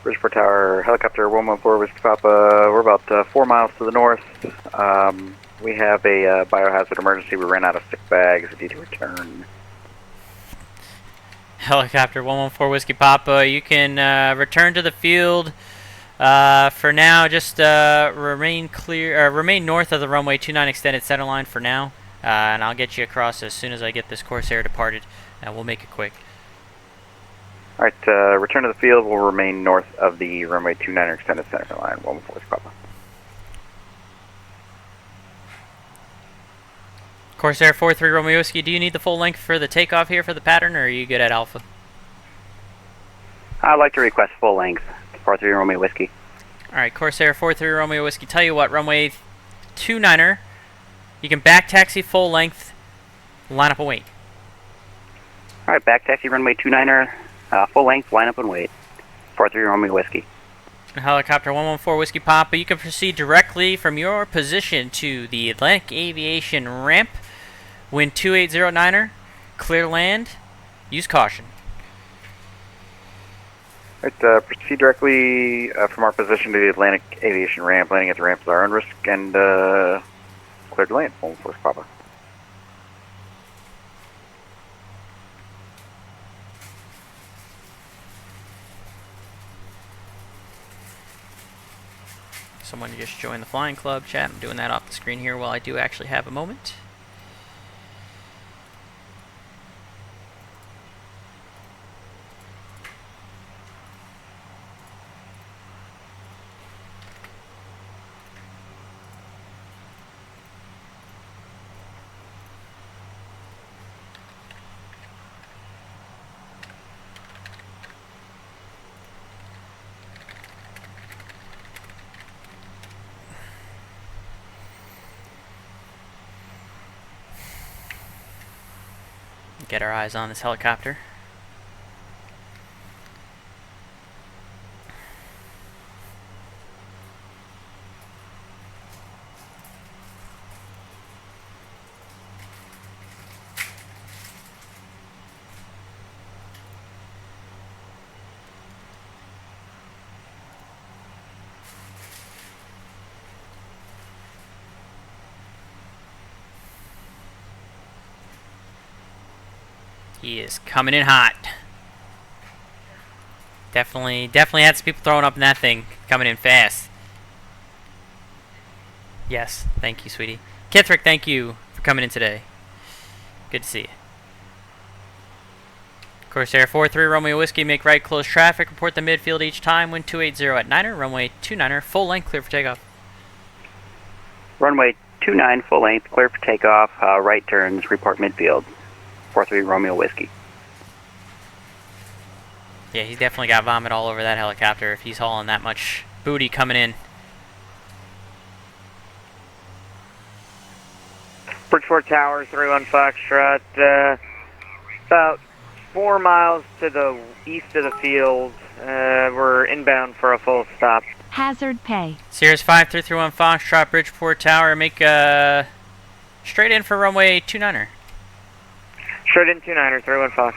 Bridgeport Tower, helicopter 114 Whiskey Papa, we're about 4 miles to the north. We have a biohazard emergency, we ran out of sick bags, we need to return. Helicopter 114 Whiskey Papa, you can return to the field. For now, just remain north of the runway 29 extended center line for now, and I'll get you across as soon as I get this Corsair departed, and we'll make it quick. Alright, return to the field, we'll remain north of the runway 29 extended center line, 114 Whiskey Papa. Corsair 43 Romeo Whiskey, do you need the full length for the takeoff here for the pattern, or are you good at Alpha? I'd like to request full length, 43 Romeo Whiskey. Alright, Corsair 43 Romeo Whiskey, tell you what, runway 29er, you can back taxi full length, line up and wait. Alright, back taxi runway 29er, full length, line up and wait, 43 Romeo Whiskey. Helicopter 114 Whiskey Papa, you can proceed directly from your position to the Atlantic Aviation ramp. Wind 2809er, clear land, use caution. Alright, proceed directly from our position to the Atlantic Aviation ramp. Landing at the ramp is our own risk, and clear to land, 114 Whiskey Papa. Someone just joined the flying club chat. I'm doing that off the screen here while I do actually have a moment. Get our eyes on this helicopter. He is coming in hot. Definitely had some people throwing up in that thing. Coming in fast. Yes, thank you, sweetie. Kithrick, thank you for coming in today. Good to see you. Corsair 43 Romeo Whiskey, make right, close traffic, report the midfield each time, wind 280 at 9er, runway 29er, full length, clear for takeoff. Runway 29, full length, clear for takeoff, right turns, report midfield. 43 Romeo Whiskey. Yeah, he's definitely got vomit all over that helicopter if he's hauling that much booty coming in. Bridgeport Tower, 3-1 Foxtrot, about 4 miles to the east of the field. We're inbound for a full stop. Hazard pay. Sirius 5331 Foxtrot, Bridgeport Tower, make straight in for runway 29er. Straight in 29er, 3-1 Fox.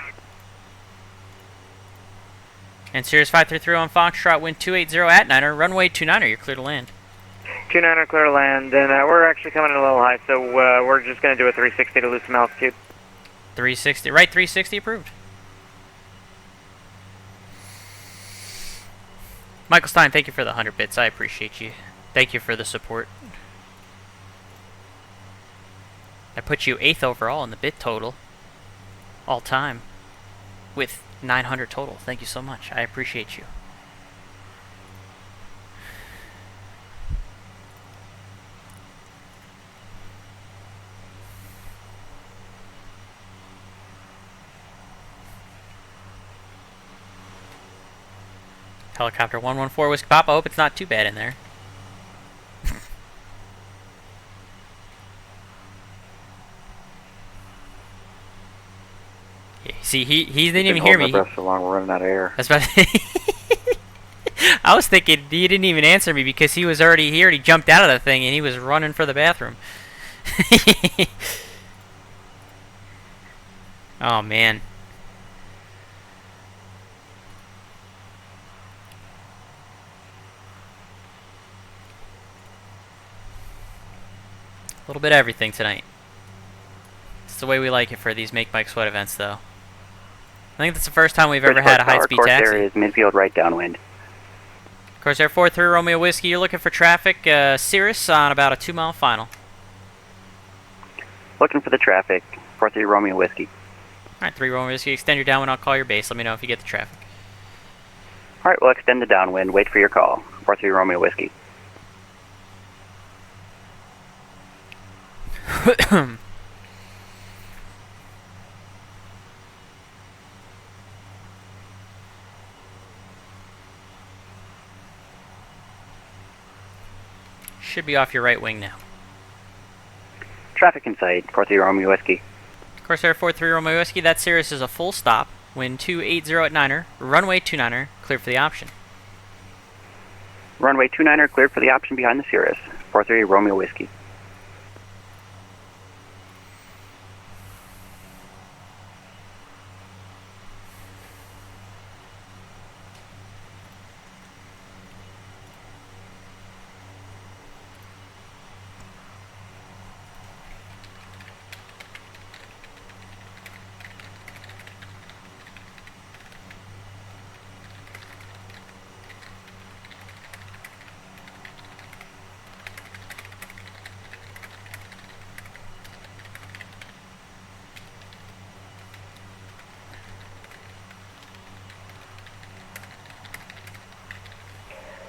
And Sirius 5331 Foxtrot, wind 280 at 9er, runway 29er, you're clear to land. 29er, clear to land, and we're actually coming in a little high, so we're just going to do a 360 to lose some altitude. 360, right, 360 approved. Michael Stein, thank you for the 100 bits, I appreciate you. Thank you for the support. I put you 8th overall in the bit total. All time. With 900 total. Thank you so much. I appreciate you. Helicopter 114 Whiskey Papa. I hope it's not too bad in there. See, he didn't Been even hear holding me. my breath so long, we're running out of air. That's about I was thinking he didn't even answer me because he already jumped out of the thing and he was running for the bathroom. Oh man. A little bit of everything tonight. It's the way we like it for these Make Mike Sweat events, though. I think that's the first time we've ever had a high-speed course taxi. area is midfield right downwind. Corsair 4-3 Romeo Whiskey, you're looking for traffic. Cirrus on about a 2-mile final. Looking for the traffic. 4-3 Romeo Whiskey. Alright, 3 Romeo Whiskey, extend your downwind, I'll call your base. Let me know if you get the traffic. Alright, we'll extend the downwind. Wait for your call. 4-3 Romeo Whiskey. Should be off your right wing now. Traffic in sight. 4-3 Romeo Whiskey. Corsair 4-3 Romeo Whiskey, that Cirrus is a full stop. Wind 280 at 9er, runway 29er, cleared for the option. Runway 29er cleared for the option behind the Cirrus. 4-3 Romeo Whiskey.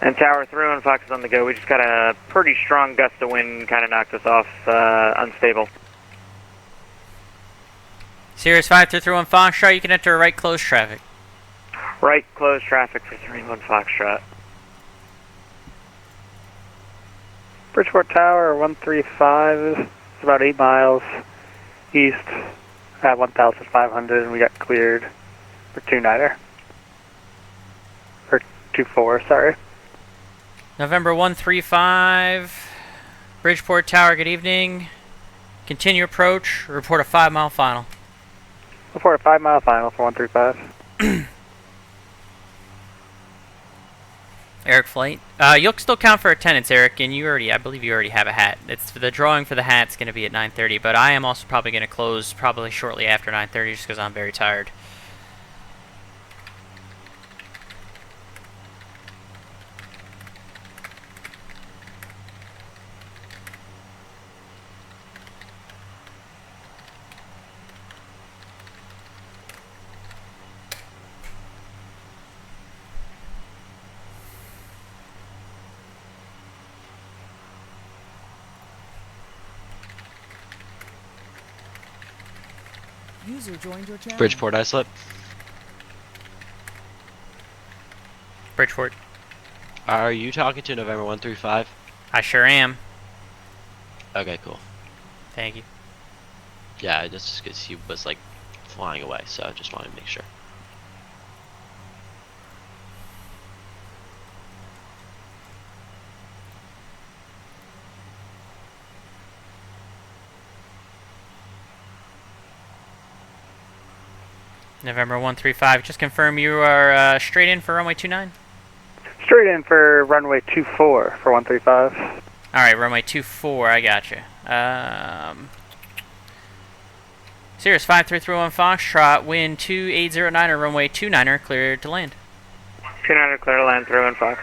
And Tower 3 on Fox is on the go. We just got a pretty strong gust of wind, kind of knocked us off, unstable. Cirrus 5-3-1 Foxtrot, you can enter right close traffic. Right close traffic for 3-1 Foxtrot. Bridgeport Tower 135 is about 8 miles east at 1,500, and we got cleared for 29er. Or 24, sorry. November 135, Bridgeport Tower, good evening. Continue approach, report a 5-mile final. Report a 5-mile final for 135. Eric Flight. You'll still count for attendance, Eric, and I believe you already have a hat. It's the drawing for the hat's going to be at 9:30, but I am also probably going to close probably shortly after 9:30 just because I'm very tired. User joined your channel. Bridgeport islip. Bridgeport. Are you talking to November 135? I sure am. Okay, cool. Thank you. Yeah, just because he was like flying away, so I just wanted to make sure. November 135, just confirm you are straight in for runway 29? Straight in for runway 24 for 135. Alright, runway 24, I gotcha. Cirrus 5331 Foxtrot, wind 2809 or runway 29er, cleared to land. 29er clear to land, 3-1 Fox.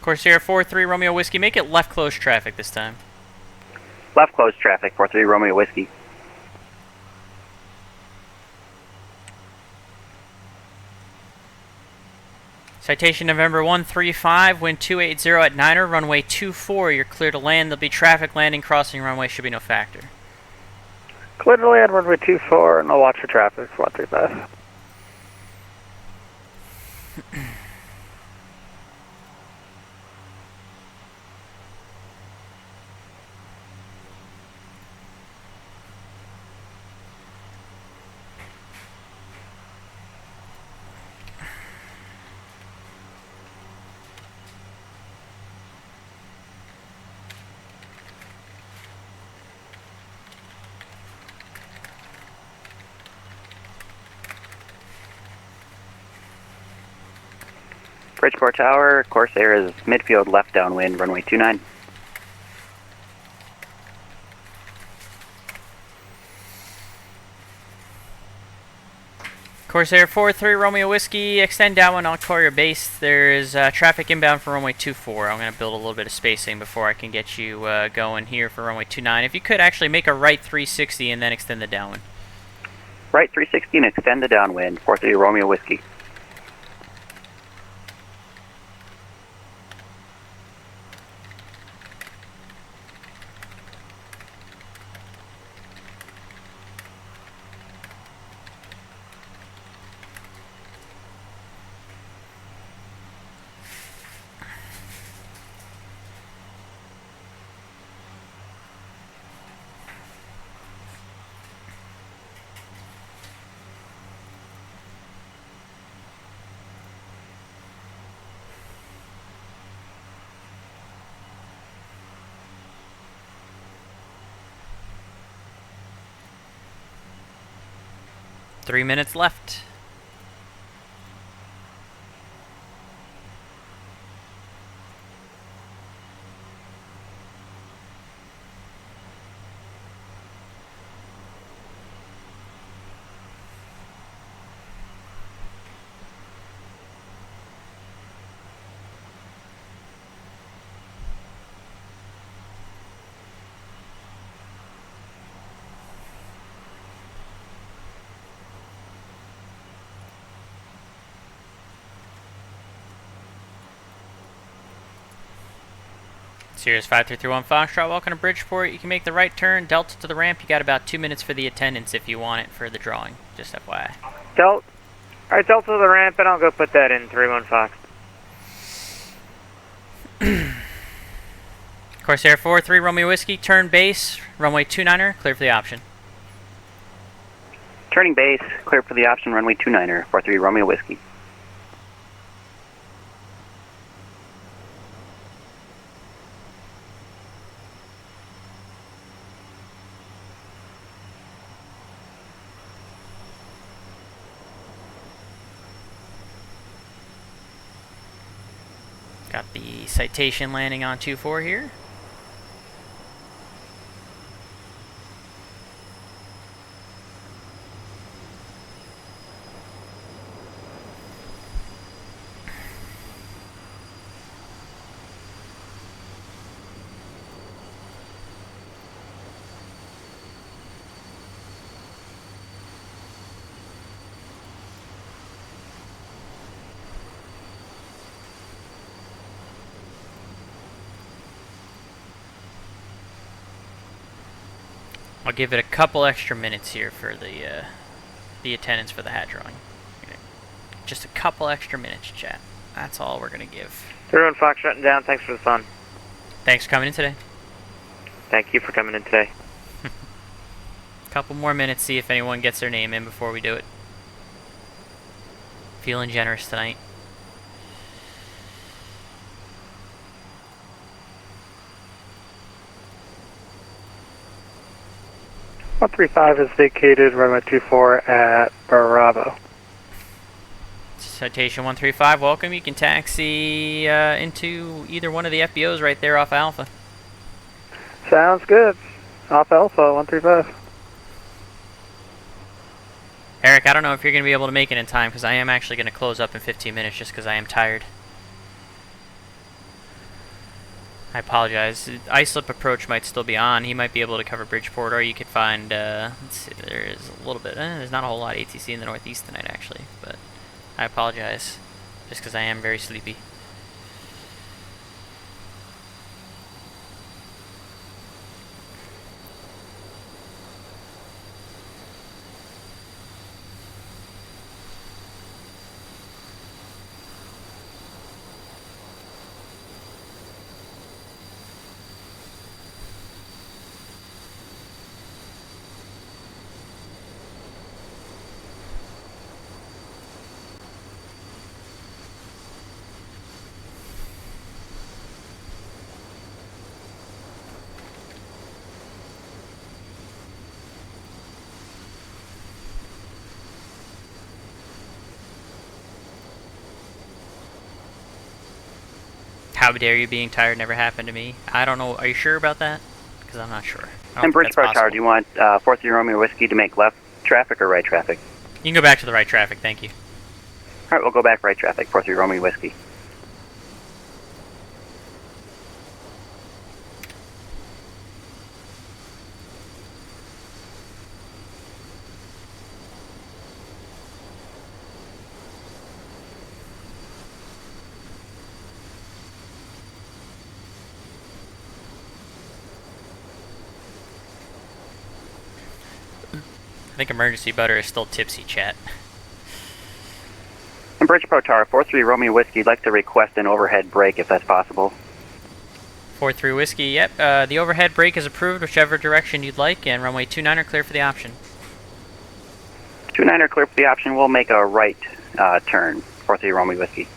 Corsair 43 Romeo Whiskey, make it left close traffic this time. Left close traffic. 4-3 Romeo Whiskey. Citation November 135, wind 280 at 9er, runway 24, you're clear to land. There'll be traffic landing, crossing runway, should be no factor. Clear to land, runway 24, and I'll watch for traffic for 135. Bridgeport Tower, Corsair is midfield left downwind, runway 29. Corsair 43 Romeo Whiskey, extend downwind on Courier Base. There's traffic inbound for runway 24. I'm going to build a little bit of spacing before I can get you going here for runway 29. If you could actually make a right 360 and then extend the downwind. Right 360 and extend the downwind, 43 Romeo Whiskey. Three minutes left. Sirius 5331 Foxtrot, welcome to Bridgeport. You can make the right turn, Delta to the ramp. You got about 2 minutes for the attendance if you want it for the drawing. Just FYI. Alright, Delta to the ramp, and I'll go put that in 31 Fox. Corsair 43 Romeo Whiskey, turn base, runway 29er, clear for the option. Turning base, clear for the option, runway 29er, 43 Romeo Whiskey. Got the citation landing on 2-4 here. I'll give it a couple extra minutes here for the attendance for the hat drawing. Just a couple extra minutes, chat. That's all we're gonna give. 31 Fox shutting down. Thanks for the fun. Thanks for coming in today. Thank you for coming in today. Couple more minutes, see if anyone gets their name in before we do it. Feeling generous tonight. .35 is vacated, runway 24 at Bravo. Citation 135, welcome. You can taxi into either one of the FBOs right there off Alpha. Sounds good. Off Alpha, 135. Eric, I don't know if you're going to be able to make it in time because I am actually going to close up in 15 minutes just because I am tired. I apologize. Islip approach might still be on. He might be able to cover Bridgeport, or you could find, let's see, there is a little bit, there's not a whole lot of ATC in the Northeast tonight actually, but I apologize just because I am very sleepy. How dare you being tired never happened to me. I don't know. Are you sure about that? Because I'm not sure. I don't And think Bridgeport that's Tower, possible. do you want 4-3 Romeo Whiskey to make left traffic or right traffic? You can go back to the right traffic, thank you. Alright, we'll go back right traffic, 4-3 Romeo Whiskey. I think Emergency Butter is still tipsy, chat. And Bridgeport Tower, 4-3 Romeo Whiskey, I'd like to request an overhead brake if that's possible. 4-3 Whiskey, yep. The overhead brake is approved, whichever direction you'd like, and runway 29 are clear for the option. 29 are clear for the option, we'll make a right turn, 4-3 Romeo Whiskey.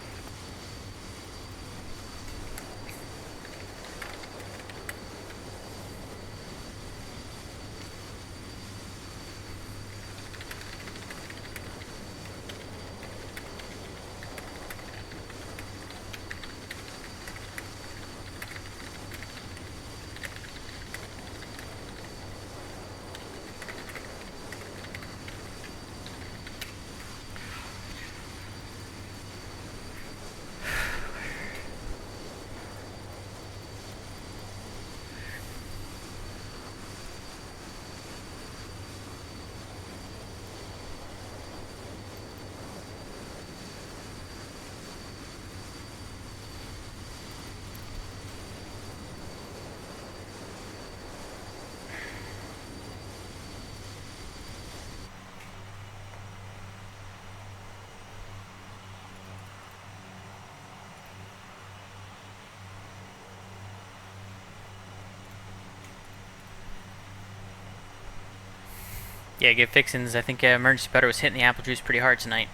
Yeah, good fixins. I think Emergency Butter was hitting the apple juice pretty hard tonight.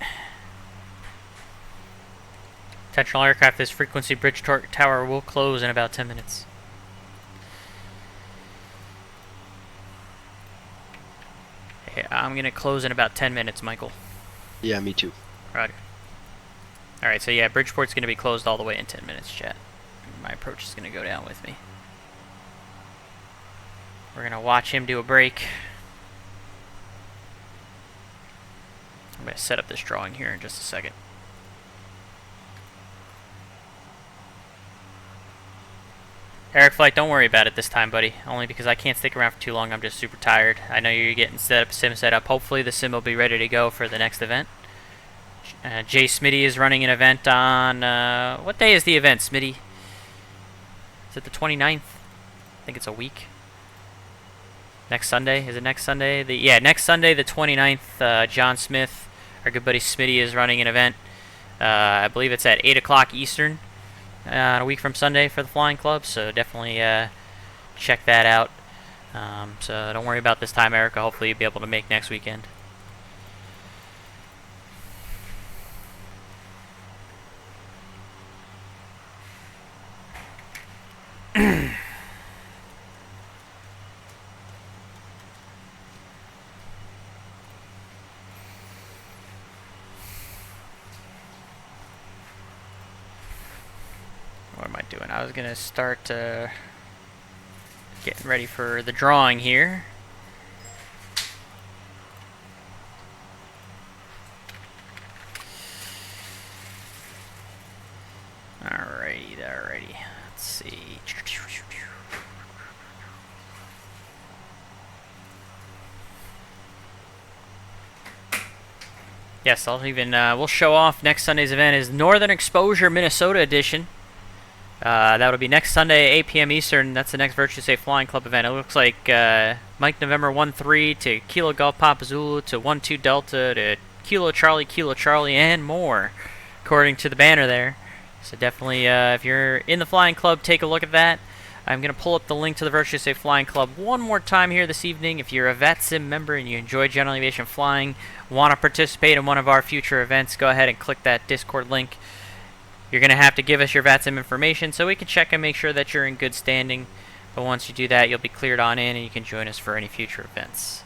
Attention all aircraft, this frequency bridge tower will close in about 10 minutes. Hey, I'm going to close in about 10 minutes, Michael. Yeah, me too. Roger. Alright, so yeah, Bridgeport's going to be closed all the way in 10 minutes, chat. My approach is going to go down with me. We're going to watch him do a break. I'm going to set up this drawing here in just a second. Eric Flight, don't worry about it this time, buddy. Only because I can't stick around for too long. I'm just super tired. I know you're getting sim set up. Hopefully the sim will be ready to go for the next event. Jay Smitty is running an event on... what day is the event, Smitty? Is it the 29th? I think it's a week. Next Sunday? Is it next Sunday? Yeah, next Sunday, the 29th, John Smith, our good buddy Smitty, is running an event. I believe it's at 8 o'clock Eastern. A week from Sunday for the Flying Club, so definitely check that out. So don't worry about this time, Erica. Hopefully you'll be able to make next weekend. What am I doing? I was going to start getting ready for the drawing here. Alrighty. Let's see. Yes, I'll even, we'll show off next Sunday's event is Northern Exposure Minnesota Edition. That'll be next Sunday, 8 p.m. Eastern. That's the next Virtue Safe Flying Club event. It looks like Mike November 1-3 to Kilo Golf Papa Zulu to 1-2 Delta to Kilo Charlie, and more, according to the banner there. So definitely, if you're in the Flying Club, take a look at that. I'm going to pull up the link to the Virtue Safe Flying Club one more time here this evening. If you're a VATSIM member and you enjoy general aviation flying, want to participate in one of our future events, go ahead and click that Discord link. You're going to have to give us your VATSIM information so we can check and make sure that you're in good standing. But once you do that, you'll be cleared on in and you can join us for any future events.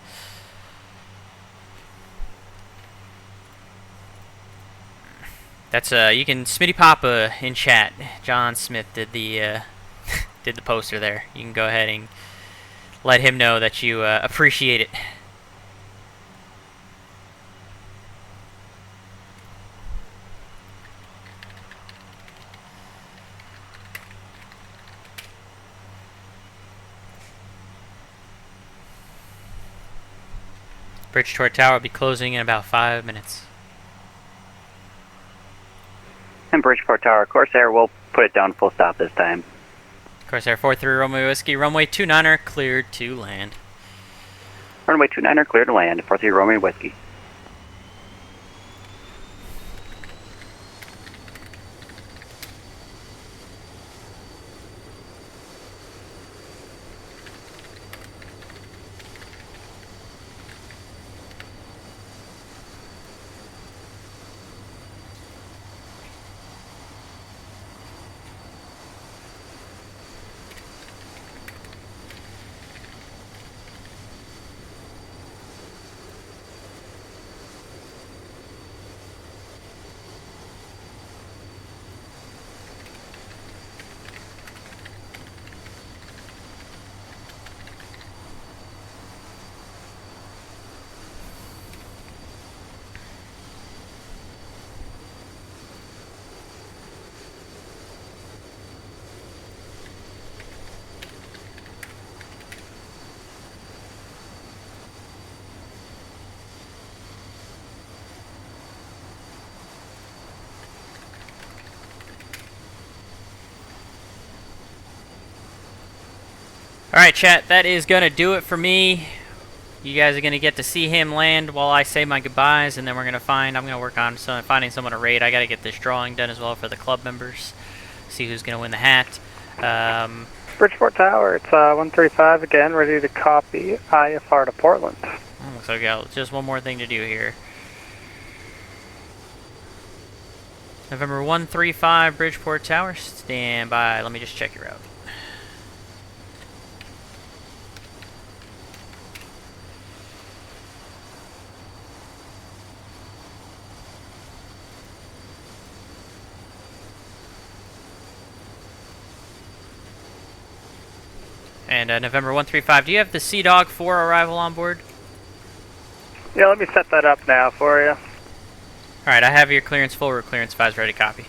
That's you can Smitty Papa in chat. John Smith did the did the poster there. You can go ahead and let him know that you appreciate it. Bridgeport Tower will be closing in about 5 minutes. And Bridgeport Tower, Corsair, we'll put it down full stop this time. Corsair 43 Romeo Whiskey, runway 29er cleared to land. Runway 29er cleared to land, 43 Romeo Whiskey. Alright, chat, that is going to do it for me. You guys are going to get to see him land while I say my goodbyes, and then we're going to I'm going to work on finding someone to raid. I got to get this drawing done as well for the club members. See who's going to win the hat. Bridgeport Tower, it's 135 again, ready to copy IFR to Portland. Looks like I got just one more thing to do here. November 135, Bridgeport Tower, stand by. Let me just check your route. And November 135, do you have the Sea Dog 4 arrival on board? Yeah, let me set that up now for you. Alright, I have your clearance full, route clearance 5 is ready to copy.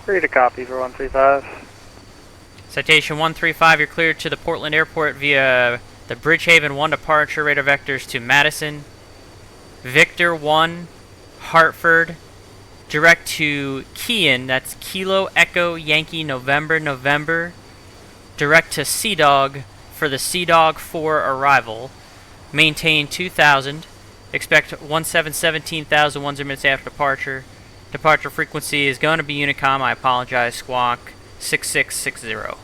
Ready to copy for 135. Citation 135, you're cleared to the Portland Airport via the Bridgehaven 1 departure, radar vectors to Madison, Victor 1, Hartford, direct to Kean, that's Kilo Echo Yankee November November, direct to Sea Dog for the Sea Dog 4 arrival, maintain 2000, expect 17,000 minutes after departure. Departure frequency is going to be Unicom, I apologize, squawk 6660.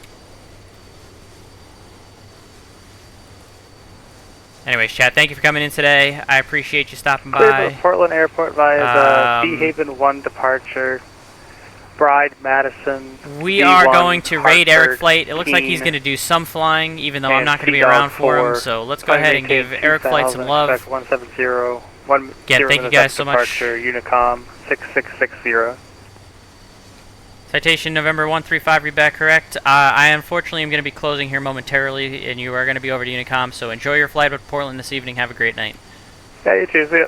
Anyways, chat, thank you for coming in today. I appreciate you stopping Clear by. to Portland Airport via the Behaven 1 departure. Bride, Madison. We B1, are going to raid Hartford, Eric Flight. It looks like he's going to do some flying, even though I'm not going to be around for him. So let's go ahead and give Eric Flight some love. 170. Again, thank you guys so much. Departure, Unicom 6660. Citation November 135, read back correct. I unfortunately am going to be closing here momentarily, and you are going to be over to Unicom, so enjoy your flight with Portland this evening. Have a great night. Yeah, you too. See ya.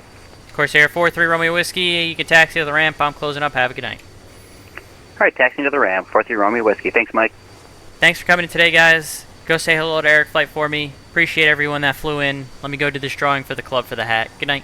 Corsair 43 Romeo Whiskey, you can taxi to the ramp. I'm closing up. Have a good night. Alright, taxiing to the ramp, 43 Romeo Whiskey. Thanks, Mike. Thanks for coming in today, guys. Go say hello to Eric Flight for me. Appreciate everyone that flew in. Let me go do this drawing for the club for the hat. Good night.